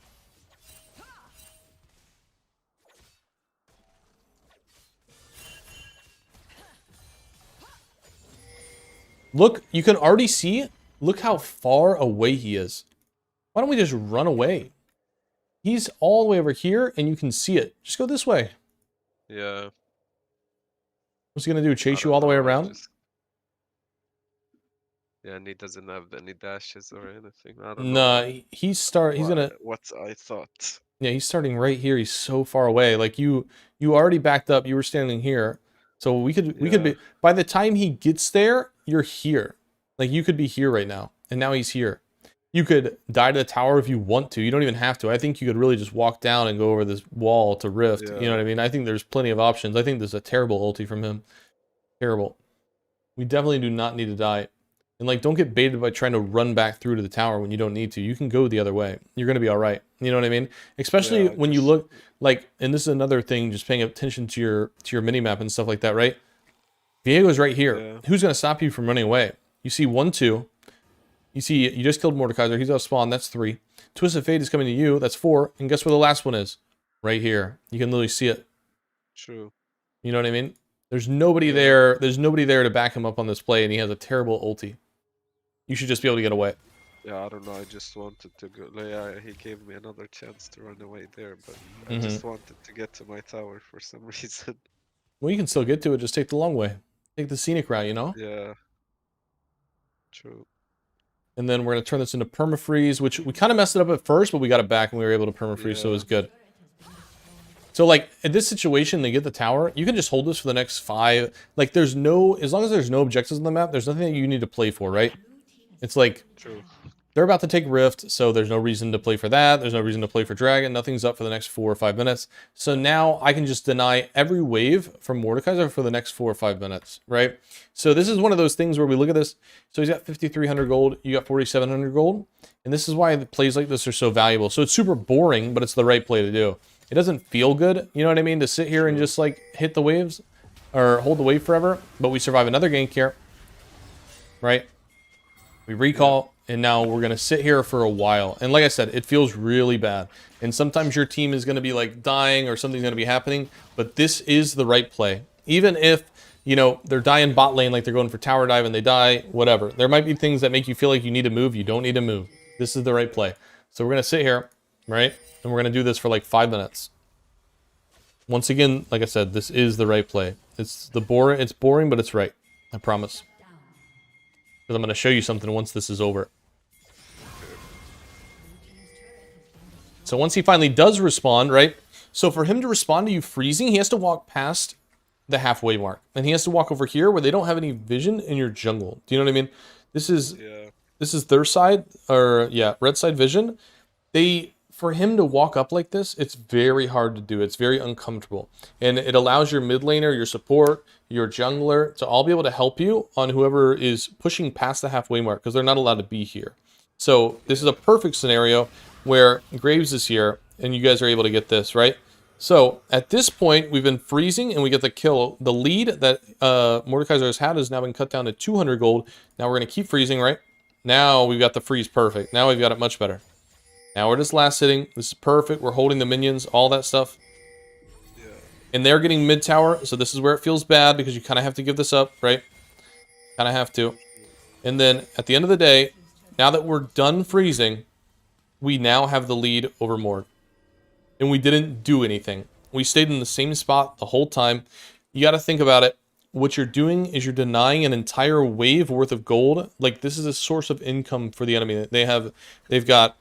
Look, you can already see it. Look how far away he is. Why don't we just run away? He's all the way over here, and you can see it. Just go this way. Yeah. What's he gonna do? Chase you all the way around? Yeah, and he doesn't have any dashes or anything. I don't know. Nah, he's gonna. What I thought. Yeah, he's starting right here. He's so far away. Like you already backed up. You were standing here, so we could be. By the time he gets there, you're here. Like you could be here right now, and now he's here. You could die to the tower if you want to. You don't even have to. I think you could really just walk down and go over this wall to Rift. You know what I mean? I think there's plenty of options. I think there's a terrible ulti from him. Terrible. We definitely do not need to die. And like, don't get baited by trying to run back through to the tower when you don't need to. You can go the other way. You're gonna be all right. You know what I mean? Especially Yeah, when you look like, and this is another thing, just paying attention to your mini map and stuff like that, right? Viego's right here. Yeah. Who's gonna stop you from running away? You see 1, 2. You see, you just killed Mordekaiser. He's out of spawn. That's 3. Twisted Fate is coming to you. That's 4. And guess where the last one is? Right here. You can literally see it. True. You know what I mean? There's nobody there. There's nobody there to back him up on this play, and he has a terrible ulti. You should just be able to get away. Yeah, I don't know. I just wanted to go. Yeah, he gave me another chance to run away there, but I just wanted to get to my tower for some reason. Well, you can still get to it. Just take the long way. Take the scenic route, you know? Yeah. True. And then we're going to turn this into permafreeze, which we kind of messed it up at first, but we got it back and we were able to permafreeze, so it was good. So, like, in this situation, they get the tower. You can just hold this for the next 5. Like, there's no... As long as there's no objectives on the map, there's nothing that you need to play for, right? It's like... True. They're about to take Rift, so there's no reason to play for that. There's no reason to play for Dragon. Nothing's up for the next 4 or 5 minutes. So now I can just deny every wave from Mordekaiser for the next 4 or 5 minutes, right? So this is one of those things where we look at this. So he's got 5,300 gold. You got 4,700 gold. And this is why the plays like this are so valuable. So it's super boring, but it's the right play to do. It doesn't feel good, you know what I mean, to sit here and just like hit the waves or hold the wave forever. But we survive another gank here, right? We recall. And now we're going to sit here for a while. And like I said, it feels really bad. And sometimes your team is going to be like dying or something's going to be happening. But this is the right play. Even if, you know, they're dying bot lane, like they're going for tower dive and they die, whatever. There might be things that make you feel like you need to move. You don't need to move. This is the right play. So we're going to sit here, right? And we're going to do this for like 5 minutes. Once again, like I said, this is the right play. It's boring, but it's right. I promise. Because I'm going to show you something once this is over. So once he finally does respond, right? So for him to respond to you freezing, he has to walk past the halfway mark. And he has to walk over here where they don't have any vision in your jungle. Do you know what I mean? This is their side, or yeah, red side vision. For him to walk up like this, it's very hard to do. It's very uncomfortable. And it allows your mid laner, your support, your jungler to all be able to help you on whoever is pushing past the halfway mark, because they're not allowed to be here. So this is a perfect scenario where Graves is here, and you guys are able to get this, right? So, at this point, we've been freezing, and we get the kill. The lead that Mordekaiser has had has now been cut down to 200 gold. Now we're going to keep freezing, right? Now we've got the freeze perfect. Now we've got it much better. Now we're just last hitting. This is perfect. We're holding the minions, all that stuff. Yeah. And they're getting mid tower, so this is where it feels bad, because you kind of have to give this up, right? Kind of have to. And then, at the end of the day, now that we're done freezing, we now have the lead over Mord. And we didn't do anything. We stayed in the same spot the whole time. You got to think about it. What you're doing is you're denying an entire wave worth of gold. Like, this is a source of income for the enemy. They've got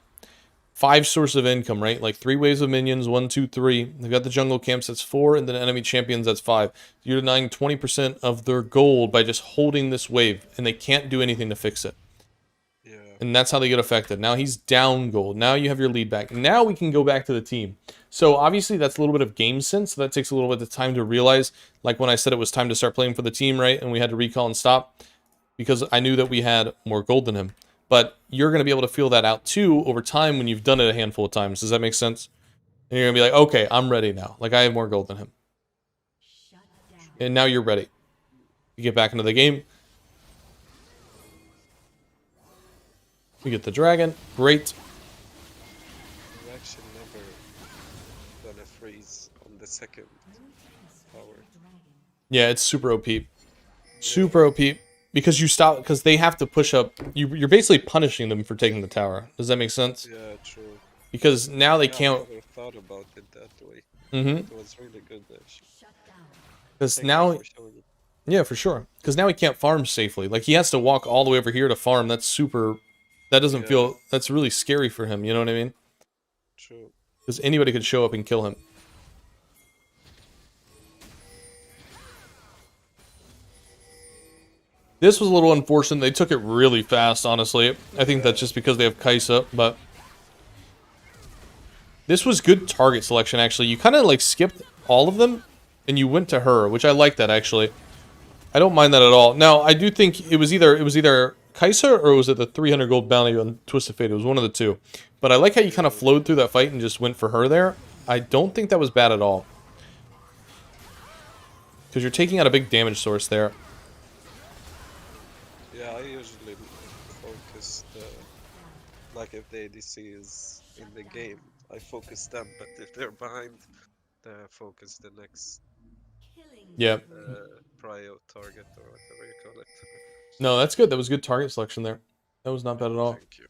5 sources of income, right? Like 3 waves of minions, 1, 2, 3. They've got the jungle camps, that's 4, and then enemy champions, that's 5. You're denying 20% of their gold by just holding this wave, and they can't do anything to fix it. And that's how they get affected. Now he's down gold. Now you have your lead back. Now we can go back to the team. So obviously that's a little bit of game sense. So that takes a little bit of time to realize. Like when I said it was time to start playing for the team, right? And we had to recall and stop. Because I knew that we had more gold than him. But you're going to be able to feel that out too over time when you've done it a handful of times. Does that make sense? And you're going to be like, okay, I'm ready now. Like I have more gold than him. And now you're ready. You get back into the game. We get the dragon. Great. I've actually never done a freeze on the second tower. Yeah, it's super OP. Super OP. Because you stop, because they have to push up. You're basically punishing them for taking the tower. Does that make sense? Yeah, true. Because now they can't. I never thought about it that way. Mm-hmm. It was really good actually. Because now. Yeah, for sure. Because now he can't farm safely. Like, he has to walk all the way over here to farm. That's super. That doesn't feel... That's really scary for him, you know what I mean? True. Because anybody could show up and kill him. This was a little unfortunate. They took it really fast, honestly. I think that's just because they have Kaisa, but... This was good target selection, actually. You kind of, like, skipped all of them, and you went to her, which I like that, actually. I don't mind that at all. Now, I do think it was either Kai'Sa or was it the 300 gold bounty on Twisted Fate? It was one of the two. But I like how you kind of flowed through that fight and just went for her there. I don't think that was bad at all. Because you're taking out a big damage source there. Yeah, I usually focus like if the ADC is in the game, I focus them, but if they're behind, then I focus the next Yeah. prio target or whatever you call it. No, that's good. That was good target selection there. That was not bad at all. Thank you.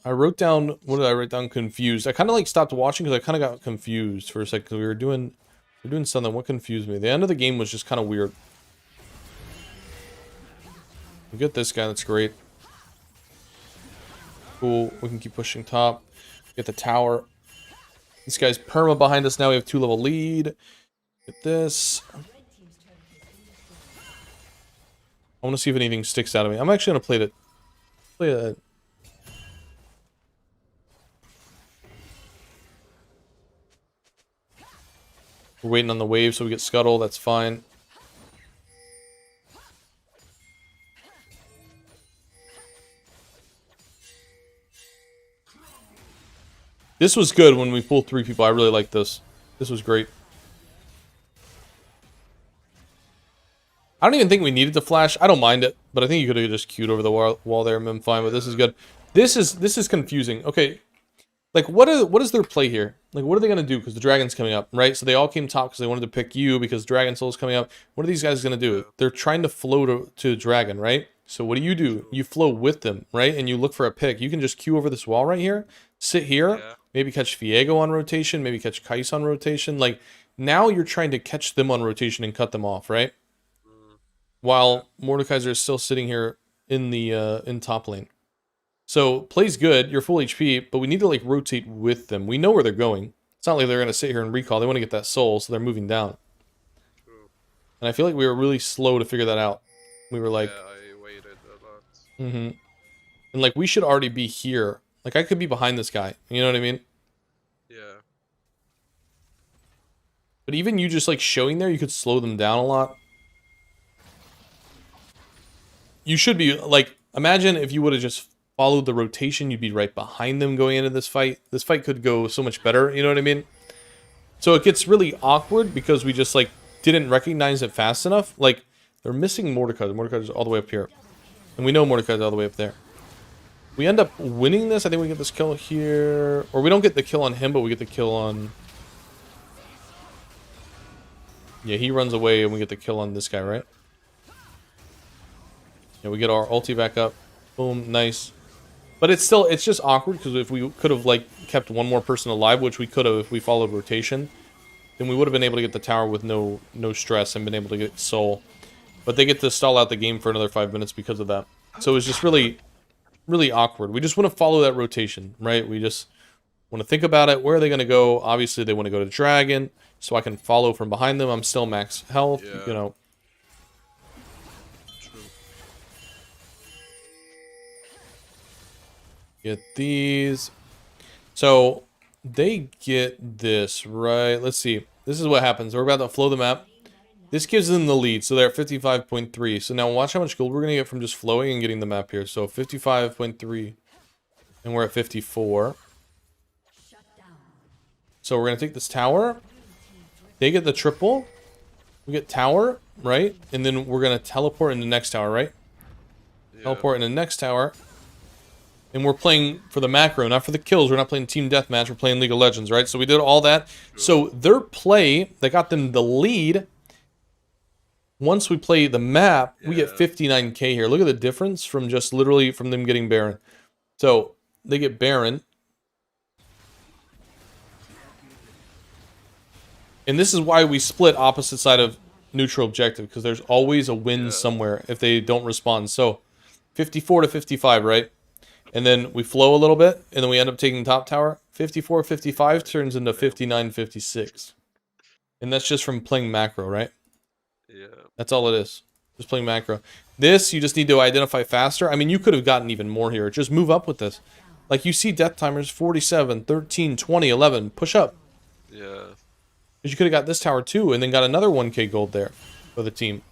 I wrote down, what did I write down? Confused. I kind of like stopped watching because I kind of got confused for a second because we were doing something. What confused me? The end of the game was just kind of weird. We get this guy. That's great. Cool. We can keep pushing top. Get the tower. This guy's perma behind us now. We have 2-level lead. Get this. I want to see if anything sticks out of me. I'm actually going to play it. We're waiting on the wave so we get Scuttle. That's fine. This was good when we pulled 3 people. I really like this. This was great. I don't even think we needed to flash. I don't mind it, but I think you could have just queued over the wall there and been fine. But this is good. This is confusing. Okay, like what is their play here? Like what are they gonna do? Because the dragon's coming up, right? So they all came top because they wanted to pick you because Dragon Soul's coming up. What are these guys gonna do? They're trying to flow to dragon, right? So what do? You flow with them, right? And you look for a pick. You can just queue over this wall right here, sit here, maybe catch Fiego on rotation, maybe catch Kai'Sa on rotation. Like now you're trying to catch them on rotation and cut them off, right? While Mordekaiser is still sitting here in the in top lane. So plays good, you're full HP, but we need to like rotate with them. We know where they're going. It's not like they're gonna sit here and recall. They want to get that soul, so they're moving down. And I feel like we were really slow to figure that out. We were like, yeah, I waited a lot. And like we should already be here. Like I could be behind this guy. You know what I mean? Yeah. But even you just like showing there, you could slow them down a lot. You should be like, imagine if you would have just followed the rotation, you'd be right behind them going into this fight. This fight could go so much better, you know what I mean? So it gets really awkward because we just like didn't recognize it fast enough. Like they're missing Mordekaiser. Mordekaiser's all the way up here. And we know Mordekaiser's all the way up there. We end up winning this. I think we get this kill here. Or we don't get the kill on him, but we get the kill on... Yeah, he runs away and we get the kill on this guy, right? Yeah, we get our ulti back up. Boom, nice. But it's just awkward because if we could have like kept one more person alive, which we could have if we followed rotation, then we would have been able to get the tower with no stress and been able to get soul. But they get to stall out the game for another 5 minutes because of that. So it was just really awkward. We just want to follow that rotation, right? We just want to think about it. Where are they going to go? Obviously, they want to go to Dragon, so I can follow from behind them. I'm still max health, you know. Get these. So they get this, right? Let's see. This is what happens. We're about to flow the map. This gives them the lead. So they're at 55.3. So now watch how much gold we're going to get from just flowing and getting the map here. So 55.3. And we're at 54. So we're going to take this tower. They get the triple. We get tower, right? And then we're going to teleport in the next tower, right? Yeah. Teleport in the next tower. And we're playing for the macro, not for the kills. We're not playing Team Deathmatch. We're playing League of Legends, right? So we did all that. Sure. So their play, that got them the lead. Once we play the map, we get 59k here. Look at the difference from just literally from them getting Baron. So they get Baron. And this is why we split opposite side of neutral objective, because there's always a win somewhere if they don't respond. So 54 to 55, right? And then we flow a little bit, and then we end up taking top tower. 54-55 turns into 59-56. And that's just from playing macro, right? Yeah. That's all it is. Just playing macro. This, you just need to identify faster. I mean, you could have gotten even more here. Just move up with this. Like, you see death timers, 47, 13, 20, 11. Push up. Yeah. Because you could have got this tower too, and then got another 1k gold there for the team.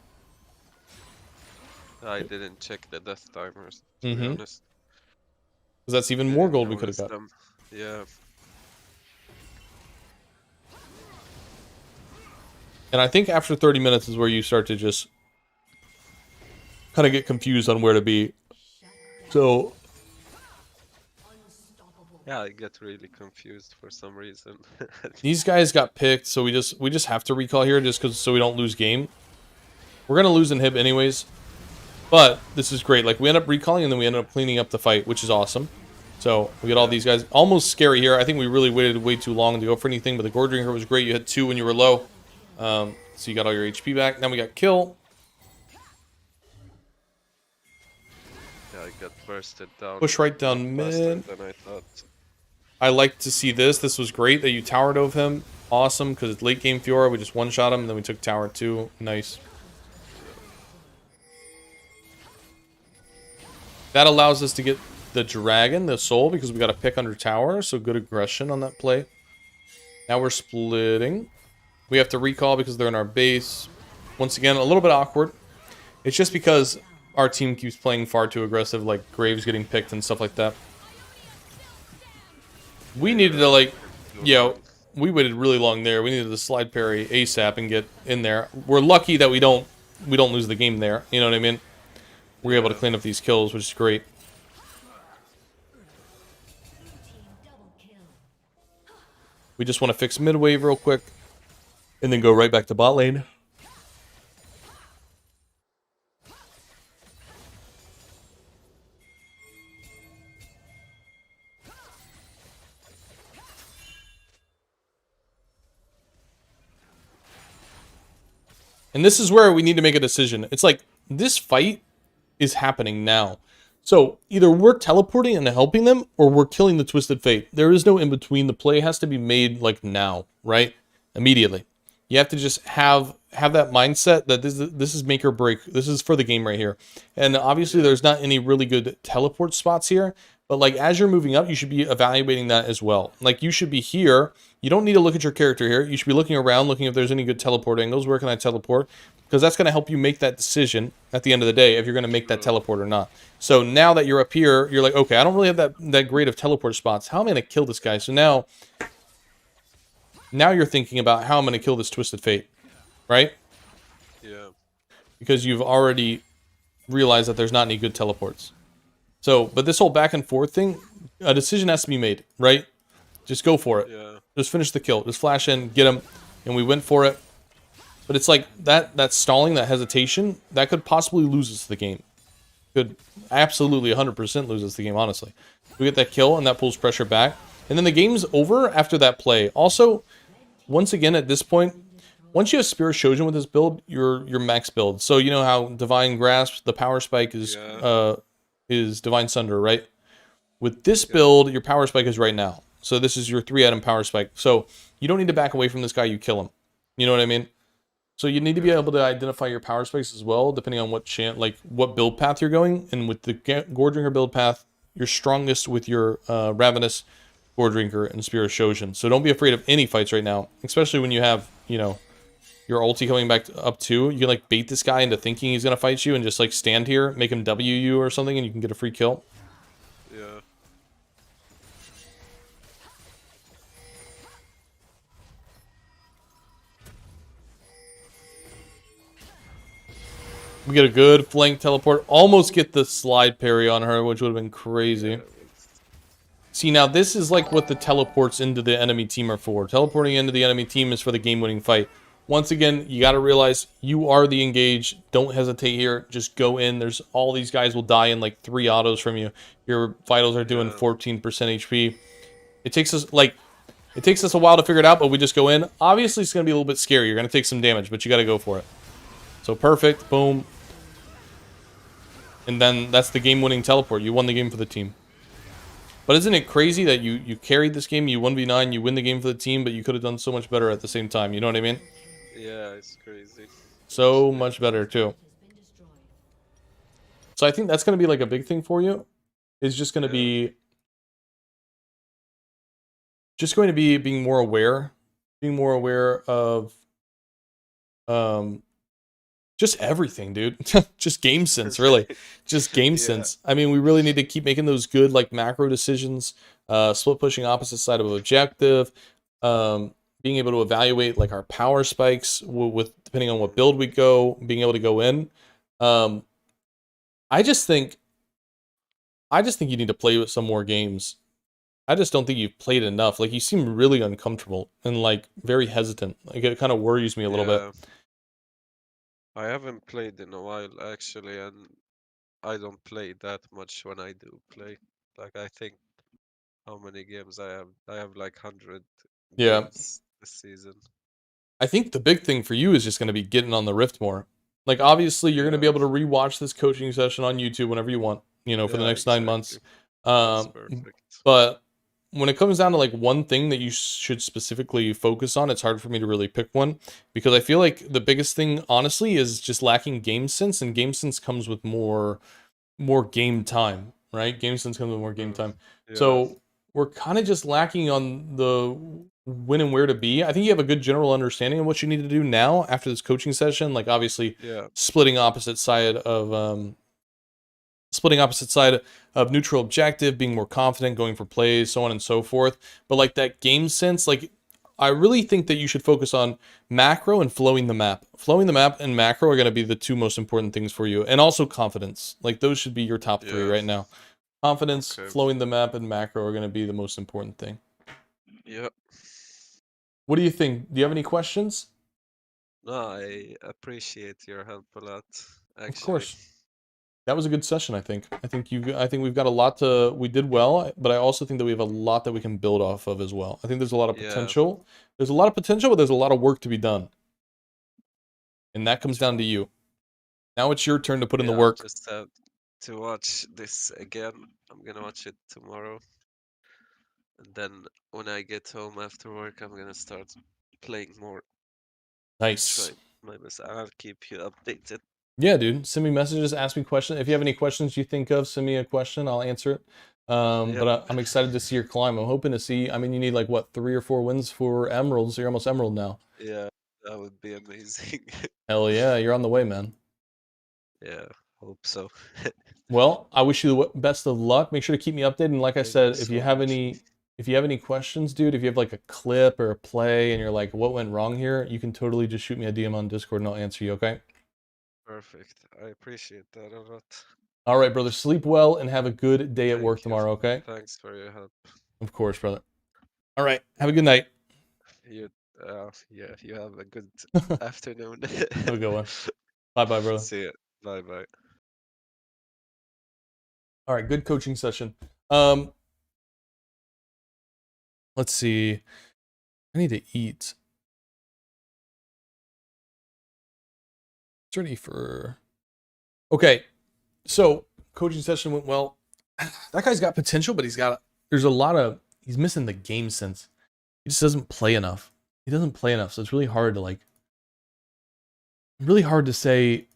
I didn't check the death timers, to be Mm-hmm. honest. Because that's even more Didn't gold we could have notice got. them. Yeah. And I think after 30 minutes is where you start to just kind of get confused on where to be. So Yeah, I get really confused for some reason. these guys got picked, so we just have to recall here just because so we don't lose game. We're gonna lose inhib anyways, but this is great. Like we end up recalling and then we end up cleaning up the fight, which is awesome. So we get all these guys. Almost scary here. I think we really waited way too long to go for anything, but the Gore Drinker was great. You had 2 when you were low, so you got all your HP back. Now we got kill. Yeah, I got bursted down. Push right down faster mid. than I thought. I like to see this. This was great that you towered over him. Awesome, because it's late game Fiora. We just one-shot him, and then we took tower 2. Nice. That allows us to get the dragon, the soul, because we got a pick under tower. So good aggression on that play. Now we're splitting. We have to recall because they're in our base. Once again, a little bit awkward. It's just because our team keeps playing far too aggressive, like Graves getting picked and stuff like that. We needed to, like, we waited really long there. We needed to slide parry ASAP and get in there. We're lucky that we don't lose the game there. You know what I mean? We're able to clean up these kills, which is great. We just want to fix mid wave real quick, and then go right back to bot lane. And this is where we need to make a decision. It's like, this fight is happening now. So, either we're teleporting and helping them, or we're killing the Twisted Fate. There is no in-between. The play has to be made, like, now, right? Immediately. You have to just have that mindset that this is make or break. This is for the game right here. And obviously, there's not any really good teleport spots here. But, like, as you're moving up, you should be evaluating that as well. Like, you should be here. You don't need to look at your character here. You should be looking around, looking if there's any good teleport angles. Where can I teleport? Because that's going to help you make that decision at the end of the day if you're going to make that teleport or not. So now that you're up here, you're like, okay, I don't really have that great of teleport spots. How am I going to kill this guy? So now you're thinking about how I'm going to kill this Twisted Fate, right? Yeah. Because you've already realized that there's not any good teleports. So, but this whole back and forth thing, a decision has to be made, right? Just go for it. Yeah. Just finish the kill. Just flash in, get him, and we went for it. But it's like that stalling, that hesitation, that could possibly lose us the game. Could absolutely 100% lose us the game, honestly. We get that kill, and that pulls pressure back. And then the game's over after that play. Also, once again, at this point, once you have Spear Shojin with this build, you're max build. So you know how Divine Grasp, the power spike is Divine Sunder, right? With this build, your power spike is right now. So this is your 3-item power spike. So you don't need to back away from this guy, you kill him. You know what I mean? So you need to be able to identify your power spikes as well, depending on what build path you're going. And with the Gore Drinker build path, you're strongest with your Ravenous, Gore Drinker, and Spear of Shojin. So don't be afraid of any fights right now, especially when you have, your ulti coming back up too. You can like bait this guy into thinking he's gonna fight you and just like stand here, make him W you or something, and you can get a free kill. Yeah. We get a good flank teleport. Almost get the slide parry on her, which would have been crazy. See, now this is like what the teleports into the enemy team are for. Teleporting into the enemy team is for the game-winning fight. Once again, you got to realize you are the engage. Don't hesitate here. Just go in. There's all these guys will die in like 3 autos from you. Your vitals are doing 14% HP. It takes us a while to figure it out, but we just go in. Obviously, it's going to be a little bit scary. You're going to take some damage, but you got to go for it. So perfect. Boom. And then that's the game-winning teleport. You won the game for the team. But isn't it crazy that you carried this game, you 1v9, you win the game for the team, but you could have done so much better at the same time. You know what I mean? Yeah, it's crazy. So much better, too. So I think that's going to be like a big thing for you. It's just going to be... being more aware. Being more aware of... just everything, dude. Just game sense, really. Just game Yeah. sense. I mean, we really need to keep making those good like macro decisions, split pushing opposite side of objective, being able to evaluate like our power spikes with depending on what build we go, being able to go in. I just think you need to play with some more games. I just don't think you've played enough. Like you seem really uncomfortable and like very hesitant. Like it kind of worries me a little bit. Yeah. I haven't played in a while actually, and I don't play that much when I do play. Like I think how many games I have? I have like 100 Yeah. games this season. I think the big thing for you is just going to be getting on the Rift more. Like obviously you're going to be Yeah. able to rewatch this coaching session on YouTube whenever you want, you know, for the Yeah, next 9 months. That's perfect. But when it comes down to like one thing that you should specifically focus on, it's hard for me to really pick one because I feel like the biggest thing honestly is just lacking game sense, and game sense comes with more game time, right? Game sense comes with more game time. Yeah. So we're kind of just lacking on the when and where to be. I think you have a good general understanding of what you need to do now after this coaching session. Like obviously Yeah. splitting opposite side of neutral objective, being more confident, going for plays, so on and so forth. But like that game sense, like I really think that you should focus on macro and flowing the map. Flowing the map and macro are going to be the two most important things for you. And also confidence. Like those should be your top three Yeah. right now. Confidence, Okay. flowing the map, and macro are going to be the most important thing. Yeah. What do you think? Do you have any questions? No, I appreciate your help a lot, actually. Of course. That was a good session, I think. I think we've got a lot we did well, but I also think that we have a lot that we can build off of as well. I think there's a lot of Yeah. potential. There's a lot of potential, but there's a lot of work to be done. And that comes down to you. Now it's your turn to put in the Yeah, work. Just have to watch this again. I'm gonna watch it tomorrow. And then when I get home after work, I'm gonna start playing more. Nice. Try my best. I'll keep you updated. Yeah, dude. Send me messages, ask me questions. If you have any questions you think of, send me a question. I'll answer it. But I'm excited to see your climb. I'm hoping to see, I mean, you need like, what, 3 or 4 wins for Emeralds. So you're almost Emerald now. Yeah, that would be amazing. Hell yeah, you're on the way, man. Yeah, hope so. Well, I wish you the best of luck. Make sure to keep me updated. And like I Thank said, you if you so have much. any questions, dude, if you have like a clip or a play and you're like, what went wrong here, you can totally just shoot me a DM on Discord and I'll answer you, okay? Perfect. I appreciate that a lot. All right, brother. Sleep well and have a good day at work Thank you. tomorrow, okay? Thanks for your help. Of course, brother. All right. Have a good night. You, yeah, you have a good afternoon. Have a good one. Bye-bye, brother. See you. Bye bye. All right, good coaching session. Let's see. I need to eat. It's ready for... Okay, so coaching session went well. That guy's got potential, but he's missing the game sense. He just doesn't play enough. He doesn't play enough, so it's really hard to say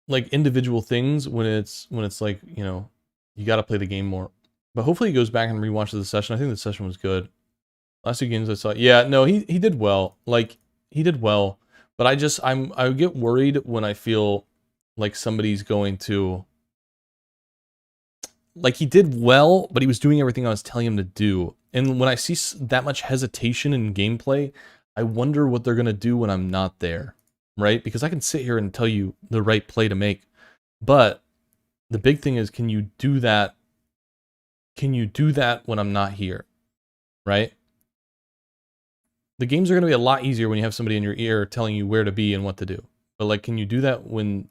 like individual things when it's like, you know, you got to play the game more. But hopefully he goes back and rewatches the session. I think the session was good. Last 2 games I saw, yeah, no, he did well. Like he did well, but I get worried when I feel like somebody's going to, like, he did well, but he was doing everything I was telling him to do. And when I see that much hesitation in gameplay, I wonder what they're going to do when I'm not there, right? Because I can sit here and tell you the right play to make, but the big thing is, can you do that? Can you do that when I'm not here, right? The games are going to be a lot easier when you have somebody in your ear telling you where to be and what to do. But like, can you do that when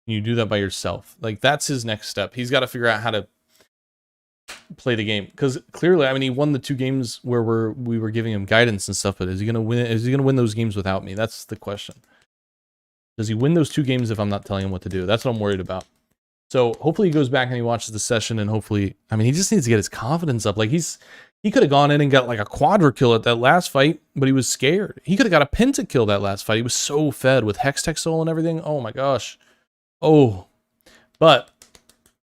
you do that by yourself? Like, that's his next step. He's got to figure out how to play the game, because clearly, I mean, he won the 2 games where we were giving him guidance and stuff. But is he gonna win? Is he gonna win those games without me? That's the question. Does he win those 2 games if I'm not telling him what to do? That's what I'm worried about. So hopefully he goes back and he watches the session, and hopefully, I mean, he just needs to get his confidence up. Like he could have gone in and got like a quadra kill at that last fight, but he was scared. He could have got a penta kill that last fight. He was so fed with Hex Tech Soul and everything. Oh my gosh. Oh, but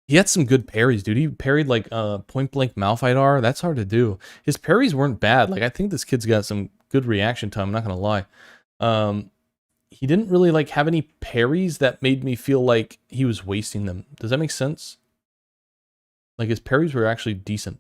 he had some good parries, dude. He parried like point blank Malphite. That's hard to do. His parries weren't bad. Like, I think this kid's got some good reaction time. I'm not gonna lie. he didn't really like have any parries that made me feel like he was wasting them. Does that make sense? Like his parries were actually decent.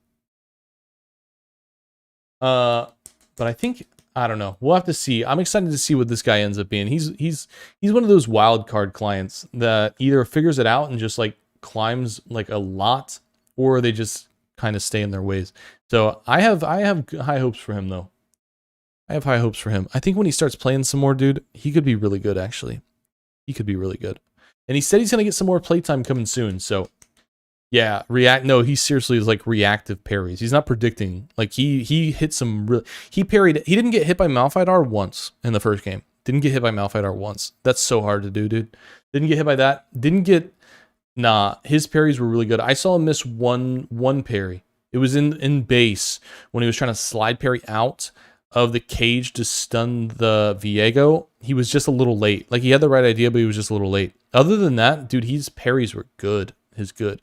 But I think, I don't know. We'll have to see. I'm excited to see what this guy ends up being. He's one of those wild card clients that either figures it out and just like climbs like a lot, or they just kind of stay in their ways. So I have high hopes for him though. I have high hopes for him. I think when he starts playing some more, dude, he could be really good actually. He could be really good. And he said he's gonna get some more playtime coming soon. So yeah, no, he seriously is like reactive parries. He's not predicting. Like he hit some real. He parried. He didn't get hit by Malphite once in the first game. Didn't get hit by Malphite once. That's so hard to do, dude. Didn't get hit by that. Didn't get. Nah, his parries were really good. I saw him miss one parry. It was in base when he was trying to slide parry out of the cage to stun the Viego. He was just a little late. Like he had the right idea, but he was just a little late. Other than that, dude, his parries were good. Good.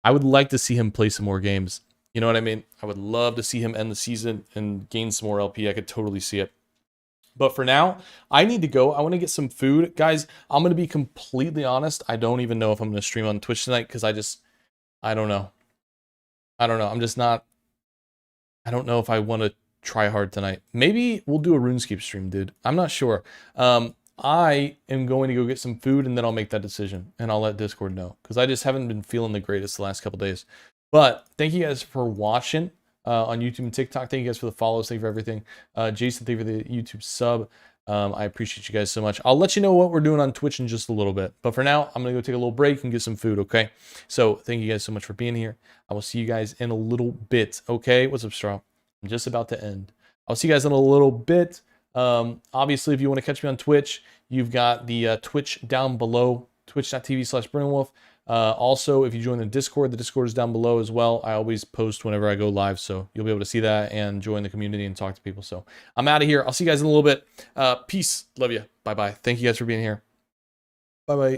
I would like to see him play some more games. You know what I mean? I would love to see him end the season and gain some more LP. I could totally see it. But for now, I need to go. I want to get some food. Guys, I'm going to be completely honest. I don't even know if I'm going to stream on Twitch tonight because I don't know. I'm just not. I don't know if I want to try hard tonight. Maybe we'll do a RuneScape stream, dude. I'm not sure. I am going to go get some food and then I'll make that decision and I'll let Discord know because I just haven't been feeling the greatest the last couple days. But thank you guys for watching on YouTube and TikTok. Thank you guys for the follows. Thank you for everything. Jason, thank you for the YouTube sub. I appreciate you guys so much. I'll let you know what we're doing on Twitch in just a little bit. But for now, I'm going to go take a little break and get some food, okay? So thank you guys so much for being here. I will see you guys in a little bit, okay? What's up, Straw? I'm just about to end. I'll see you guys in a little bit. Obviously, if you want to catch me on Twitch, you've got the Twitch down below, twitch.tv/BrennanWolf. Also, if you join the Discord is down below as well. I always post whenever I go live, so you'll be able to see that and join the community and talk to people. So I'm out of here. I'll see you guys in a little bit. Peace. Love you. Bye-bye. Thank you guys for being here. Bye-bye.